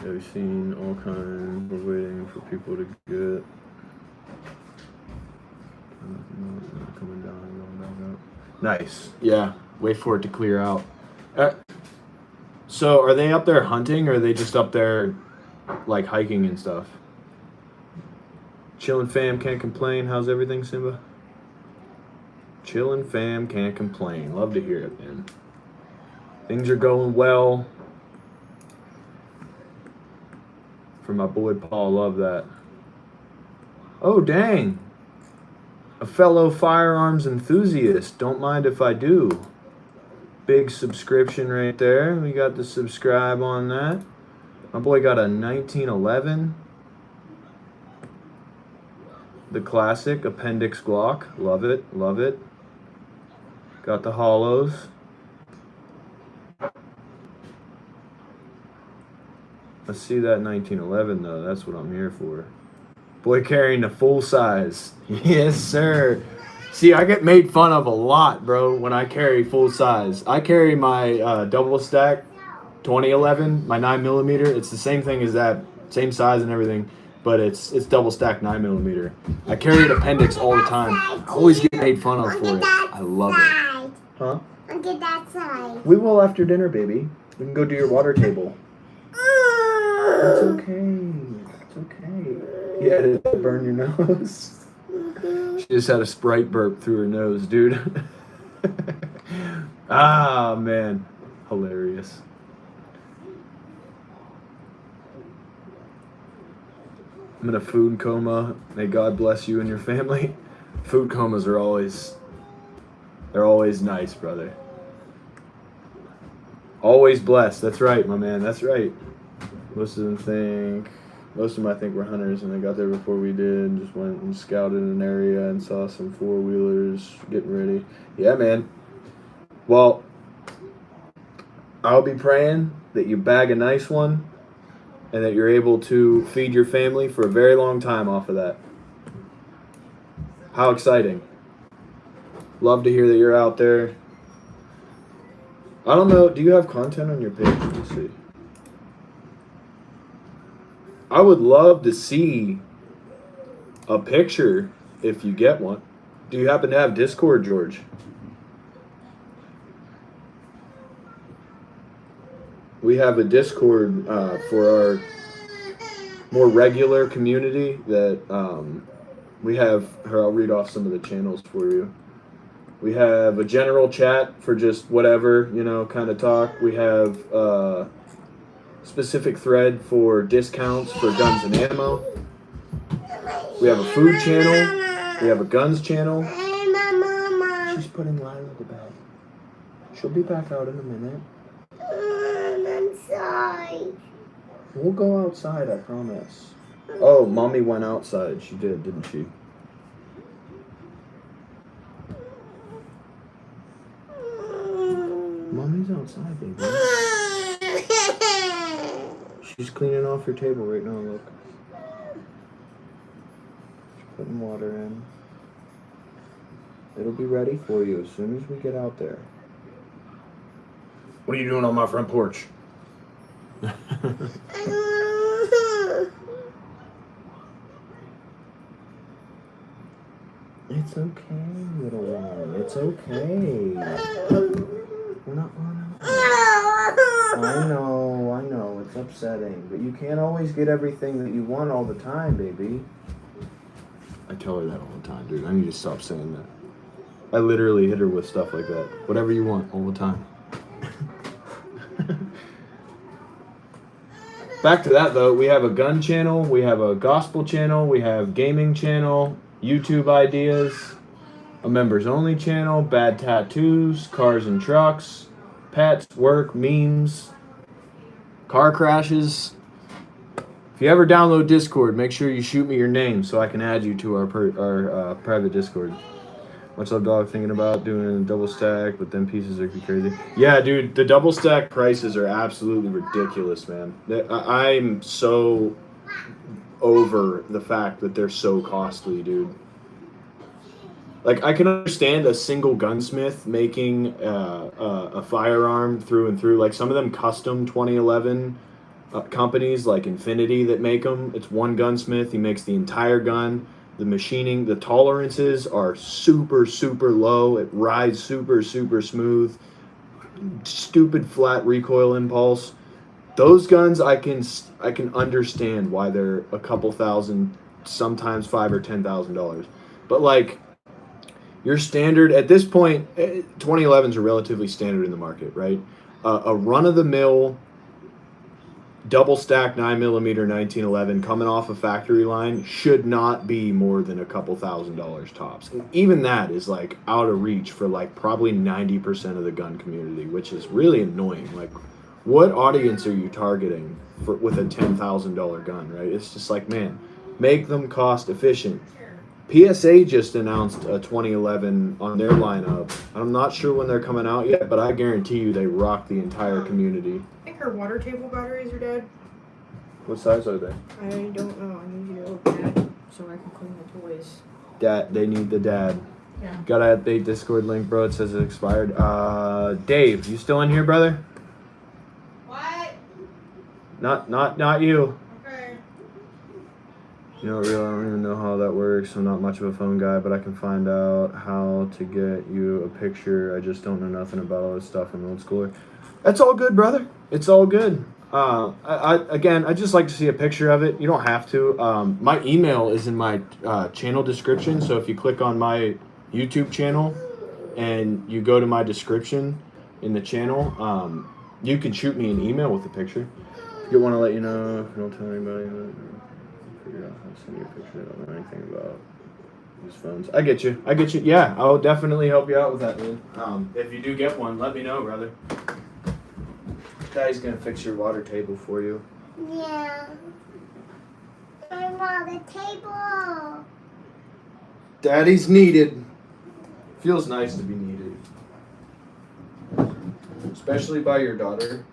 Speaker 3: I've seen all kinds. We're waiting for people to get No, it's not coming down and going back up. Nice. Yeah. Wait for it to clear out. So are they up there hunting, or are they just up there like hiking and stuff? Chillin' fam, can't complain. How's everything, Simba? Chillin' fam, can't complain. Love to hear it, man. Things are going well. For my boy Paul, love that. Oh, dang. A fellow firearms enthusiast. Don't mind if I do. Big subscription right there. We got the subscribe on that. My boy got a 1911. The classic Appendix Glock. Love it. Love it. Got the hollows. Let's see that 1911 though. That's what I'm here for. Boy carrying the full size. Yes, sir. See, I get made fun of a lot, bro, when I carry full size. I carry my double stack 2011, my 9mm. It's the same thing as that, same size and everything, but it's double stack 9mm. I carry an appendix all the time. I always get made fun of for it. I love it. Huh?
Speaker 1: Look at that side.
Speaker 3: We will after dinner, baby. We can go do your water table. It's okay. It's okay. Yeah, did it burn your nose? She just had a Sprite burp through her nose, dude. Ah, man. Hilarious. I'm in a food coma. May God bless you and your family. Food comas are always... They're always nice, brother. Always blessed. That's right, my man. That's right. Most of them I think were hunters, and they got there before we did. Just went and scouted an area and saw some four-wheelers getting ready. Yeah, man. Well, I'll be praying that you bag a nice one and that you're able to feed your family for a very long time off of that. How exciting. Love to hear that you're out there. I don't know, do you have content on your page? Let me see. I would love to see a picture if you get one. Do you happen to have Discord, George? We have a Discord for our more regular community that we have. Here, I'll read off some of the channels for you. We have a general chat for just whatever, you know, kind of talk. We have specific thread for discounts for guns and ammo. We have a food channel. We have a guns channel. She's putting Lila to bed. She'll be back out in a minute.
Speaker 1: I'm sorry.
Speaker 3: We'll go outside, I promise. Oh, Mommy went outside. She did, didn't she? Mommy's outside, baby. She's cleaning off her table right now, look. She's putting water in. It'll be ready for you as soon as we get out there. What are you doing on my front porch? It's okay, little one. It's okay. We're not on. I know. It's upsetting. But you can't always get everything that you want all the time, baby. I tell her that all the time, dude. I need to stop saying that. I literally hit her with stuff like that. Whatever you want, all the time. Back to that, though. We have a gun channel. We have a gospel channel. We have gaming channel. YouTube ideas. A members only channel. Bad tattoos. Cars and trucks. Pets. Work. Memes. Car crashes. If you ever download Discord, make sure you shoot me your name so I can add you to our private Discord. Much love, dog. Thinking about doing a double stack, but then pieces are crazy. Yeah, dude, the double stack prices are absolutely ridiculous, man. I'm so over the fact that they're so costly, dude. Like, I can understand a single gunsmith making a firearm through and through. Like, some of them custom 2011 companies like Infinity that make them. It's one gunsmith. He makes the entire gun. The machining, the tolerances are super, super low. It rides super, super smooth. Stupid flat recoil impulse. Those guns, I can understand why they're a couple thousand, sometimes $5,000 or $10,000. But like your standard at this point, 2011s are relatively standard in the market, right? A run of the mill double stack 9mm 1911 coming off a factory line should not be more than a couple $1,000s tops. And even that is like out of reach for like probably 90% of the gun community, which is really annoying. Like, what audience are you targeting with a $10,000 gun, right? It's just like, man, make them cost efficient. PSA just announced a 2011 on their lineup. I'm not sure when they're coming out yet, but I guarantee you they rock the entire community.
Speaker 2: I think her water table batteries are dead.
Speaker 3: What size are they?
Speaker 2: I don't know. I need you to open it so I can clean the toys.
Speaker 3: Dad, they need the dad.
Speaker 2: Yeah.
Speaker 3: Gotta update Discord link, bro. It says it expired. Dave, you still in here, brother?
Speaker 2: What?
Speaker 3: Not you.
Speaker 2: Okay.
Speaker 3: You know, really, I don't even know how that works. I'm not much of a phone guy, but I can find out how to get you a picture. I just don't know nothing about all this stuff. I'm an old schooler. That's all good, brother. It's all good. I just like to see a picture of it. You don't have to. My email is in my channel description. So if you click on my YouTube channel and you go to my description in the channel, you can shoot me an email with a picture. You want to let you know if you don't tell anybody. Figure out how to send you a picture. I don't know anything about these phones. I get you. Yeah, I'll definitely help you out with that, man. If you do get one, let me know, brother. Daddy's gonna fix your water table for you.
Speaker 1: Yeah. I want the table.
Speaker 3: Daddy's needed. Feels nice to be needed. Especially by your daughter.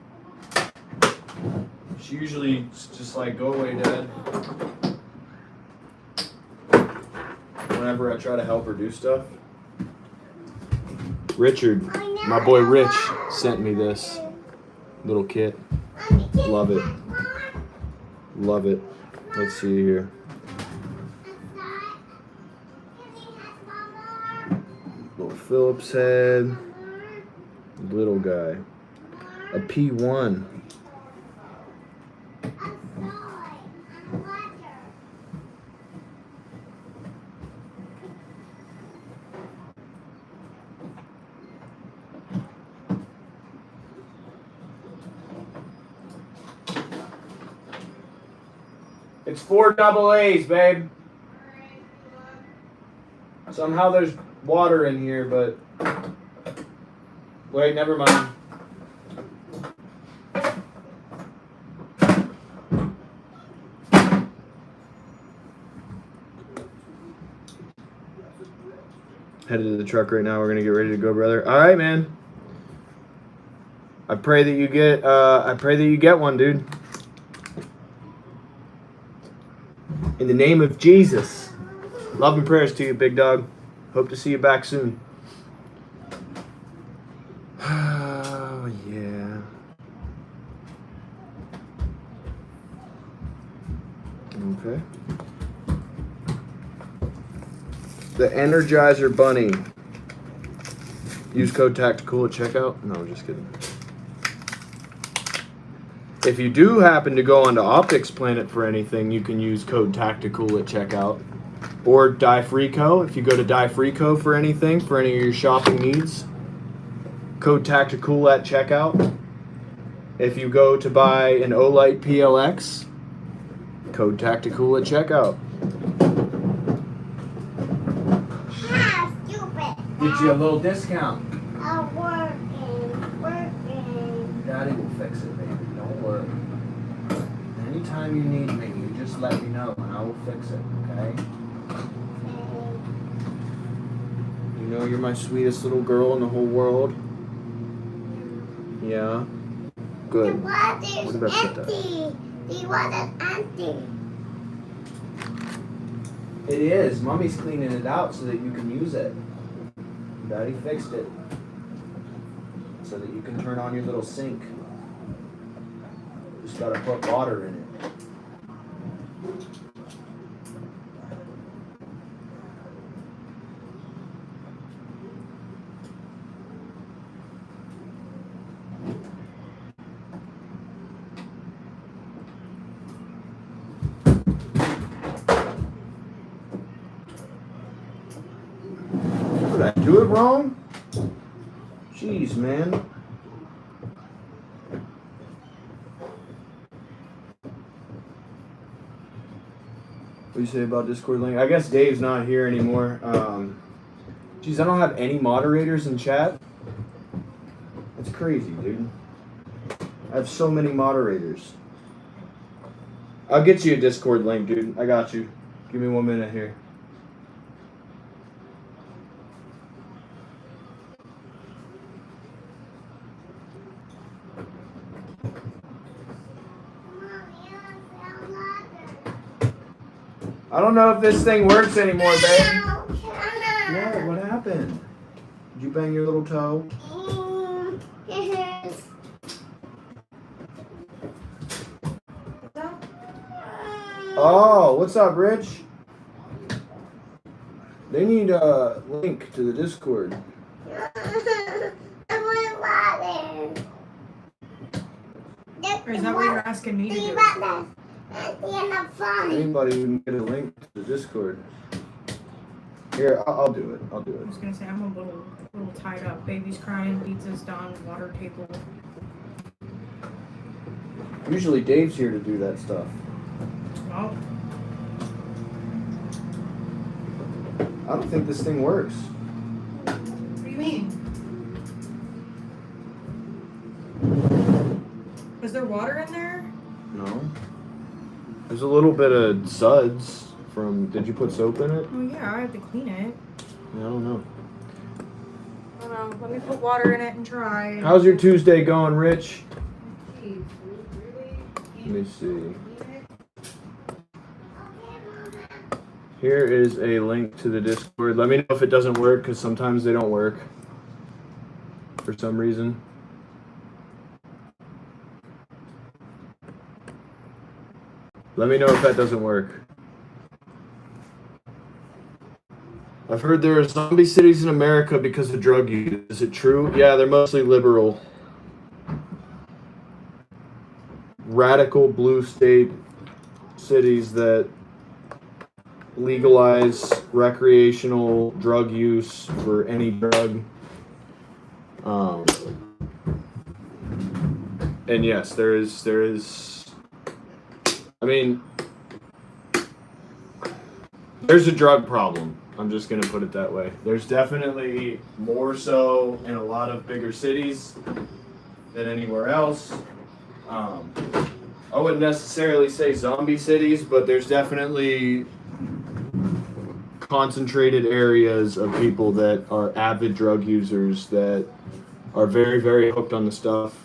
Speaker 3: She usually just like, go away, Dad. Whenever I try to help her do stuff. Richard, my boy Rich, sent me this little kit. Love it. Love it. Let's see here. Little Phillips head. Little guy. A P1. It's 4 double A's, babe. Somehow there's water in here, but wait, never mind. Headed to the truck right now. We're gonna get ready to go, brother. All right, man. I pray that you get one, dude. In the name of Jesus. Love and prayers to you, big dog. Hope to see you back soon. Oh, yeah. Okay. The Energizer Bunny. Use code TactiCool at checkout. No, I'm just kidding. If you do happen to go onto Optics Planet for anything, you can use code TactiCool at checkout. Or Die Free Co. If you go to Die Free Co for anything, for any of your shopping needs, code TactiCool at checkout. If you go to buy an Olight PLX, code TactiCool at checkout.
Speaker 1: Ah, stupid.
Speaker 3: Get you a little discount.
Speaker 1: Working.
Speaker 3: Daddy will fix it, baby. Don't worry. Anytime you need me, you just let me know and I will fix it, okay? You know you're my sweetest little girl in the whole world. Yeah. Good.
Speaker 1: The water's
Speaker 3: What about that?
Speaker 1: empty. The water's empty.
Speaker 3: It is. Mommy's cleaning it out so that you can use it. Daddy fixed it. So that you can turn on your little sink. Just gotta put water in it. Did I do it wrong? Jeez, man. What do you say about Discord link? I guess Dave's not here anymore. Geez, I don't have any moderators in chat. That's crazy, dude. I have so many moderators. I'll get you a Discord link, dude. I got you. Give me 1 minute here. I don't know if this thing works anymore, babe. What? What happened? Did you bang your little toe?
Speaker 1: Yes.
Speaker 3: Oh, what's up, Rich? They need a link to the Discord.
Speaker 1: I want water.
Speaker 2: Or is that what you're asking me to do?
Speaker 1: At the end of fun.
Speaker 3: Anybody who can get a link to the Discord. Here, I'll do it. I'll do
Speaker 2: I
Speaker 3: it.
Speaker 2: was gonna say I'm a little tied up. Baby's crying, pizza's done, water table.
Speaker 3: Usually Dave's here to do that stuff.
Speaker 2: Well,
Speaker 3: I don't think this thing works.
Speaker 2: what do you mean? Is there water in there?
Speaker 3: No. There's a little bit of suds from. Did you put soap in it?
Speaker 2: Oh yeah, I have to clean it.
Speaker 3: I don't know.
Speaker 2: I don't know. Let me put water in it and try.
Speaker 3: How's your Tuesday going, Rich? Let me see. Here is a link to the Discord. Let me know if it doesn't work, because sometimes they don't work for some reason. Let me know if that doesn't work. I've heard there are zombie cities in America because of drug use. Is it true? Yeah, they're mostly liberal. Radical blue state cities that legalize recreational drug use for any drug. And yes, there is. I mean, there's a drug problem. I'm just gonna put it that way. There's definitely more so in a lot of bigger cities than anywhere else. I wouldn't necessarily say zombie cities, but there's definitely concentrated areas of people that are avid drug users that are very, very hooked on the stuff,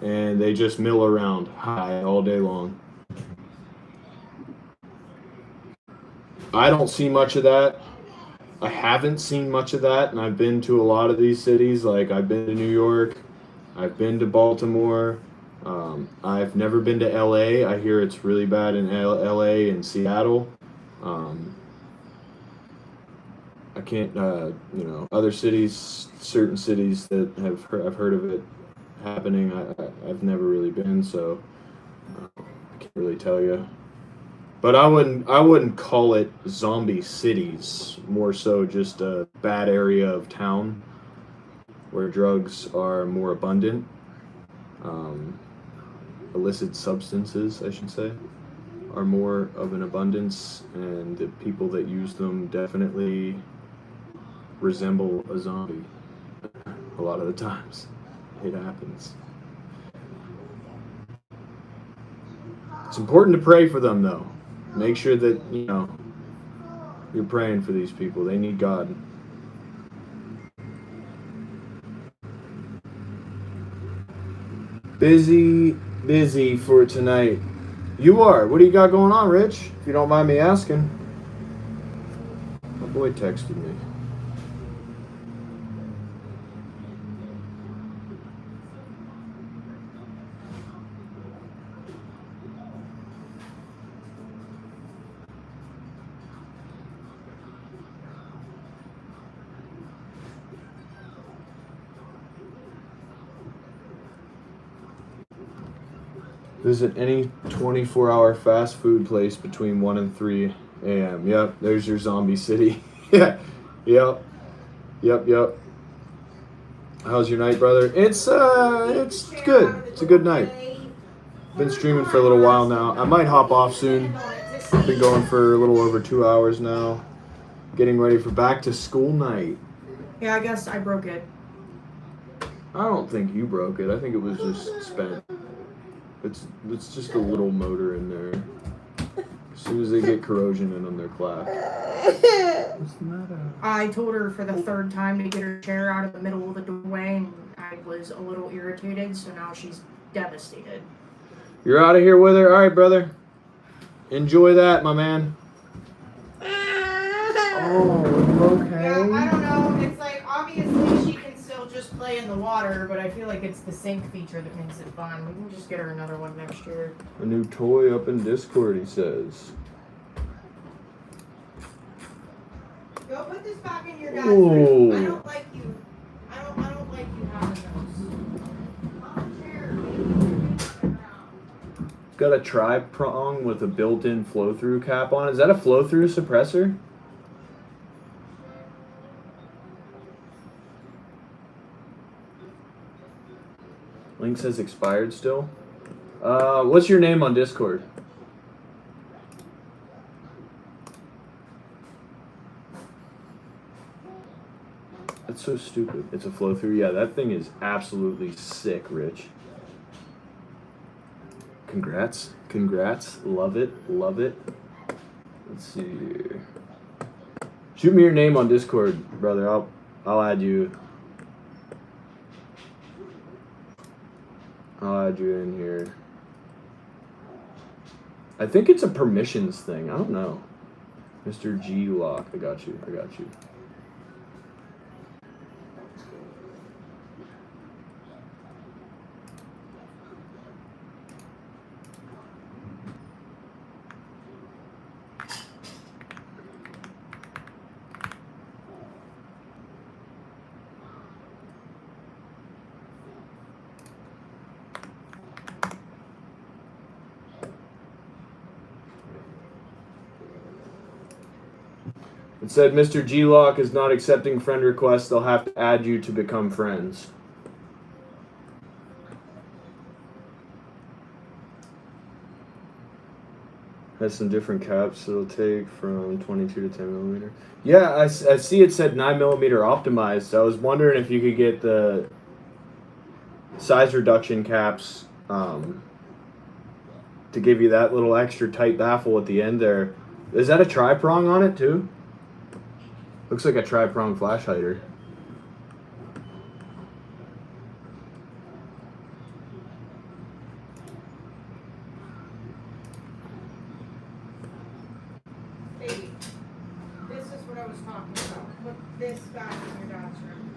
Speaker 3: and they just mill around high all day long. I don't see much of that. I haven't seen much of that, and I've been to a lot of these cities. Like, I've been to New York, I've been to Baltimore, I've never been to LA. I hear it's really bad in LA and Seattle. I can't, other cities, certain cities that I've heard of it happening. I've never really been, so I can't really tell you. But I wouldn't call it zombie cities. More so just a bad area of town where drugs are more abundant. Illicit substances, I should say, are more of an abundance, and the people that use them definitely resemble a zombie. A lot of the times, it happens. It's important to pray for them, though. Make sure that, you're praying for these people. They need God. Busy for tonight. You are. What do you got going on, Rich? If you don't mind me asking. My boy texted me. Visit any 24-hour fast food place between 1 and 3 a.m. Yep, there's your zombie city. Yeah, yep. Yep. How's your night, brother? It's good. It's a good night. Been streaming for a little while now. I might hop off soon. Been going for a little over 2 hours now. Getting ready for back to school night.
Speaker 2: Yeah, I guess I broke it.
Speaker 3: I don't think you broke it. I think it was just spent. It's just a little motor in there. As soon as they get corrosion in them, they're clapped. What's the matter?
Speaker 2: I told her for the third time to get her chair out of the middle of the doorway, and I was a little irritated, so now she's devastated.
Speaker 3: You're out of here with her? All right, brother. Enjoy that, my man. Oh, okay.
Speaker 2: Yeah, I don't know. It's like, obviously she can still just play in the water, but I feel like it's the sink feature that makes it fun. We can just get her another one next year.
Speaker 3: A new toy up in Discord, he says.
Speaker 2: Go put this back in your dad's
Speaker 3: Ooh.
Speaker 2: room. I don't like you. I don't like you having those.
Speaker 3: It's got a tri-prong with a built-in flow-through cap on. Is that a flow-through suppressor? Link says expired still. What's your name on Discord? That's so stupid. It's a flow through. Yeah, that thing is absolutely sick, Rich. Congrats. Love it. Let's see here. Shoot me your name on Discord, brother. I'll add you. I'll add you in here. I think it's a permissions thing. I don't know. Mr. G Lock. I got you. It said Mr. G-Lock is not accepting friend requests. They'll have to add you to become friends. Has some different caps it'll take from 22 to 10 millimeter. Yeah, I see it said 9 millimeter optimized. I was wondering if you could get the size reduction caps to give you that little extra tight baffle at the end there. Is that a tri-prong on it too? Looks like a tri-prong flash hider.
Speaker 2: Baby, this is what I was talking about. Put this back in your dad's room.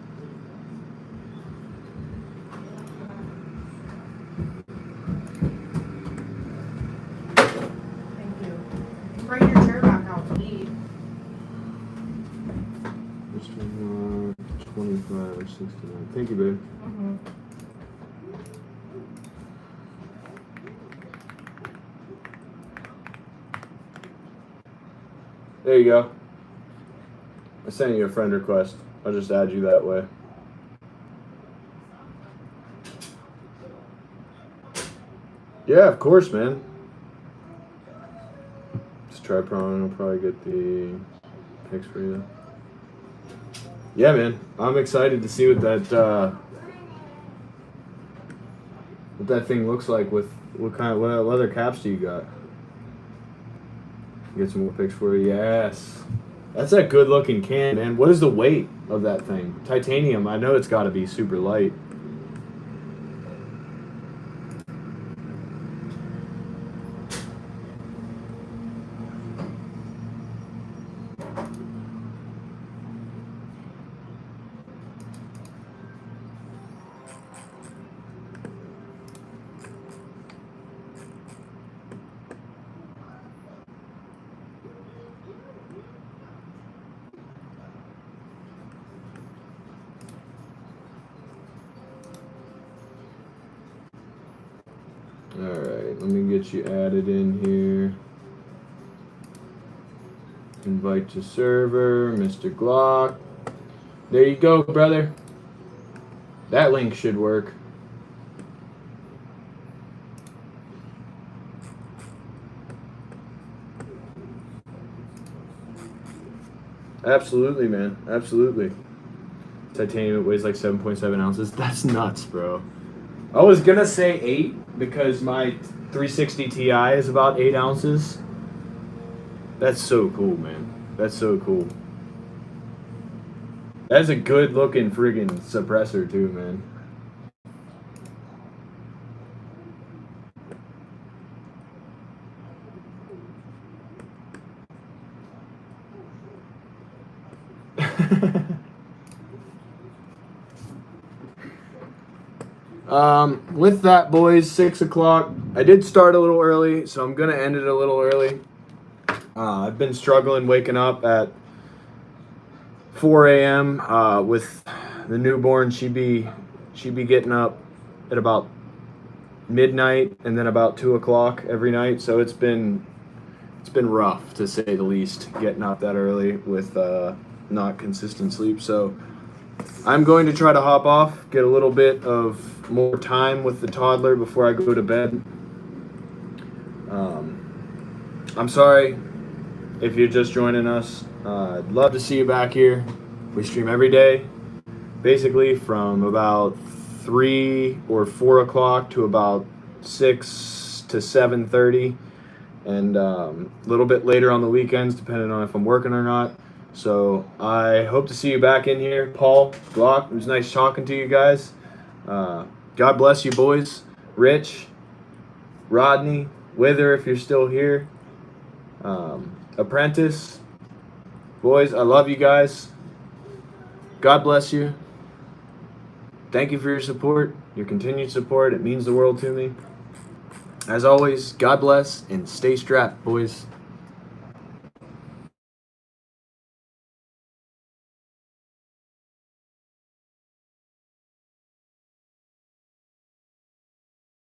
Speaker 2: Thank you. Bring your chair back out to eat.
Speaker 3: 25 or 69. Thank you, babe.
Speaker 2: Mm-hmm.
Speaker 3: There you go. I sent you a friend request. I'll just add you that way. Yeah, of course, man. Just try prawn. I'll probably get the pics for you. Yeah, man. I'm excited to see what that thing looks like. With what other caps do you got? Get some more pics for you. Yes. That's a good looking can, man. What is the weight of that thing? Titanium. I know it's got to be super light. Alright, let me get you added in here. Invite to server, Mr. Glock. There you go, brother. That link should work. Absolutely, man. Absolutely. Titanium weighs like 7.7 ounces. That's nuts, bro. I was gonna say 8 because my 360 Ti is about 8 ounces. That's so cool, man. That's so cool. That's a good looking friggin' suppressor too, man. With that, boys, 6 o'clock. I did start a little early, so I'm gonna end it a little early. I've been struggling waking up at 4 a.m. With the newborn. She'd be getting up at about midnight and then about 2 o'clock every night. So it's been rough, to say the least, getting up that early with not consistent sleep. So I'm going to try to hop off, get a little bit of more time with the toddler before I go to bed. I'm sorry if you're just joining us. I'd love to see you back here. We stream every day, basically from about 3 or 4 o'clock to about 6 to 7:30, and a little bit later on the weekends, depending on if I'm working or not. So I hope to see you back in here. Paul, Glock, it was nice talking to you guys. God bless you, boys. Rich, Rodney, Wither, if you're still here. Apprentice, boys, I love you guys. God bless you. Thank you for your support, your continued support. It means the world to me. As always, God bless and stay strapped, boys.